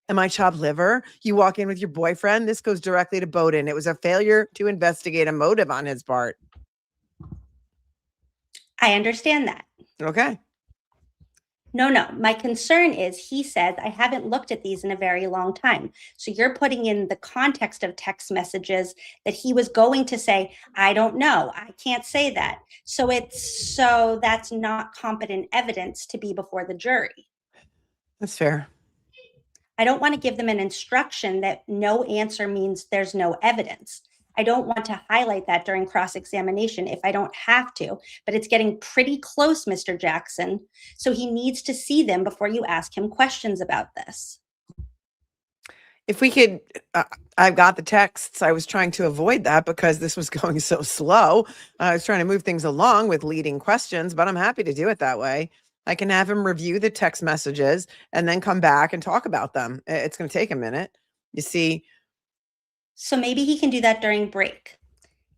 Am I chopped liver? You walk in with your boyfriend. This goes directly to Bowden. It was a failure to investigate a motive on his part. I understand that. Okay. No. My concern is he says, I haven't looked at these in a very long time. So you're putting in the context of text messages that he was going to say, I don't know. I can't say that. So that's not competent evidence to be before the jury. That's fair. I don't want to give them an instruction that no answer means there's no evidence. I don't want to highlight that during cross-examination if I don't have to, but it's getting pretty close, Mr. Jackson. So he needs to see them before you ask him questions about this. If we could, I've got the texts. I was trying to avoid that because this was going so slow. I was trying to move things along with leading questions, but I'm happy to do it that way. I can have him review the text messages and then come back and talk about them. It's going to take a minute. You see. So maybe he can do that during break.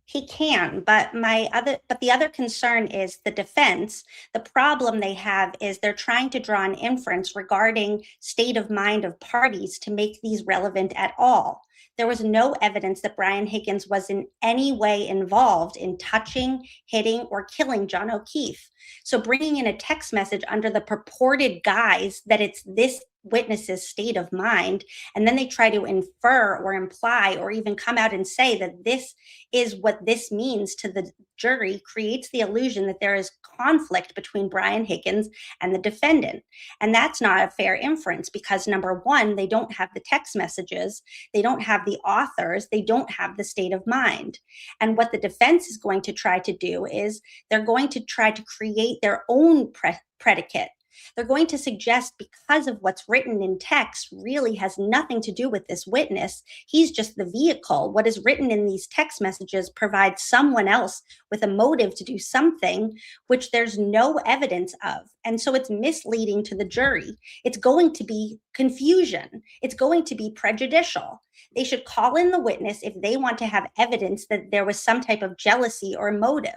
He can, but the other concern is the defense. The problem they have is they're trying to draw an inference regarding state of mind of parties to make these relevant at all. There was no evidence that Brian Higgins was in any way involved in touching, hitting, or killing John O'Keefe. So bringing in a text message under the purported guise that it's this witness's state of mind, and then they try to infer or imply or even come out and say that this is what this means to the jury, creates the illusion that there is conflict between Brian Higgins and the defendant. And that's not a fair inference because, number one, they don't have the text messages, they don't have the authors, they don't have the state of mind. And what the defense is going to try to do is they're going to try to create their own predicate. They're going to suggest because of what's written in text really has nothing to do with this witness. He's just the vehicle. What is written in these text messages provides someone else with a motive to do something which there's no evidence of. And so it's misleading to the jury. It's going to be confusion. It's going to be prejudicial. They should call in the witness if they want to have evidence that there was some type of jealousy or motive.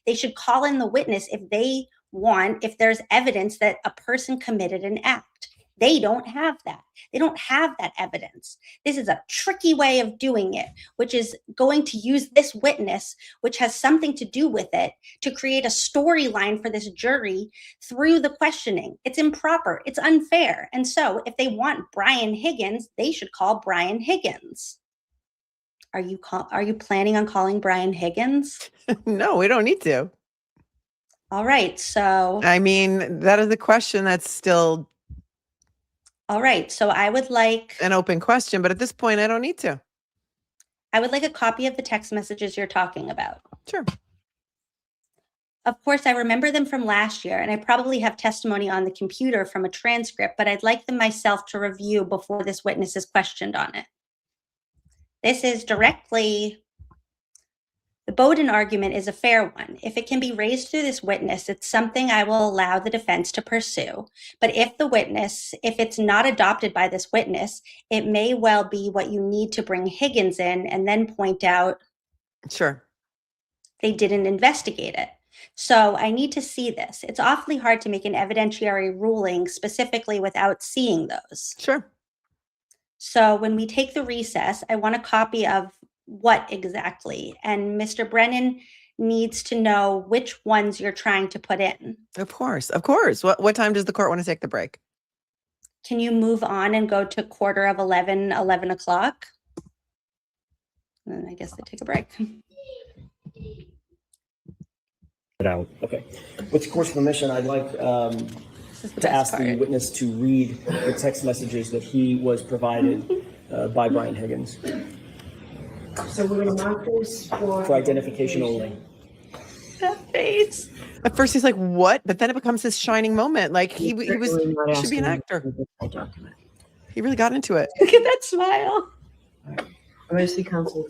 They should call in the witness if there's evidence that a person committed an act. They don't have that. They don't have that evidence. This is a tricky way of doing it, which is going to use this witness, which has something to do with it, to create a storyline for this jury through the questioning. It's improper. It's unfair. And so if they want Brian Higgins, they should call Brian Higgins. Are you planning on calling Brian Higgins? No, we don't need to. All right, so. I mean, that is the question that's still. All right, so I would like. An open question, but at this point, I don't need to. I would like a copy of the text messages you're talking about. Sure. Of course, I remember them from last year, and I probably have testimony on the computer from a transcript, but I'd like them myself to review before this witness is questioned on it. This is directly. The Bowden argument is a fair one. If it can be raised through this witness, it's something I will allow the defense to pursue. But if it's not adopted by this witness, it may well be what you need to bring Higgins in and then point out. Sure. They didn't investigate it. So I need to see this. It's awfully hard to make an evidentiary ruling specifically without seeing those. Sure. So when we take the recess, I want a copy of what exactly? And Mr. Brennan needs to know which ones you're trying to put in. Of course. What time does the court want to take the break? Can you move on and go to 11:15, 11 o'clock? And I guess they take a break. Okay. With the court's permission, I'd like to ask the witness to read the text messages that he was provided by Brian Higgins. So we're going to mark this for identification only. That face. At first he's like, what? But then it becomes this shining moment. Like he should be an actor. He really got into it. Look at that smile. I'm going to see counsel.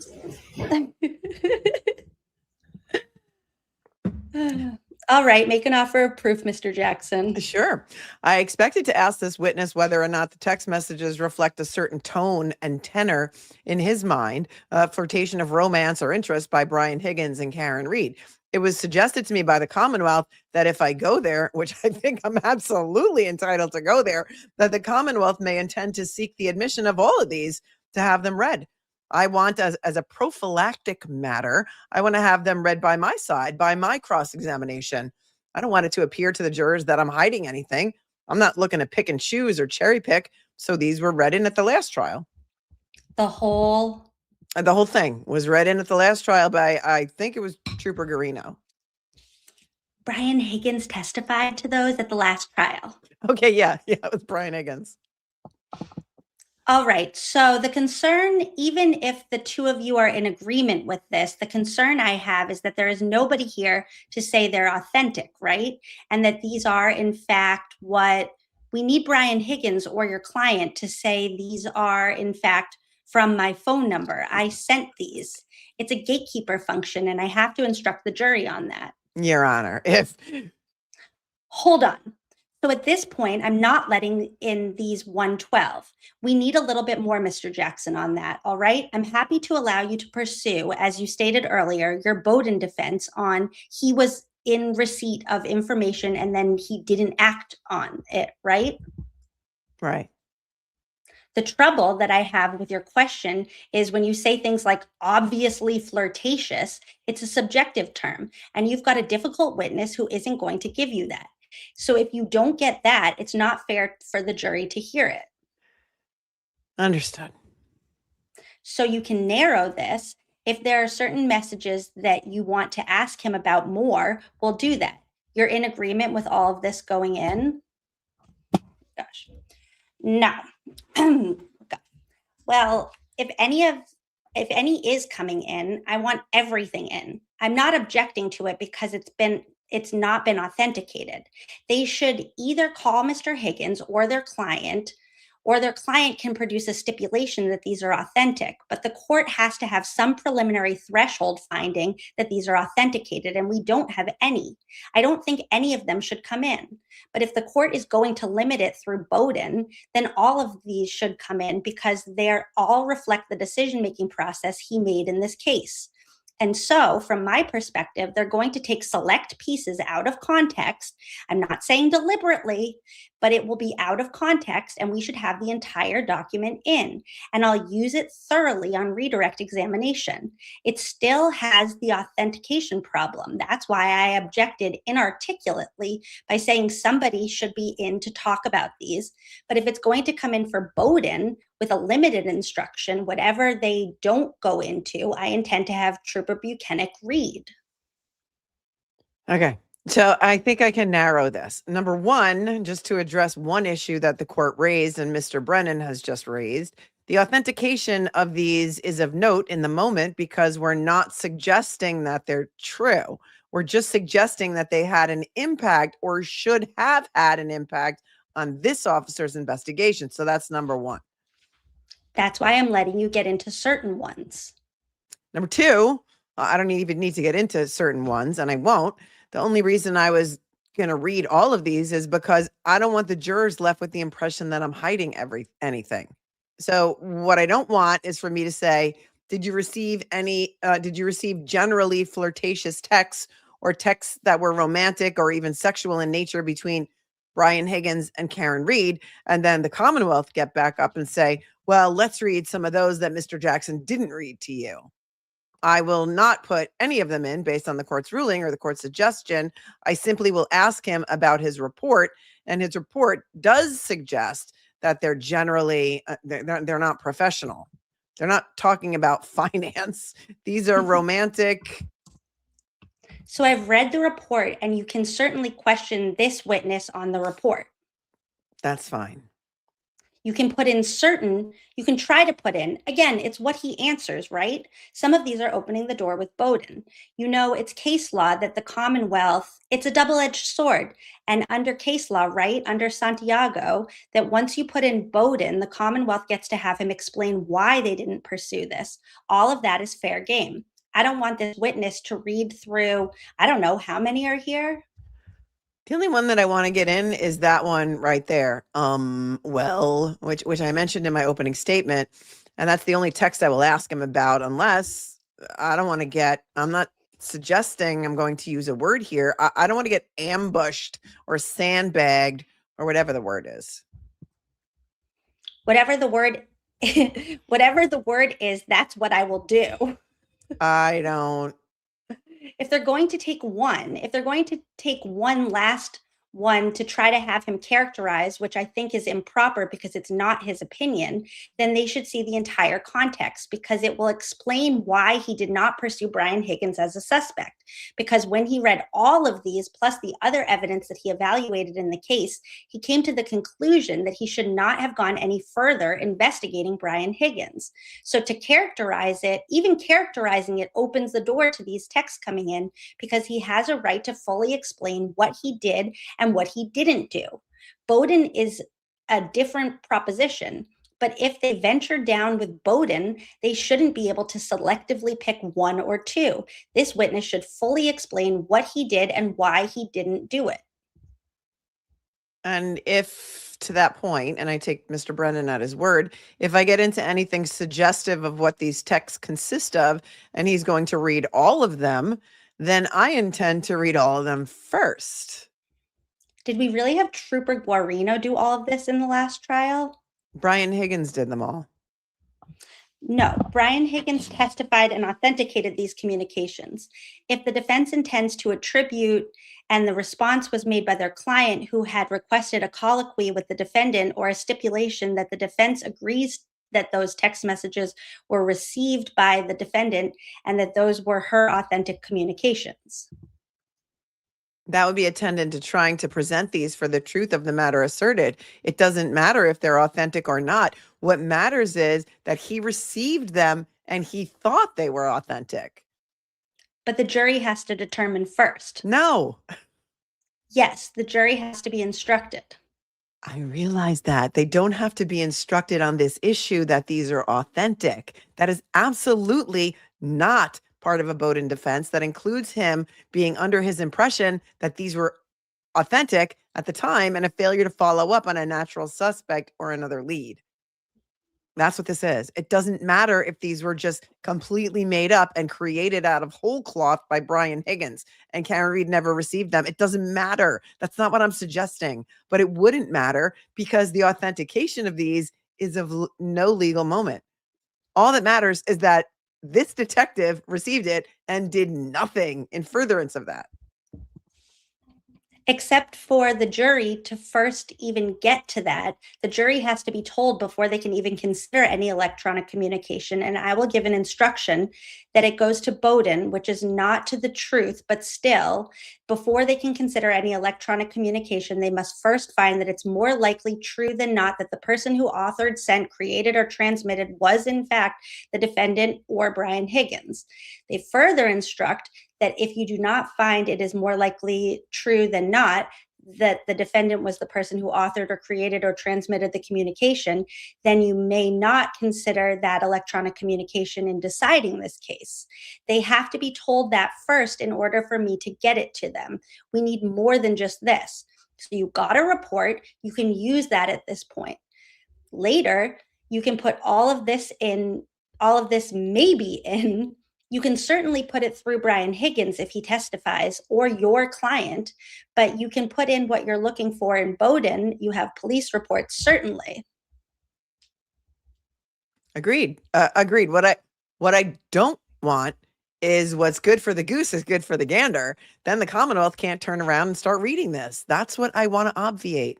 All right, make an offer of proof, Mr. Jackson. Sure. I expected to ask this witness whether or not the text messages reflect a certain tone and tenor in his mind, a flirtation of romance or interest by Brian Higgins and Karen Reed. It was suggested to me by the Commonwealth that if I go there, which I think I'm absolutely entitled to go there, that the Commonwealth may intend to seek the admission of all of these to have them read. I want, as a prophylactic matter, I want to have them read by my side, by my cross-examination. I don't want it to appear to the jurors that I'm hiding anything. I'm not looking to pick and choose or cherry pick. So these were read in at the last trial. The whole thing was read in at the last trial by, I think it was Trooper Garino. Brian Higgins testified to those at the last trial. Okay, yeah, it was Brian Higgins. All right. So the concern, even if the two of you are in agreement with this, the concern I have is that there is nobody here to say they're authentic, right? And that these are, in fact, what we need Brian Higgins or your client to say these are, in fact, from my phone number. I sent these. It's a gatekeeper function, and I have to instruct the jury on that. Your Honor, Hold on. So at this point, I'm not letting in these 112. We need a little bit more, Mr. Jackson, on that. All right. I'm happy to allow you to pursue, as you stated earlier, your Bowden defense on he was in receipt of information and then he didn't act on it. Right. Right. The trouble that I have with your question is when you say things like obviously flirtatious, it's a subjective term, and you've got a difficult witness who isn't going to give you that. So if you don't get that, it's not fair for the jury to hear it. Understood. So you can narrow this. If there are certain messages that you want to ask him about more, we'll do that. You're in agreement with all of this going in? Gosh. Now, well, if any is coming in, I want everything in. I'm not objecting to it because it's not been authenticated. They should either call Mr. Higgins or their client can produce a stipulation that these are authentic, but the court has to have some preliminary threshold finding that these are authenticated, and we don't have any. I don't think any of them should come in, but if the court is going to limit it through Bowden, then all of these should come in because they all reflect the decision-making process he made in this case. And so, from my perspective, they're going to take select pieces out of context. I'm not saying deliberately, but it will be out of context, and we should have the entire document in. And I'll use it thoroughly on redirect examination. It still has the authentication problem. That's why I objected inarticulately by saying somebody should be in to talk about these. But if it's going to come in for Bowden, with a limited instruction, whatever they don't go into, I intend to have Trooper Buchanan read. Okay. So I think I can narrow this. Number one, just to address one issue that the court raised and Mr. Brennan has just raised, the authentication of these is of note in the moment because we're not suggesting that they're true. We're just suggesting that they had an impact or should have had an impact on this officer's investigation. So that's number one. That's why I'm letting you get into certain ones. Number two, I don't even need to get into certain ones, and I won't. The only reason I was going to read all of these is because I don't want the jurors left with the impression that I'm hiding anything. So what I don't want is for me to say, did you receive generally flirtatious texts or texts that were romantic or even sexual in nature between Brian Higgins and Karen Reed? And then the Commonwealth get back up and say, well, let's read some of those that Mr. Jackson didn't read to you. I will not put any of them in based on the court's ruling or the court's suggestion. I simply will ask him about his report, and his report does suggest that they're generally, they're not professional. They're not talking about finance. These are romantic. So I've read the report, and you can certainly question this witness on the report. That's fine. You can put in certain, you can try to put in, again, it's what he answers, right? Some of these are opening the door with Bowden. You know, it's case law that the Commonwealth, it's a double-edged sword. And under case law, right, under Santiago, that once you put in Bowden, the Commonwealth gets to have him explain why they didn't pursue this. All of that is fair game. I don't want this witness to read through, I don't know, how many are here? The only one that I want to get in is that one right there. Well, which I mentioned in my opening statement, and that's the only text I will ask him about, unless I don't want to get, I'm not suggesting I'm going to use a word here. I don't want to get ambushed or sandbagged or whatever the word is. Whatever the word, whatever the word is, that's what I will do. I don't. If they're going to take one, if they're going to take one last one to try to have him characterize, which I think is improper because it's not his opinion, then they should see the entire context, because it will explain why he did not pursue Brian Higgins as a suspect. Because when he read all of these, plus the other evidence that he evaluated in the case, he came to the conclusion that he should not have gone any further investigating Brian Higgins. So to characterize it, even characterizing it, opens the door to these texts coming in, because he has a right to fully explain what he did and what he didn't do. Bowden is a different proposition, but if they venture down with Bowden, they shouldn't be able to selectively pick one or two. This witness should fully explain what he did and why he didn't do it. And if to that point, and I take Mr. Brennan at his word, if I get into anything suggestive of what these texts consist of, and he's going to read all of them, then I intend to read all of them first. Did we really have Trooper Guarino do all of this in the last trial? Brian Higgins did them all. No, Brian Higgins testified and authenticated these communications. If the defense intends to attribute, and the response was made by their client who had requested a colloquy with the defendant or a stipulation that the defense agrees that those text messages were received by the defendant and that those were her authentic communications. That would be attendant to trying to present these for the truth of the matter asserted. It doesn't matter if they're authentic or not. What matters is that he received them and he thought they were authentic. But the jury has to determine first. No. Yes, the jury has to be instructed. I realize that. They don't have to be instructed on this issue that these are authentic. That is absolutely not part of a Bowden defense. That includes him being under his impression that these were authentic at the time and a failure to follow up on a natural suspect or another lead. That's what this is. It doesn't matter if these were just completely made up and created out of whole cloth by Brian Higgins and Karen Reed never received them. It doesn't matter. That's not what I'm suggesting. But it wouldn't matter because the authentication of these is of no legal moment. All that matters is that this detective received it and did nothing in furtherance of that. Except for the jury to first even get to that. The jury has to be told before they can even consider any electronic communication. And I will give an instruction that it goes to Bowden, which is not to the truth, but still, before they can consider any electronic communication, they must first find that it's more likely true than not that the person who authored, sent, created, or transmitted was in fact the defendant or Brian Higgins. They further instruct that if you do not find it is more likely true than not that the defendant was the person who authored or created or transmitted the communication, then you may not consider that electronic communication in deciding this case. They have to be told that first in order for me to get it to them. We need more than just this. So you got a report, you can use that at this point. Later, you can put all of this in, all of this maybe in. You can certainly put it through Brian Higgins if he testifies or your client, but you can put in what you're looking for in Bowden. You have police reports, certainly. Agreed. Agreed. What I don't want is what's good for the goose is good for the gander. Then the Commonwealth can't turn around and start reading this. That's what I want to obviate.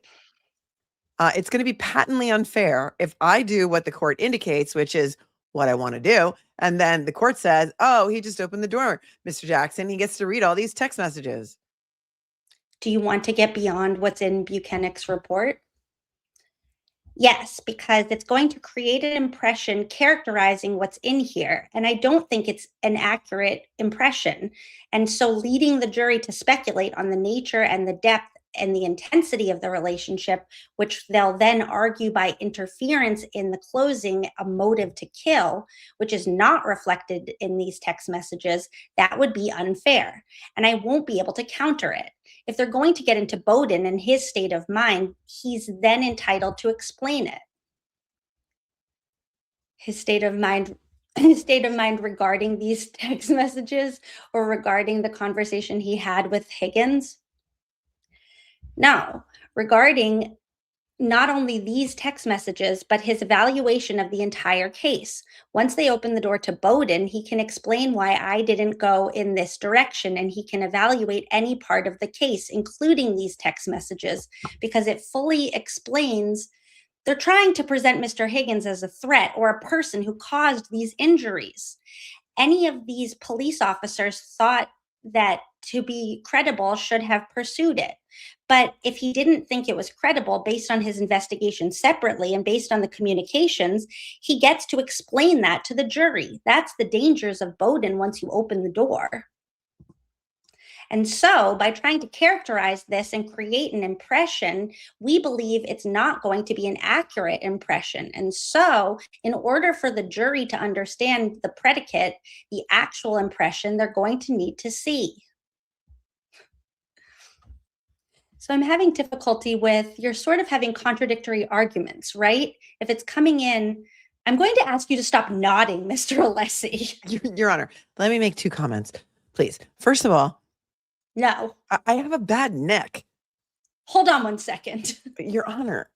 It's going to be patently unfair if I do what the court indicates, which is what I want to do. And then the court says, oh, he just opened the door, Mr. Jackson. He gets to read all these text messages. Do you want to get beyond what's in Buchanan's report? Yes, because it's going to create an impression characterizing what's in here. And I don't think it's an accurate impression. And so leading the jury to speculate on the nature and the depth and the intensity of the relationship, which they'll then argue by interference in the closing, a motive to kill, which is not reflected in these text messages, that would be unfair. And I won't be able to counter it. If they're going to get into Bowden and his state of mind, he's then entitled to explain it. His state of mind regarding these text messages or regarding the conversation he had with Higgins. No, regarding not only these text messages, but his evaluation of the entire case. Once they open the door to Bowden, he can explain why I didn't go in this direction, and he can evaluate any part of the case, including these text messages, because it fully explains they're trying to present Mr. Higgins as a threat or a person who caused these injuries. Any of these police officers thought that to be credible should have pursued it. But if he didn't think it was credible based on his investigation separately and based on the communications, he gets to explain that to the jury. That's the dangers of Bowden once you open the door. And so by trying to characterize this and create an impression, we believe it's not going to be an accurate impression. And so in order for the jury to understand the predicate, the actual impression, they're going to need to see. So I'm having difficulty with, you're sort of having contradictory arguments, right? If it's coming in, I'm going to ask you to stop nodding, Mr. Alessi. Your Honor, let me make 2 comments, please. First of all, no. I have a bad neck. Hold on 1 second. Your Honor.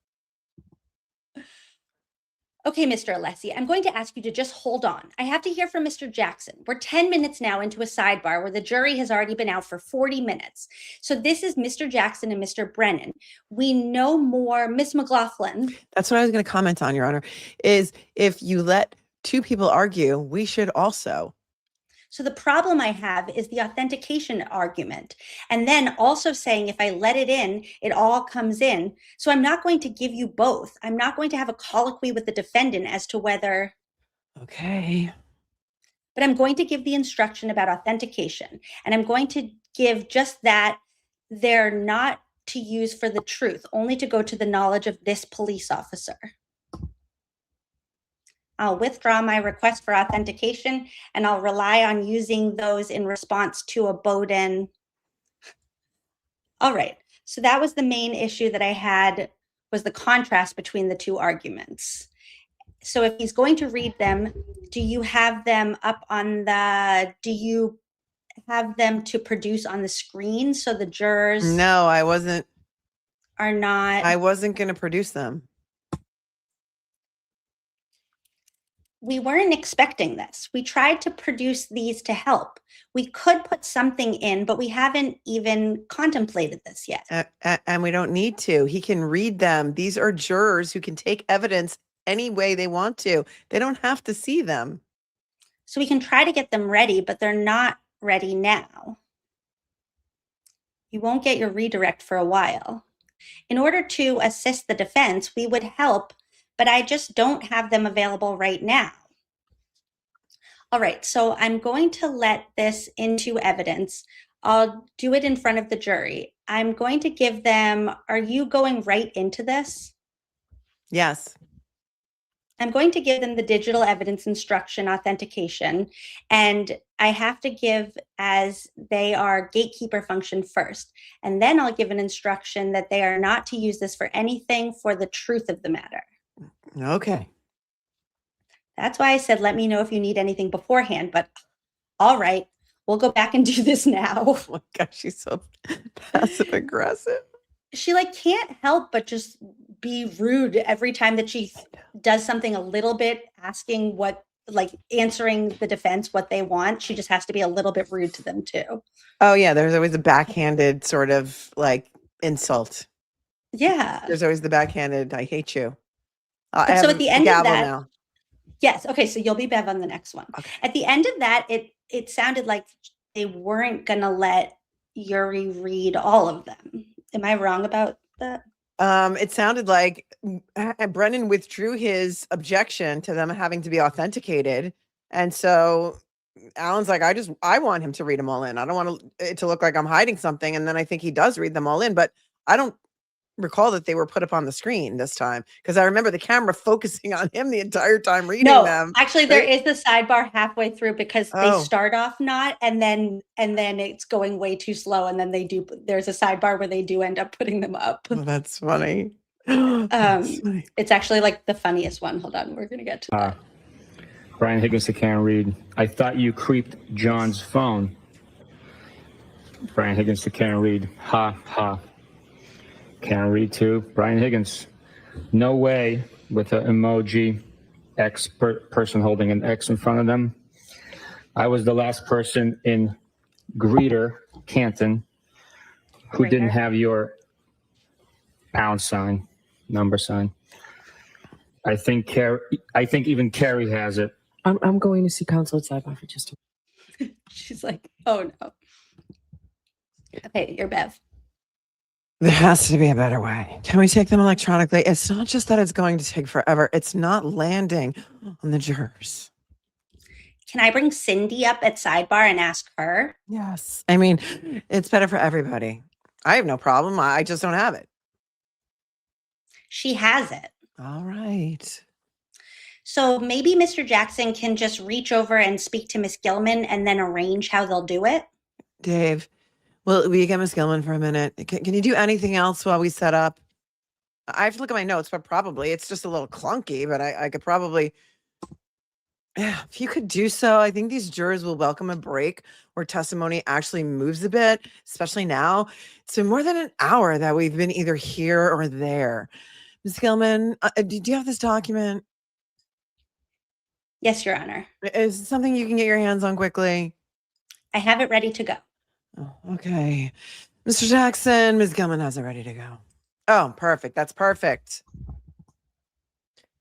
Okay, Mr. Alessi, I'm going to ask you to just hold on. I have to hear from Mr. Jackson. We're 10 minutes now into a sidebar where the jury has already been out for 40 minutes. So this is Mr. Jackson and Mr. Brennan. We know more. Ms. McLaughlin. That's what I was going to comment on, Your Honor, is if you let 2 people argue, we should also. So the problem I have is the authentication argument. And then also saying if I let it in, it all comes in. So I'm not going to give you both. I'm not going to have a colloquy with the defendant as to whether. Okay. But I'm going to give the instruction about authentication. And I'm going to give just that they're not to use for the truth, only to go to the knowledge of this police officer. I'll withdraw my request for authentication and I'll rely on using those in response to a Bowden. All right, so that was the main issue that I had, was the contrast between the 2 arguments. So if he's going to read them, do you have them up on do you have them to produce on the screen so the jurors? No, I wasn't. Are not. I wasn't going to produce them. We weren't expecting this. We tried to produce these to help. We could put something in, but we haven't even contemplated this yet. And we don't need to. He can read them. These are jurors who can take evidence any way they want to. They don't have to see them. So we can try to get them ready, but they're not ready now. You won't get your redirect for a while. In order to assist the defense, we would help, but I just don't have them available right now. All right, so I'm going to let this into evidence. I'll do it in front of the jury. I'm going to give them, are you going right into this? Yes. I'm going to give them the digital evidence instruction authentication, and I have to give as they are gatekeeper function first. And then I'll give an instruction that they are not to use this for anything for the truth of the matter. Okay. That's why I said, let me know if you need anything beforehand, but all right, we'll go back and do this now. Oh my gosh, she's so passive aggressive. She can't help but just be rude every time that she does something a little bit, asking answering the defense what they want. She just has to be a little bit rude to them too. Oh yeah, there's always a backhanded sort of insult. Yeah. There's always the backhanded, I hate you. So at the end of that, now. Yes. Okay. So you'll be Bev on the next one. Okay. At the end of that, it sounded like they weren't going to let Yuri read all of them. Am I wrong about that? It sounded like Brennan withdrew his objection to them having to be authenticated. And so Alan's like, I want him to read them all in. I don't want it to look like I'm hiding something. And then I think he does read them all in, but I don't recall that they were put up on the screen this time, because I remember the camera focusing on him the entire time reading them. Actually, there is the sidebar halfway through, because they Oh. start off not, and then it's going way too slow, and then there's a sidebar where they do end up putting them up. Oh, that's funny. That's funny. It's actually like the funniest one. Hold on, we're gonna get to that. Brian Higgins, I can't read. I thought you creeped John's phone. Brian Higgins, I can't read. Ha ha. Can't read too. Brian Higgins, no way, with an emoji X person holding an X in front of them. I was the last person in Greeter, Canton, who didn't have your pound sign, number sign. I think even Carrie has it. I'm going to see counsel at Sidebar for just a minute. She's like, oh no. Okay, you're Bev. There has to be a better way. Can we take them electronically? It's not just that it's going to take forever. It's not landing on the jurors. Can I bring Cindy up at Sidebar and ask her? Yes. I mean, it's better for everybody. I have no problem. I just don't have it. She has it. All right. So maybe Mr. Jackson can just reach over and speak to Miss Gilman and then arrange how they'll do it. Dave, will you get Miss Gilman for a minute? Can you do anything else while we set up? I have to look at my notes, but probably it's just a little clunky, but I could probably, if you could do so, I think these jurors will welcome a break where testimony actually moves a bit, especially now. It's been more than an hour that we've been either here or there. Ms. Gilman, do you have this document? Yes, Your Honor. Is it something you can get your hands on quickly? I have it ready to go. Oh, okay. Mr. Jackson, Ms. Gilman has it ready to go. Oh, perfect. That's perfect.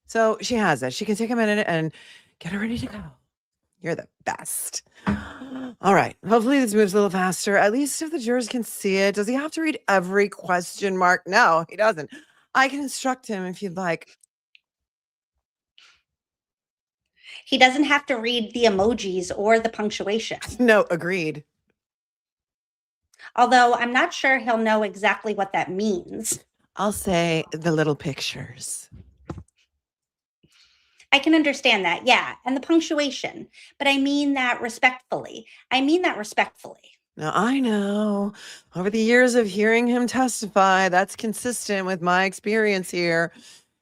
So she has it. She can take a minute and get it ready to go. You're the best. All right. Hopefully this moves a little faster. At least if the jurors can see it. Does he have to read every question mark? No, he doesn't. I can instruct him if you'd like. He doesn't have to read the emojis or the punctuation. No, agreed. Although I'm not sure he'll know exactly what that means. I'll say the little pictures. I can understand that, yeah, and the punctuation. But I mean that respectfully. Now, I know over the years of hearing him testify, that's consistent with my experience here.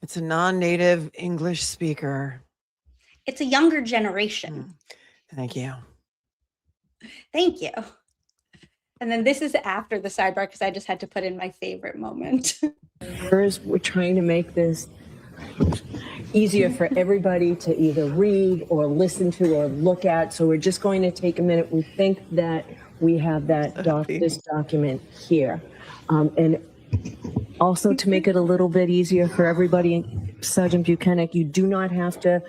It's a non-native English speaker. It's a younger generation. Thank you. Thank you. And then this is after the sidebar because I just had to put in my favorite moment. First, we're trying to make this easier for everybody to either read or listen to or look at. So we're just going to take a minute. We think that we have this document here. And also to make it a little bit easier for everybody, Sergeant Buchanan, you do not have to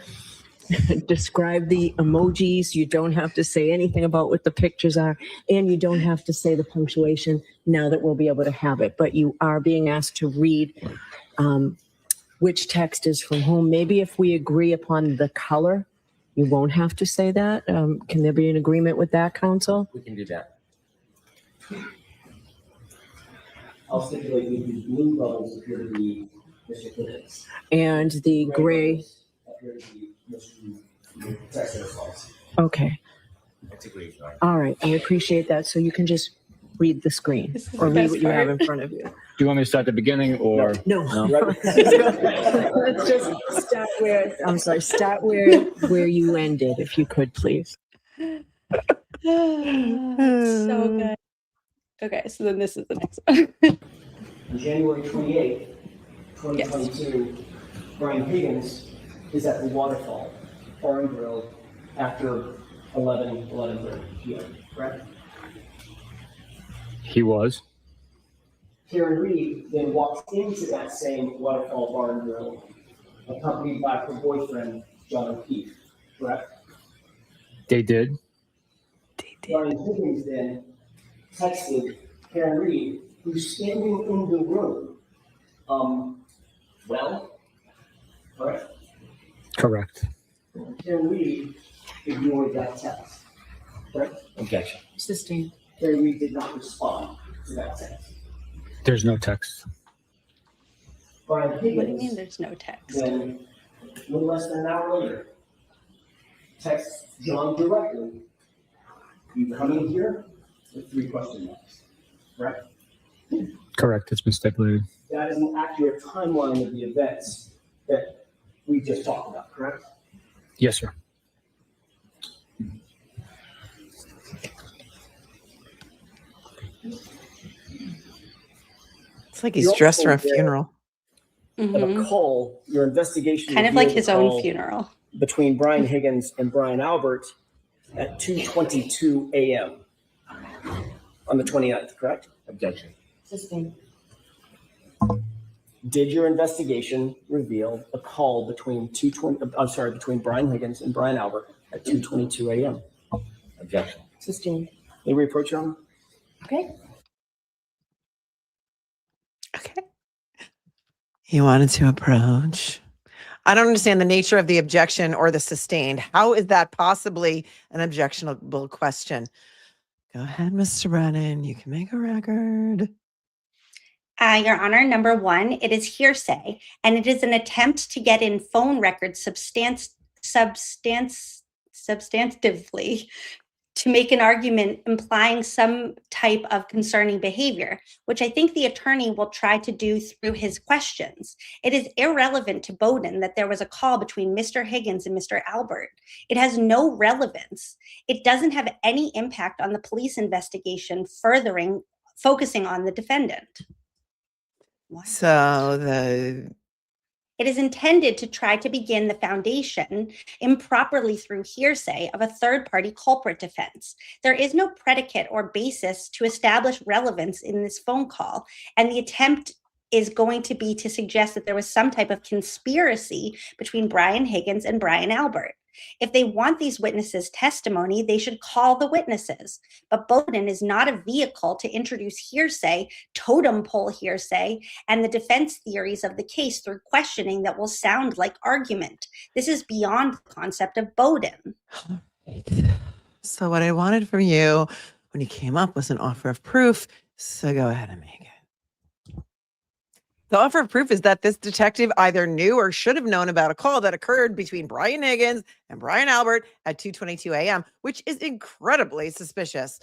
describe the emojis. You don't have to say anything about what the pictures are, and you don't have to say the punctuation now that we'll be able to have it. But you are being asked to read which text is from whom. Maybe if we agree upon the color, you won't have to say that. Can there be an agreement with that, counsel? We can do that. I'll stipulate that the blue bubbles appear to be Mr. Higgins. And the gray. Appear to be Mr. Texas. Okay. All right. I appreciate that. So you can just read the screen or read what you have in front of you. Do you want me to start at the beginning or? No. Let's just start where you ended, if you could, please. So good. Okay, so then this is the next one. On January 28th, 2022, Brian Higgins is at the waterfall, Bar and Grill, after 11:30 p.m., correct? He was. Karen Reed then walks into that same waterfall bar and grill, accompanied by her boyfriend, John O'Keefe, correct? They did. Brian Higgins then texted Karen Reed, who's standing in the room, Well, correct? Correct. Can we ignore that text? Correct? Objection. Sustained. Can we did not respond to that text? There's no text. Brian What do you Higgins, mean there's no text? then a little less than an hour later, texts John directly, you come in here with 3 question marks, right? Correct. It's been stipulated. That is an accurate timeline of the events that we just talked about, correct? Yes, sir. It's like he's dressed for a funeral. Of a call, your investigation Kind of like revealed his a own call funeral. between Brian Higgins and Brian Albert at 2:22 a.m. on the 29th, correct? Objection. Sustained. Did your investigation reveal a call between between Brian Higgins and Brian Albert at 2:22 a.m.? Objection. Sustained. May we approach, Your Honor? Okay. He wanted to approach. I don't understand the nature of the objection or the sustained. How is that possibly an objectionable question? Go ahead, Mr. Brennan. You can make a record. Your Honor, number 1, it is hearsay, and it is an attempt to get in phone records substantively to make an argument implying some type of concerning behavior, which I think the attorney will try to do through his questions. It is irrelevant to Bowden that there was a call between Mr. Higgins and Mr. Albert. It has no relevance. It doesn't have any impact on the police investigation focusing on the defendant. It is intended to try to begin the foundation improperly through hearsay of a third-party culprit defense. There is no predicate or basis to establish relevance in this phone call, and the attempt is going to be to suggest that there was some type of conspiracy between Brian Higgins and Brian Albert. If they want these witnesses' testimony, they should call the witnesses. But Bowden is not a vehicle to introduce hearsay, totem pole hearsay, and the defense theories of the case through questioning that will sound like argument. This is beyond the concept of Bowden. So what I wanted from you when you came up was an offer of proof. So go ahead and make it. The offer of proof is that this detective either knew or should have known about a call that occurred between Brian Higgins and Brian Albert at 2:22 a.m., which is incredibly suspicious.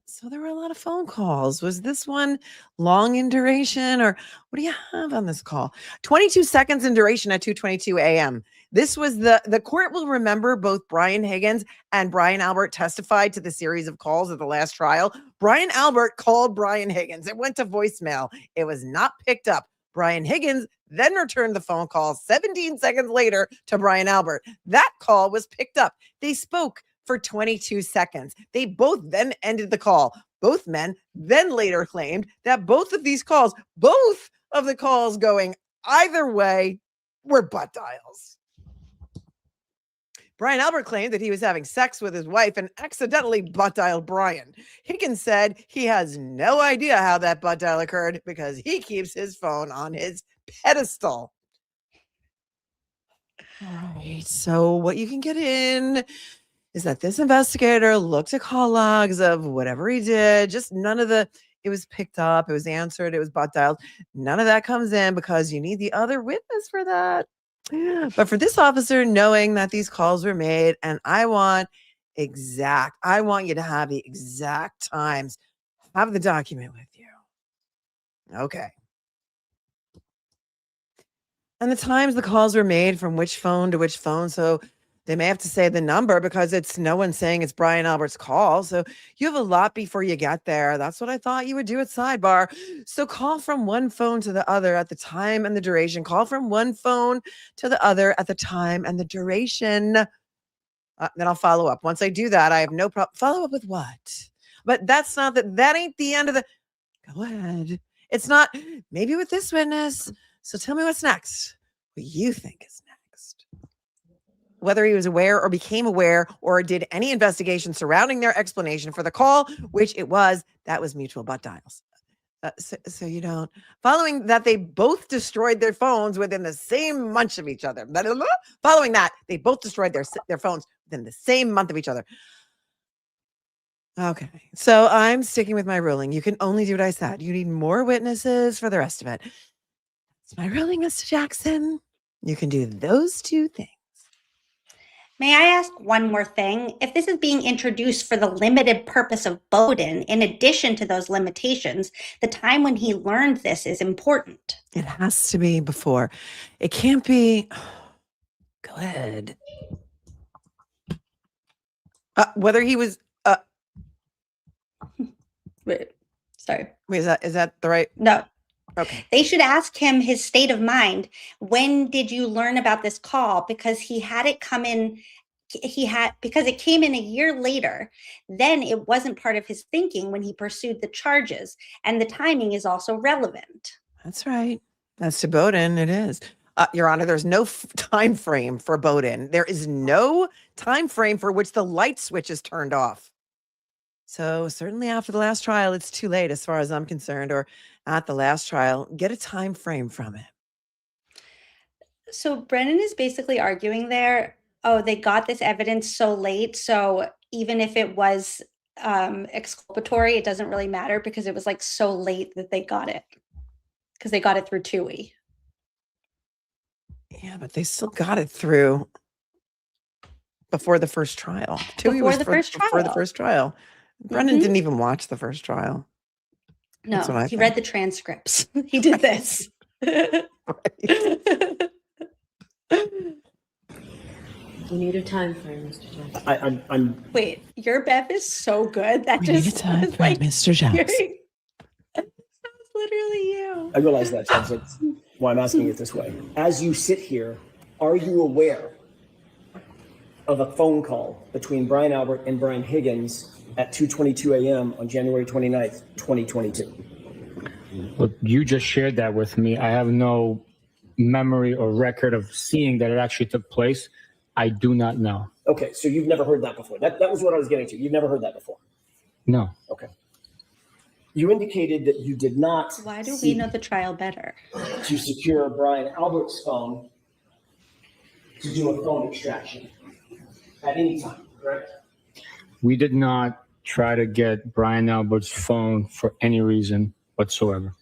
So there were a lot of phone calls. Was this one long in duration, or what do you have on this call? 22 seconds in duration at 2:22 a.m. This was the court will remember both Brian Higgins and Brian Albert testified to the series of calls at the last trial. Brian Albert called Brian Higgins. It went to voicemail. It was not picked up. Brian Higgins then returned the phone call 17 seconds later to Brian Albert. That call was picked up. They spoke for 22 seconds. They both then ended the call. Both men then later claimed that both of the calls going either way were butt dials. Brian Albert claimed that he was having sex with his wife and accidentally butt dialed Brian. Higgins said he has no idea how that butt dial occurred because he keeps his phone on his pedestal. All right, so what you can get in is that this investigator looked at call logs of whatever he did, just none of it was picked up, it was answered, it was butt dialed. None of that comes in because you need the other witness for that. But for this officer, knowing that these calls were made, and I want you to have the exact times, have the document with you. Okay. And the times the calls were made from which phone to which phone. So they may have to say the number because it's no one saying it's Brian Albert's call. So you have a lot before you get there. That's what I thought you would do at Sidebar. So call from one phone to the other at the time and the duration. Call from one phone to the other at the time and the duration. Then I'll follow up. Once I do that, I have no problem. Follow up with what? But that ain't the end of the. Go ahead. It's not maybe with this witness. So tell me what's next. What you think is next. Whether he was aware or became aware or did any investigation surrounding their explanation for the call, which it was, that was mutual butt dials. So you don't. Following that, they both destroyed their phones within the same month of each other. Following that, they both destroyed their phones within the same month of each other. Okay, so I'm sticking with my ruling. You can only do what I said. You need more witnesses for the rest of it. It's my ruling, Mr. Jackson. You can do those two things. May I ask one more thing? If this is being introduced for the limited purpose of Bowden, in addition to those limitations, the time when he learned this is important. It has to be before. It can't be. Go ahead. Whether he was. Wait, sorry. Wait, is that the right? No. Okay. They should ask him his state of mind. When did you learn about this call? Because he had it come in. Because it came in a year later, then it wasn't part of his thinking when he pursued the charges. And the timing is also relevant. That's right. That's to Bowden. It is. Your Honor, there's no time frame for Bowden. There is no time frame for which the light switch is turned off. So certainly after the last trial, it's too late as far as I'm concerned, or at the last trial, get a time frame from it. So Brennan is basically arguing there, oh, they got this evidence so late. So even if it was exculpatory, it doesn't really matter because it was like so late that they got it. Because they got it through TUI. Yeah, but they still got it through before the first trial. TUI was before the first trial. Brennan didn't even watch the first trial. No, he read the transcripts. He did this. We need a time frame, Mr. Jackson. I'm Wait, your Bev is so good. That We just need a time was frame, Mr. Jackson. That's literally you. I realize that, Judge. That's why I'm asking it this way. As you sit here, are you aware of a phone call between Brian Albert and Brian Higgins at 2:22 a.m. on January 29th, 2022? Look, you just shared that with me. I have no memory or record of seeing that it actually took place. I do not know. Okay, so you've never heard that before. That was what I was getting to. You've never heard that before. No. Okay. You indicated that you did not. Why do we know the trial better? To secure Brian Albert's phone to do a phone extraction at any time, correct? We did not try to get Brian Albert's phone for any reason whatsoever.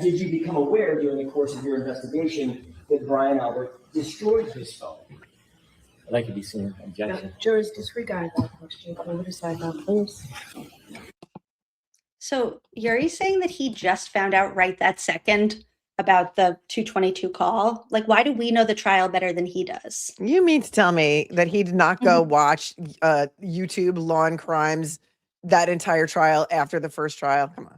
Did you become aware during the course of your investigation that Brian Albert destroyed his phone? I'd like to be seen. Objection. Jurors, disregard that question. Go over to sidebar, please. So Yuri's saying that he just found out right that second about the 222 call. Like, why do we know the trial better than he does? You mean to tell me that he did not go watch YouTube Lawn Crimes that entire trial after the first trial? Come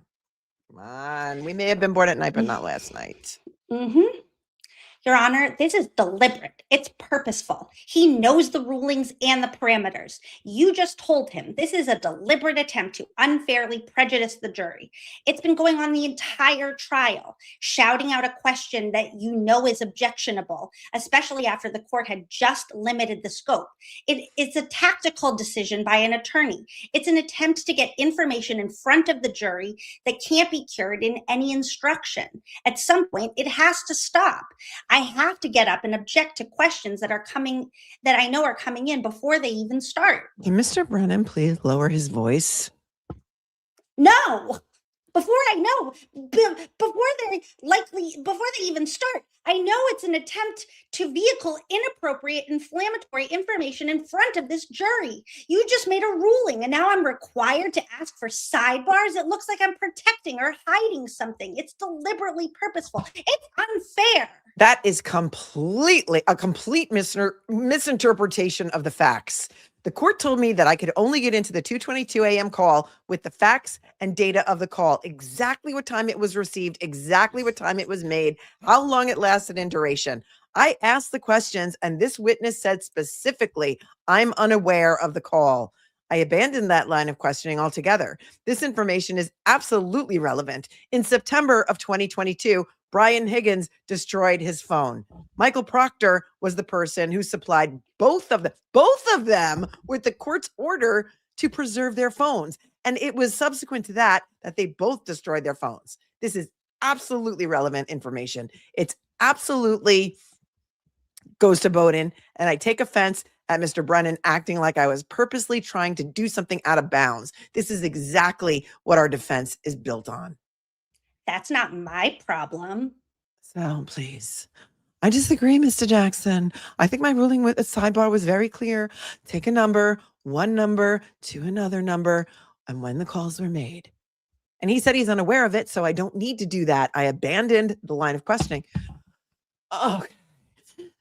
on. We may have been bored at night, but not last night. Mm-hmm. Your Honor, this is deliberate. It's purposeful. He knows the rulings and the parameters. You just told him this is a deliberate attempt to unfairly prejudice the jury. It's been going on the entire trial, shouting out a question that you know is objectionable, especially after the court had just limited the scope. It's a tactical decision by an attorney. It's an attempt to get information in front of the jury that can't be cured in any instruction. At some point, it has to stop. I have to get up and object to questions that I know are coming in before they even start. Can Mr. Brennan please lower his voice? No, before they even start, I know it's an attempt to vehicle inappropriate, inflammatory information in front of this jury. You just made a ruling, and now I'm required to ask for sidebars. It looks like I'm protecting or hiding something. It's deliberately purposeful. It's unfair. That is a complete misinterpretation of the facts. The court told me that I could only get into the 2:22 a.m. call with the facts and data of the call, exactly what time it was received, exactly what time it was made, how long it lasted in duration. I asked the questions, and this witness said specifically, I'm unaware of the call. I abandoned that line of questioning altogether. This information is absolutely relevant. In September of 2022, Brian Higgins destroyed his phone. Michael Proctor was the person who supplied both of them with the court's order to preserve their phones. And it was subsequent to that they both destroyed their phones. This is absolutely relevant information. It's absolutely goes to Bowden. And I take offense at Mr. Brennan acting like I was purposely trying to do something out of bounds. This is exactly what our defense is built on. That's not my problem. So please. I disagree, Mr. Jackson. I think my ruling with a sidebar was very clear. Take a number, one number to another number, and when the calls were made. And he said he's unaware of it, so I don't need to do that. I abandoned the line of questioning. Oh,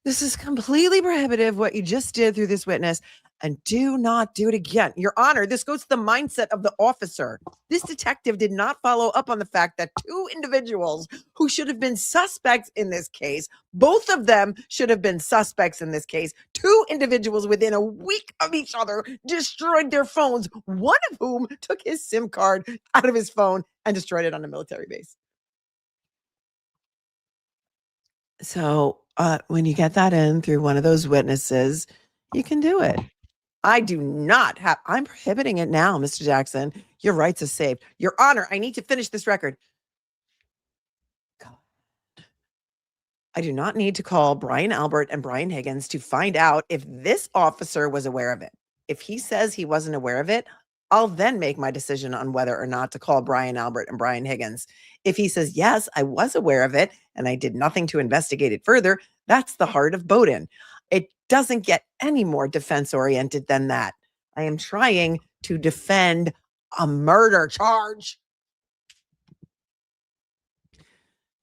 this is completely prohibitive, what you just did through this witness, and do not do it again. Your Honor, this goes to the mindset of the officer. This detective did not follow up on the fact that two individuals who should have been suspects in this case, both of them should have been suspects in this case, two individuals within a week of each other destroyed their phones, one of whom took his SIM card out of his phone and destroyed it on a military base. So when you get that in through one of those witnesses, you can do it. I do not have, I'm prohibiting it now, Mr. Jackson. Your rights are saved. Your Honor, I need to finish this record. God. I do not need to call Brian Albert and Brian Higgins to find out if this officer was aware of it. If he says he wasn't aware of it, I'll then make my decision on whether or not to call Brian Albert and Brian Higgins. If he says, yes, I was aware of it and I did nothing to investigate it further, that's the heart of Bowden. It doesn't get any more defense-oriented than that. I am trying to defend a murder charge.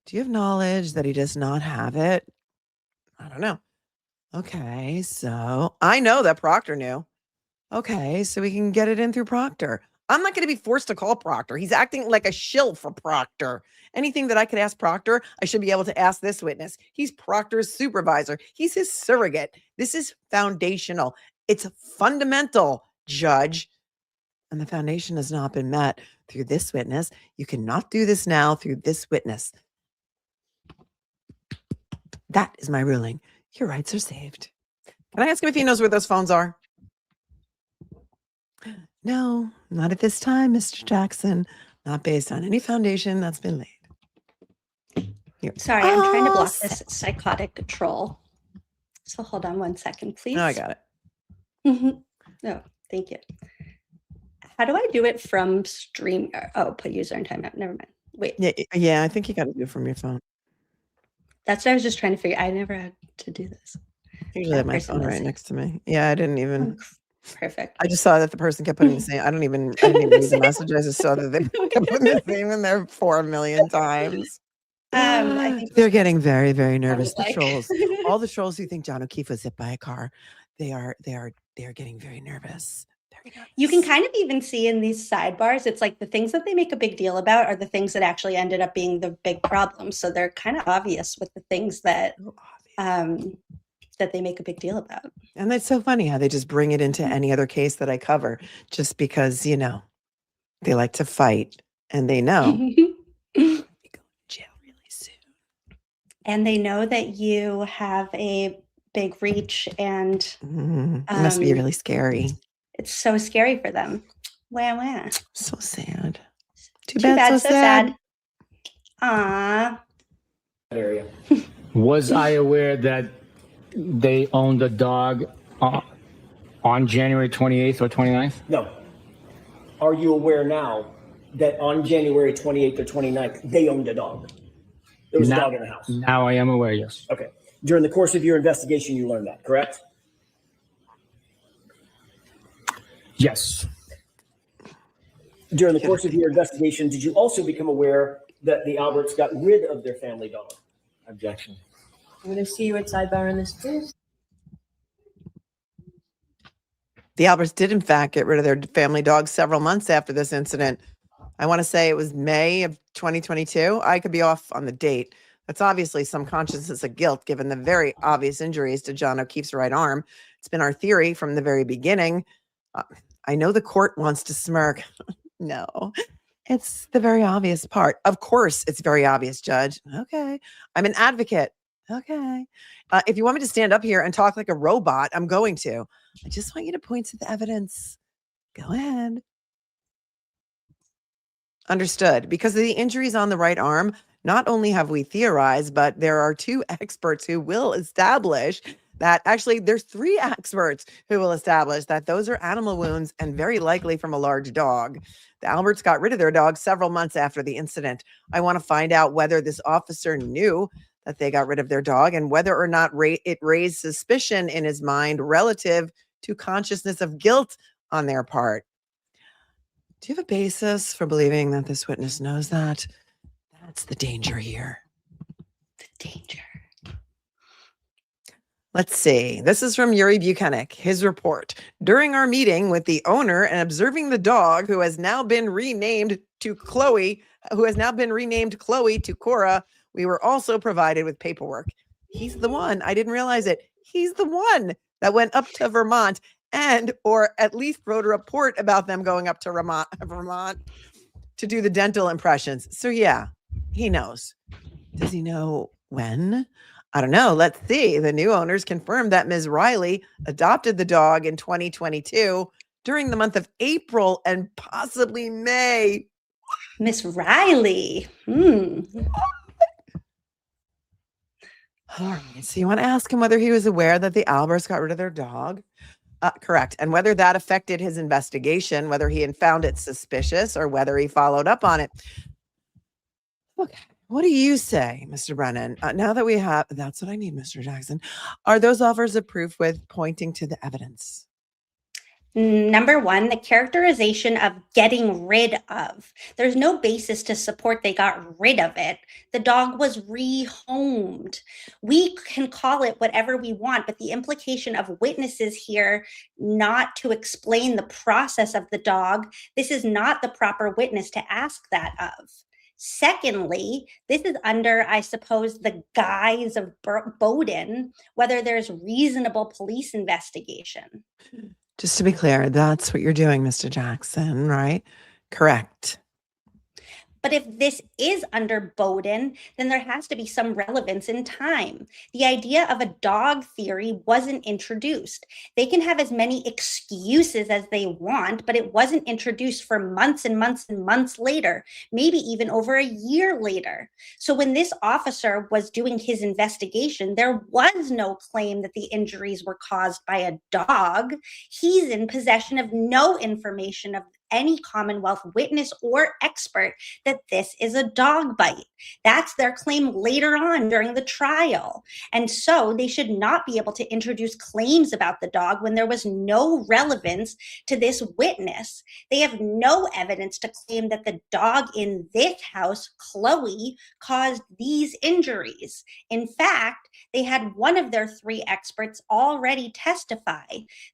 Do you have knowledge that he does not have it? I don't know. Okay, so I know that Proctor knew. Okay, so we can get it in through Proctor. I'm not going to be forced to call Proctor. He's acting like a shill for Proctor. Anything that I could ask Proctor, I should be able to ask this witness. He's Proctor's supervisor. He's his surrogate. This is foundational. It's fundamental, Judge. And the foundation has not been met through this witness. You cannot do this now through this witness. That is my ruling. Your rights are saved. Can I ask him if he knows where those phones are? No, not at this time, Mr. Jackson. Not based on any foundation that's been laid. Here. Sorry, I'm trying to block this psychotic troll. So hold on one second, please. No, I got it. No, thank you. How do I do it from stream? Oh, put user in timeout. Never mind. Wait. Yeah, I think you got to do it from your phone. That's what I was just trying to figure. I never had to do this. Usually I have my phone right next to me. Yeah, I didn't even. Perfect. I just saw that the person kept putting the same. I didn't even read the message. I just saw that they kept putting the same in there 4 million times. I think they're getting very, very nervous. The trolls, all the trolls who think John O'Keefe was hit by a car, they are getting very nervous. You can kind of even see in these sidebars, it's like the things that they make a big deal about are the things that actually ended up being the big problem. So they're kind of obvious with the things that that they make a big deal about. And it's so funny how they just bring it into any other case that I cover, just because, you know, they like to fight and they know we go to jail really soon. And they know that you have a big reach and it must be really scary. It's so scary for them. Wah, wah. So sad. Too bad, so sad. Aww. Area. Was I aware that they owned a dog on January 28th or 29th? No. Are you aware now that on January 28th or 29th, they owned a dog? There was a dog in the house. Now I am aware, yes. Okay. During the course of your investigation, you learned that, correct? Yes. During the course of your investigation, did you also become aware that the Alberts got rid of their family dog? Objection. I'm going to see you at sidebar on this, please. The Alberts did, in fact, get rid of their family dog several months after this incident. I want to say it was May of 2022. I could be off on the date. That's obviously some consciousness of guilt, given the very obvious injuries to John O'Keefe's right arm. It's been our theory from the very beginning. I know the court wants to smirk. No, it's the very obvious part. Of course, it's very obvious, Judge. Okay. I'm an advocate. Okay. If you want me to stand up here and talk like a robot, I'm going to. I just want you to point to the evidence. Go ahead. Understood. Because of the injuries on the right arm, not only have we theorized, but there are 2 experts who will establish that actually there's 3 experts who will establish that those are animal wounds and very likely from a large dog. The Alberts got rid of their dog several months after the incident. I want to find out whether this officer knew that they got rid of their dog and whether or not it raised suspicion in his mind relative to consciousness of guilt on their part. Do you have a basis for believing that this witness knows that? That's the danger here. The danger. Let's see. This is from Yuri Buchanan. His report. During our meeting with the owner and observing the dog, who has now been renamed Chloe to Cora, we were also provided with paperwork. He's the one. I didn't realize it. He's the one that went up to Vermont or at least wrote a report about them going up to Vermont to do the dental impressions. So yeah, he knows. Does he know when? I don't know. Let's see. The new owners confirmed that Ms. Riley adopted the dog in 2022 during the month of April and possibly May. Miss Riley. All right. So you want to ask him whether he was aware that the Alberts got rid of their dog? Correct. And whether that affected his investigation, whether he had found it suspicious or whether he followed up on it. Okay. What do you say, Mr. Brennan? Now that we have, that's what I need, Mr. Jackson. Are those offers of proof with pointing to the evidence? Number 1, the characterization of getting rid of. There's no basis to support they got rid of it. The dog was rehomed. We can call it whatever we want, but the implication of witnesses here not to explain the process of the dog, this is not the proper witness to ask that of. Secondly, this is under, I suppose, the guise of Bowden, whether there's reasonable police investigation. Just to be clear, that's what you're doing, Mr. Jackson, right? Correct. But if this is under Bowden, then there has to be some relevance in time. The idea of a dog theory wasn't introduced. They can have as many excuses as they want, but it wasn't introduced for months and months and months later, maybe even over a year later. So when this officer was doing his investigation, there was no claim that the injuries were caused by a dog. He's in possession of no information of any Commonwealth witness or expert that this is a dog bite. That's their claim later on during the trial. And so they should not be able to introduce claims about the dog when there was no relevance to this witness. They have no evidence to claim that the dog in this house, Chloe, caused these injuries. In fact, they had one of their 3 experts already testify.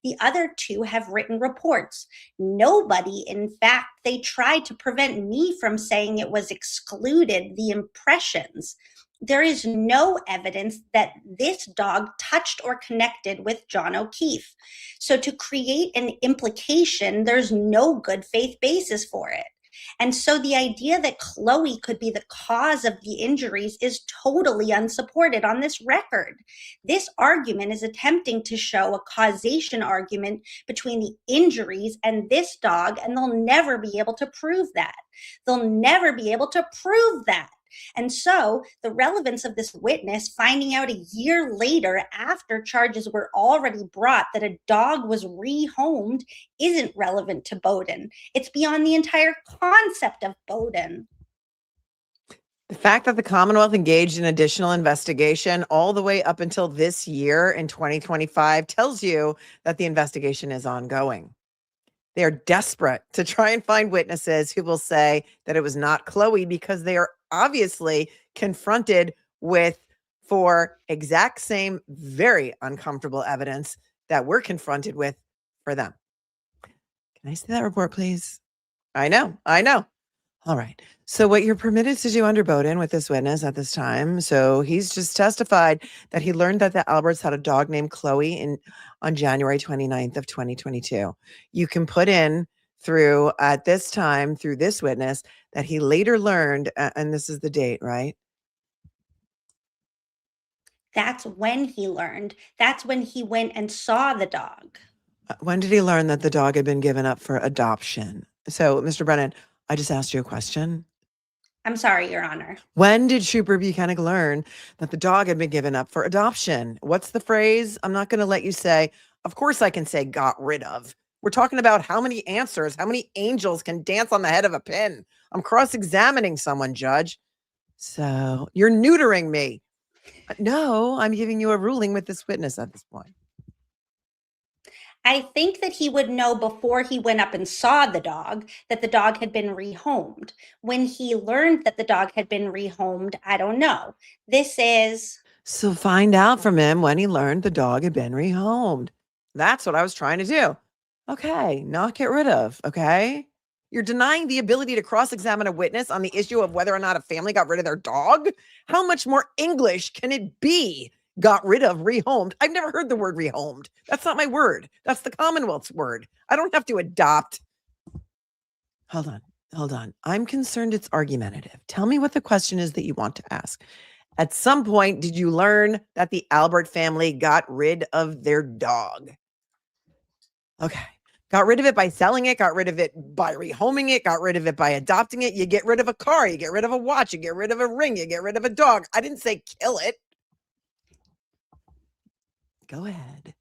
The other 2 have written reports. Nobody, in fact, they tried to prevent me from saying it was excluded, the impressions. There is no evidence that this dog touched or connected with John O'Keefe. So to create an implication, there's no good faith basis for it. And so the idea that Chloe could be the cause of the injuries is totally unsupported on this record. This argument is attempting to show a causation argument between the injuries and this dog, and they'll never be able to prove that. They'll never be able to prove that. And so the relevance of this witness finding out a year later after charges were already brought that a dog was rehomed isn't relevant to Bowden. It's beyond the entire concept of Bowden. The fact that the Commonwealth engaged in additional investigation all the way up until this year in 2025 tells you that the investigation is ongoing. They are desperate to try and find witnesses who will say that it was not Chloe because they are obviously confronted with for exact same very uncomfortable evidence that we're confronted with for them. Can I see that report, please? I know. All right. So what you're permitted to do under Bowden with this witness at this time, so he's just testified that he learned that the Alberts had a dog named Chloe on January 29th of 2022. You can put in through at this time through this witness that he later learned, and this is the date, right? That's when he learned. That's when he went and saw the dog. When did he learn that the dog had been given up for adoption? So, Mr. Brennan, I just asked you a question. I'm sorry, Your Honor. When did Trooper Buchanan learn that the dog had been given up for adoption? What's the phrase? I'm not going to let you say, of course I can say got rid of. We're talking about how many answers, how many angels can dance on the head of a pin. I'm cross-examining someone, Judge. So you're neutering me. No, I'm giving you a ruling with this witness at this point. I think that he would know before he went up and saw the dog that the dog had been rehomed. When he learned that the dog had been rehomed, I don't know. This is... So find out from him when he learned the dog had been rehomed. That's what I was trying to do. Okay, not get rid of, okay? You're denying the ability to cross-examine a witness on the issue of whether or not a family got rid of their dog? How much more English can it be? Got rid of, rehomed. I've never heard the word rehomed. That's not my word. That's the Commonwealth's word. I don't have to adopt. Hold on. I'm concerned it's argumentative. Tell me what the question is that you want to ask. At some point, did you learn that the Albert family got rid of their dog? Okay. Got rid of it by selling it, got rid of it by rehoming it, got rid of it by adopting it. You get rid of a car, you get rid of a watch, you get rid of a ring, you get rid of a dog. I didn't say kill it. Go ahead.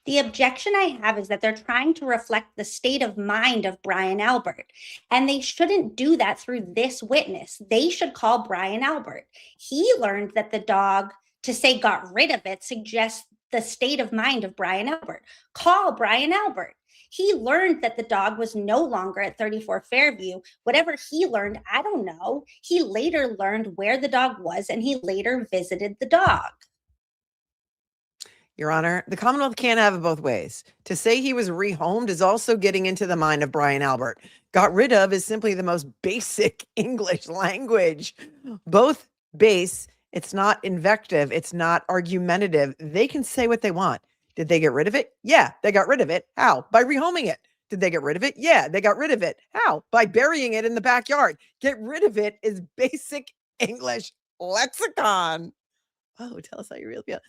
The objection I have is that they're trying to reflect the state of mind of Brian Albert, and they shouldn't do that through this witness. They should call Brian Albert. He learned that the dog, to say got rid of it, suggests the state of mind of Brian Albert. Call Brian Albert. He learned that the dog was no longer at 34 Fairview. Whatever he learned, I don't know. He later learned where the dog was, and he later visited the dog. Your Honor, the Commonwealth can't have it both ways. To say he was rehomed is also getting into the mind of Brian Albert. Got rid of is simply the most basic English language. Both base, it's not invective, it's not argumentative. They can say what they want. Did they get rid of it? Yeah, they got rid of it. How? By rehoming it. Did they get rid of it? Yeah, they got rid of it. How? By burying it in the backyard. Get rid of it is basic English lexicon. Oh, tell us how you really feel.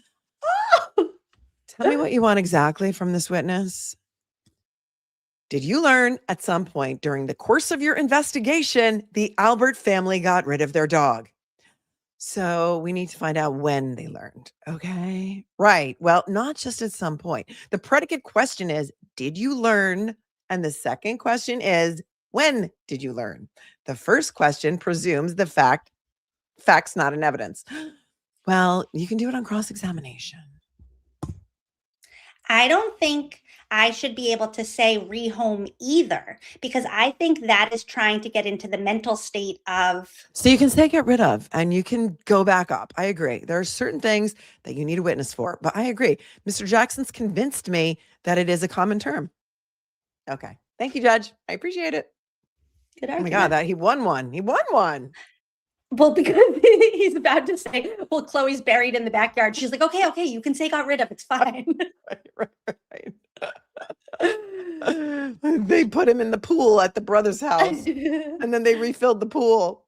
Oh! Tell me what you want exactly from this witness. Did you learn at some point during the course of your investigation, the Albert family got rid of their dog? So we need to find out when they learned. Okay. Right. Well, not just at some point. The predicate question is, did you learn? And the second question is, when did you learn? The first question presumes the facts not in evidence. Well, you can do it on cross-examination. I don't think I should be able to say rehome either, because I think that is trying to get into the mental state of... So you can say get rid of, and you can go back up. I agree. There are certain things that you need a witness for, but I agree. Mr. Jackson's convinced me that it is a common term. Okay. Thank you, Judge. I appreciate it. Good argument. Oh my God, he won one. He won one. Well, because he's about to say, well, Chloe's buried in the backyard. She's like, okay, you can say got rid of. It's fine. Right. They put him in the pool at the brother's house, and then they refilled the pool.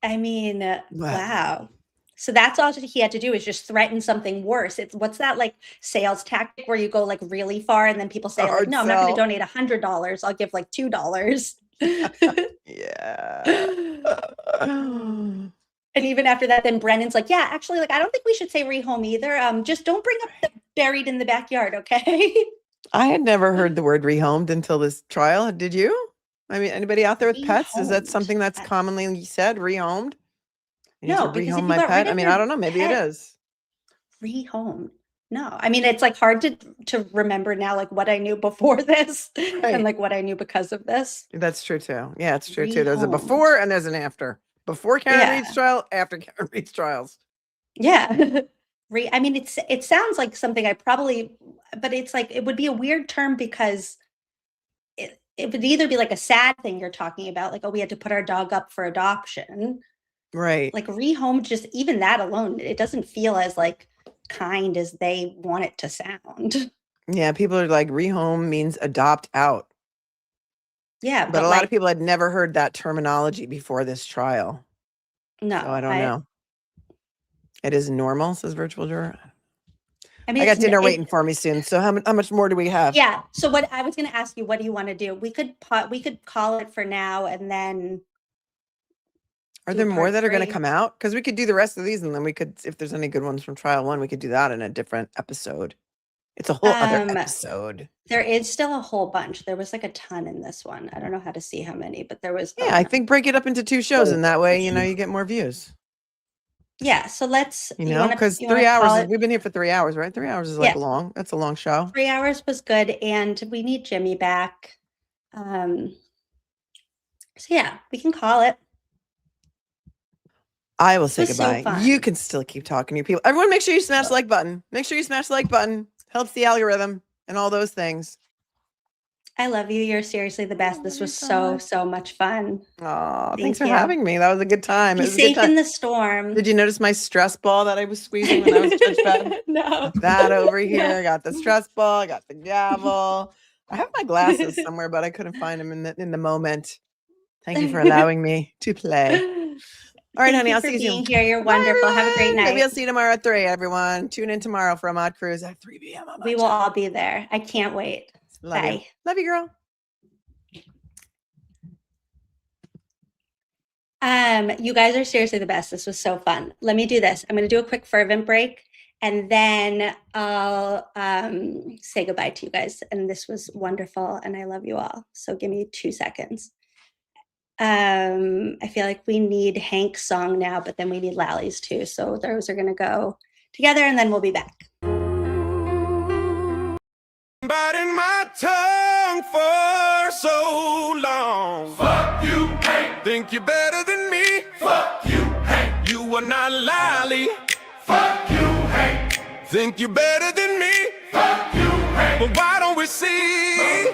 I mean, wow. So that's all he had to do is just threaten something worse. It's what's that like sales tactic where you go like really far and then people say like, no, I'm not going to donate $100. I'll give like $2. Yeah. And even after that, then Brennan's like, yeah, actually, like, I don't think we should say rehome either. Just don't bring up the buried in the backyard, okay? I had never heard the word rehomed until this trial. Did you? I mean, anybody out there with pets? Is that something that's commonly said, rehomed? No, because rehome if you my got pet. rid of I mean, your I don't know. Maybe it pet, is. Rehomed. No, I mean, it's like hard to remember now, like what I knew before this and like what I knew because of this. That's true too. Yeah, it's true too. There's a Rehomed. before and there's an after. Before Karen Yeah. Reed's trial, after Karen Reed's trials. Yeah. I mean, it sounds like something I probably, but it's like, it would be a weird term because it would either be like a sad thing you're talking about, like, oh, we had to put our dog up for adoption. Right. Like rehome, just even that alone, it doesn't feel as like kind as they want it to sound. Yeah, people are like, rehome means adopt out. Yeah. But a lot of people had never heard that terminology before this trial. No. So I don't know. It is normal, says virtual juror. I mean, I got dinner waiting for me soon. So how much more do we have? Yeah. So what I was going to ask you, what do you want to do? We could call it for now, and then. Are there more that are going to come out? Because we could do the rest of these, and then we could, if there's any good ones from trial 1, we could do that in a different episode. It's a whole other episode. There is still a whole bunch. There was like a ton in this one. I don't know how to see how many, but there was. Yeah, I think break it up into 2 shows, and that way, you get more views. Yeah, so let's. Because 3 hours. We've been here for 3 hours, right? 3 hours is like long. That's a long show. 3 hours was good, and we need Jimmy back. So yeah, we can call it. I will say goodbye. So you can still keep talking to your people. Everyone, make sure you smash the like button. Make sure you smash the like button. Helps the algorithm and all those things. I love you. You're seriously the best. This was so much fun. Oh, thanks for having me. That was a good time. Be safe in the storm. Did you notice my stress ball that I was squeezing when I was church bed? No. That over here. I got the stress ball. I got the gavel. I have my glasses somewhere, but I couldn't find them in the moment. Thank you for allowing me to play. All right, honey, I'll see you soon. Here. You're wonderful. Have a great night. Maybe I'll see you tomorrow at 3, everyone. Tune in tomorrow for Ahmad Cruise at 3 p.m. We will all be there. I can't wait. Love you. Love you, girl. You guys are seriously the best. This was so fun. Let me do this. I'm going to do a quick fervent break, and then I'll say goodbye to you guys. And this was wonderful, and I love you all. So give me 2 seconds. I feel like we need Hank's song now, but then we need Lally's too. So those are going to go together, and then we'll be back. Biting my tongue for so long. Fuck you, Hank. Think you're better than me. Fuck you, Hank. You are not Lally. Fuck you, Hank. Think you're better than me. Fuck you, Hank. But why don't we see?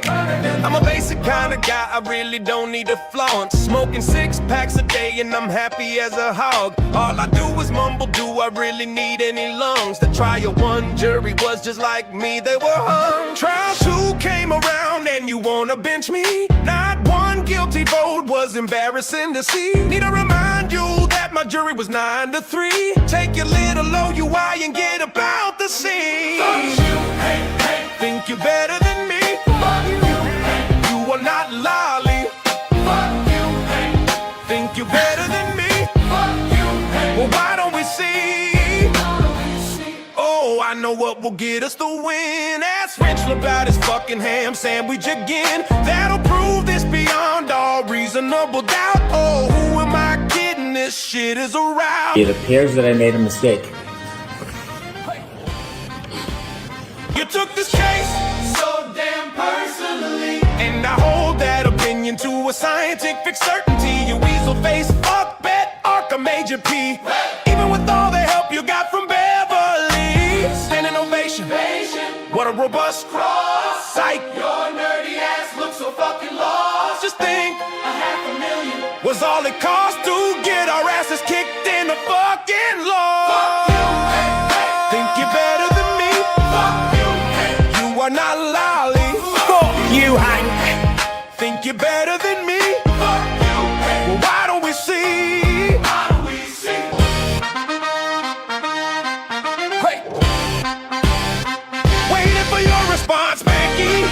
I'm a basic kind of guy, I really don't need a flaunt. Smoking 6 packs a day and I'm happy as a hog. All I do is mumble, do I really need any lungs? The trial 1 jury was just like me, they were hung. Trial 2 came around and you wanna bench me? Not one guilty vote, was embarrassing to see. Need to remind you that my jury was 9-3. Take your little OUI and get about the scene. Fuck you, Hank, Hank. Think you're better than me? Fuck you, Hank. You are not Lolly. Fuck you, Hank. Think you're better than me? Fuck you, Hank. Well, why don't we see? Oh, I know what will get us the win. Ask Rachel about his fucking ham sandwich again. That'll prove this beyond all reasonable doubt. Oh, who am I kidding? This shit is a rout. It appears that I made a mistake. You took this case so damn personally, and I hold that opinion to a scientific certainty. You weasel face, fuck bet, Arkham Major P. Even with all the help you got from Beverly, standing ovation. What a robust cross. Psych. Your nerdy ass looks so fucking lost. Just think, $500,000 was all it cost to get our asses kicked in the fucking law. Fuck you, hey, hey. Think you're better than me? Fuck you, hey. You are not Lolly. Fuck you, Hank. Think you're better than me? Fuck you, hey. Well, why don't we see? Why don't we see? Hey. Waiting for your response, Becky.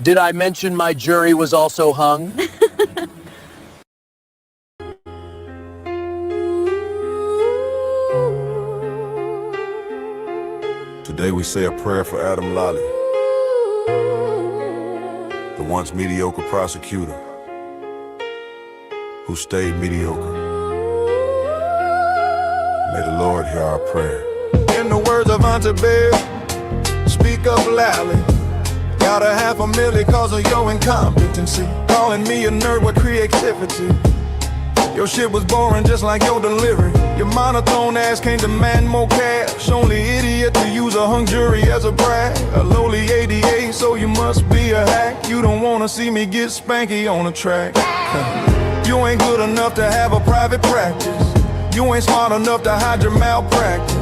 Did I mention my jury was also hung? Today we say a prayer for Adam Lally, the once mediocre prosecutor who stayed mediocre. May the Lord hear our prayer. In the words of Auntie Bear, speak up loudly. Got $500,000 cause of your incompetency. Calling me a nerd with creativity. Your shit was boring just like your delivery. Your monotone ass can't demand more cash. Only idiot to use a hung jury as a brag. A lowly ADA, so you must be a hack. You don't wanna see me get spanky on the track. You ain't good enough to have a private practice. You ain't smart enough to hide your malpractice.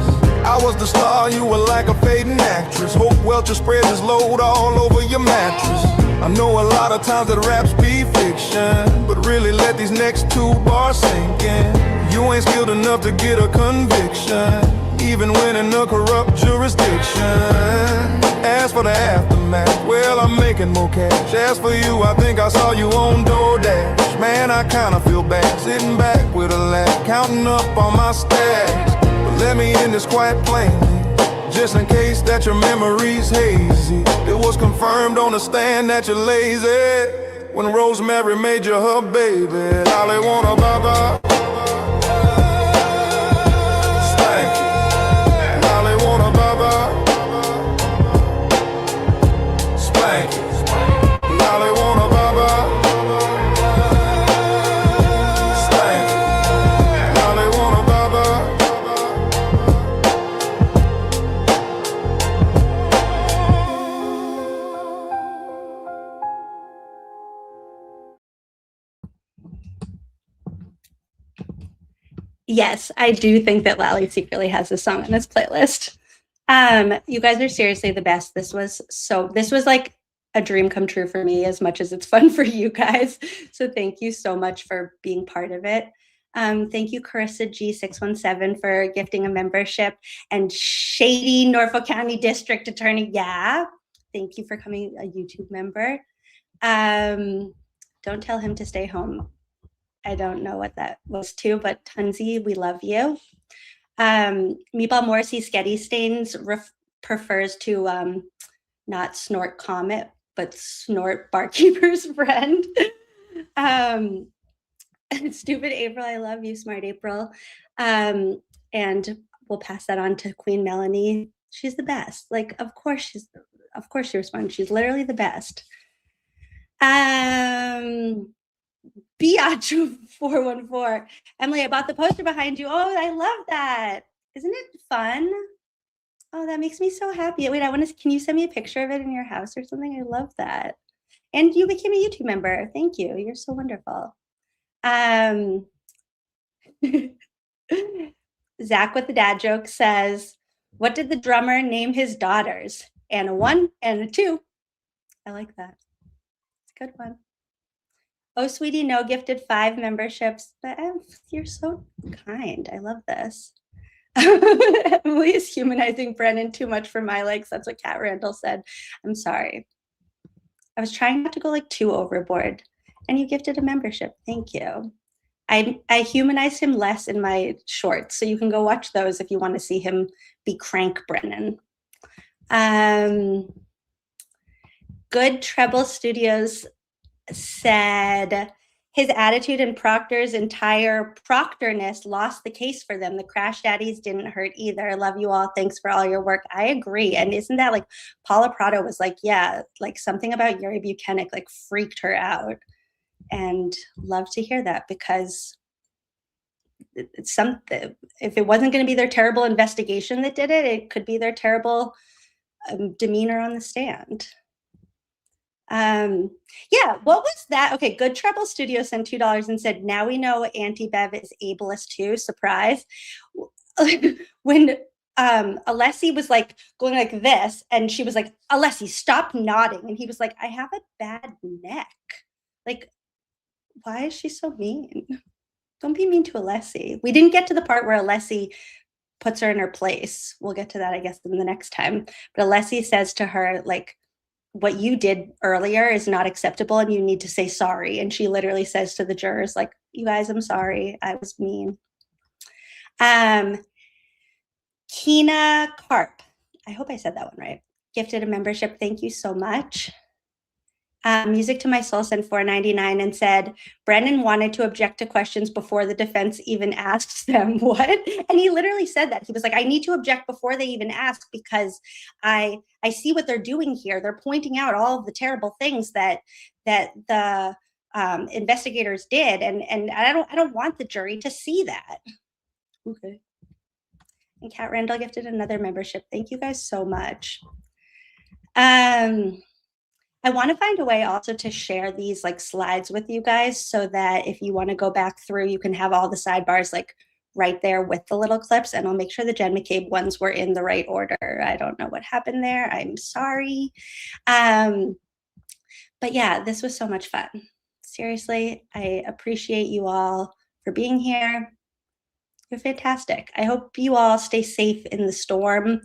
I was the star, you were like a fading actress. Hope Welcher spread his load all over your mattress. I know a lot of times that raps be fiction, but really let these next 2 bars sink in. You ain't skilled enough to get a conviction, even when in a corrupt jurisdiction. As for the aftermath, well, I'm making more cash. As for you, I think I saw you on DoorDash. Man, I kinda feel bad, sitting back with a laugh, counting up on my stacks. But let me end this quite plainly, just in case that your memory's hazy. It was confirmed on the stand that you're lazy when Rosemary made you her baby. Lolly wanna baba. Yes, I do think that Lally secretly has a song on this playlist. You guys are seriously the best. This was like a dream come true for me as much as it's fun for you guys. So thank you so much for being part of it. Thank you, Carissa G617, for gifting a membership, and Shady Norfolk County District Attorney. Yeah, thank you for coming a YouTube member. Don't tell him to stay home. I don't know what that was too, but Tunzi, we love you. Meatball Morrissey Sketty Stains prefers to not snort Comet, but snort Barkeeper's friend. Stupid April, I love you, smart April. And we'll pass that on to Queen Melanie. She's the best. Like, of course she responds. She's literally the best. Biatch414. Emily, I bought the poster behind you. Oh, I love that. Isn't it fun? Oh, that makes me so happy. Wait, can you send me a picture of it in your house or something? I love that. And you became a YouTube member. Thank you. You're so wonderful. Zach with the dad joke says, what did the drummer name his daughters? Anna 1 and 2. I like that. It's a good one. Oh, sweetie, no gifted 5 memberships, but you're so kind. I love this. Emily is humanizing Brennan too much for my likes. That's what Kat Randall said. I'm sorry. I was trying not to go like too overboard, and you gifted a membership. Thank you. I humanized him less in my shorts, so you can go watch those if you want to see him be crank Brennan. Good Treble Studios said his attitude and Proctor's entire Proctorness lost the case for them. The Crash Daddies didn't hurt either. Love you all. Thanks for all your work. I agree. And isn't that like Paula Prado was like, yeah, like something about Yuri Buchanan like freaked her out. And love to hear that, because it's something. If it wasn't going to be their terrible investigation that did it, it could be their terrible demeanor on the stand. Yeah, what was that? Okay, Good Treble Studio sent $2 and said, now we know Auntie Bev is ableist too. Surprise. When Alessi was like going like this, and she was like, Alessi, stop nodding. And he was like, I have a bad neck. Like, why is she so mean? Don't be mean to Alessi. We didn't get to the part where Alessi puts her in her place. We'll get to that, I guess, in the next time. But Alessi says to her, like, what you did earlier is not acceptable and you need to say sorry. And she literally says to the jurors, like, you guys, I'm sorry. I was mean. Kina Karp. I hope I said that one right. Gifted a membership. Thank you so much. Music to My Soul sent $4.99 and said, Brennan wanted to object to questions before the defense even asked them. What? And he literally said that. He was like, I need to object before they even ask, because I see what they're doing here. They're pointing out all of the terrible things that the investigators did. And I don't want the jury to see that. Okay. And Kat Randall gifted another membership. Thank you guys so much. I want to find a way also to share these like slides with you guys, so that if you want to go back through, you can have all the sidebars like right there with the little clips, and I'll make sure the Jen McCabe ones were in the right order. I don't know what happened there. I'm sorry. But yeah, this was so much fun. Seriously, I appreciate you all for being here. You're fantastic. I hope you all stay safe in the storm.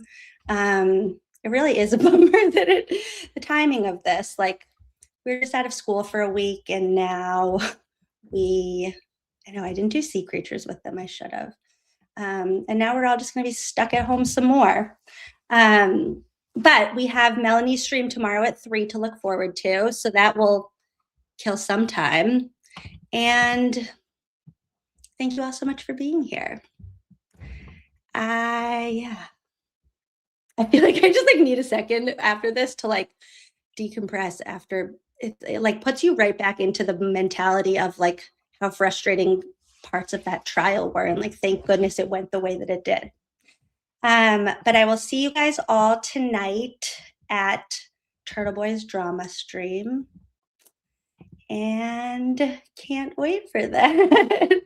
It really is a bummer that the timing of this, like, we were just out of school for a week, and now I know I didn't do sea creatures with them. I should have. And now we're all just going to be stuck at home some more. But we have Melanie's stream tomorrow at 3 to look forward to. So that will kill some time. And thank you all so much for being here. Yeah. I feel like I just like need a second after this to like decompress after it like puts you right back into the mentality of like how frustrating parts of that trial were. And like, thank goodness it went the way that it did. But I will see you guys all tonight at Turtle Boy's drama stream. And can't wait for that.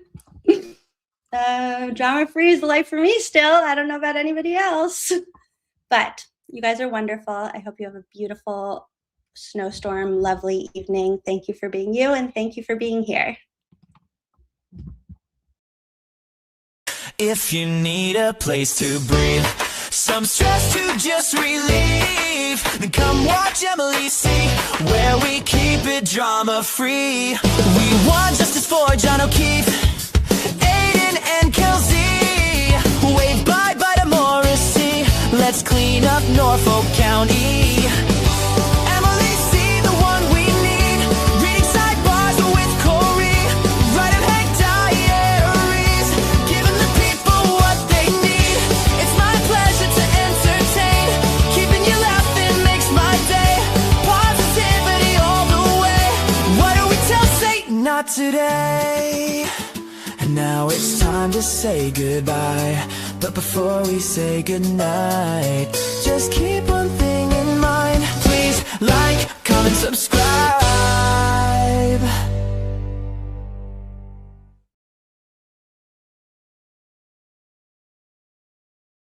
Drama free is the life for me still. I don't know about anybody else. But you guys are wonderful. I hope you have a beautiful snowstorm, lovely evening. Thank you for being you, and thank you for being here. If you need a place to breathe, some stress to just relieve, then come watch Emily see, where we keep it drama free. We want justice for John O'Keefe, Aiden and Kelsey, wave bye-bye to Morrissey. Let's clean up Norfolk County. Emily C, the one we need, reading sidebars with Corey, writing Hank diaries, giving the people what they need. It's my pleasure to entertain, keeping you laughing makes my day. Positivity all the way. Why do we tell Satan not today? And now it's time to say goodbye. But before we say goodnight, just keep on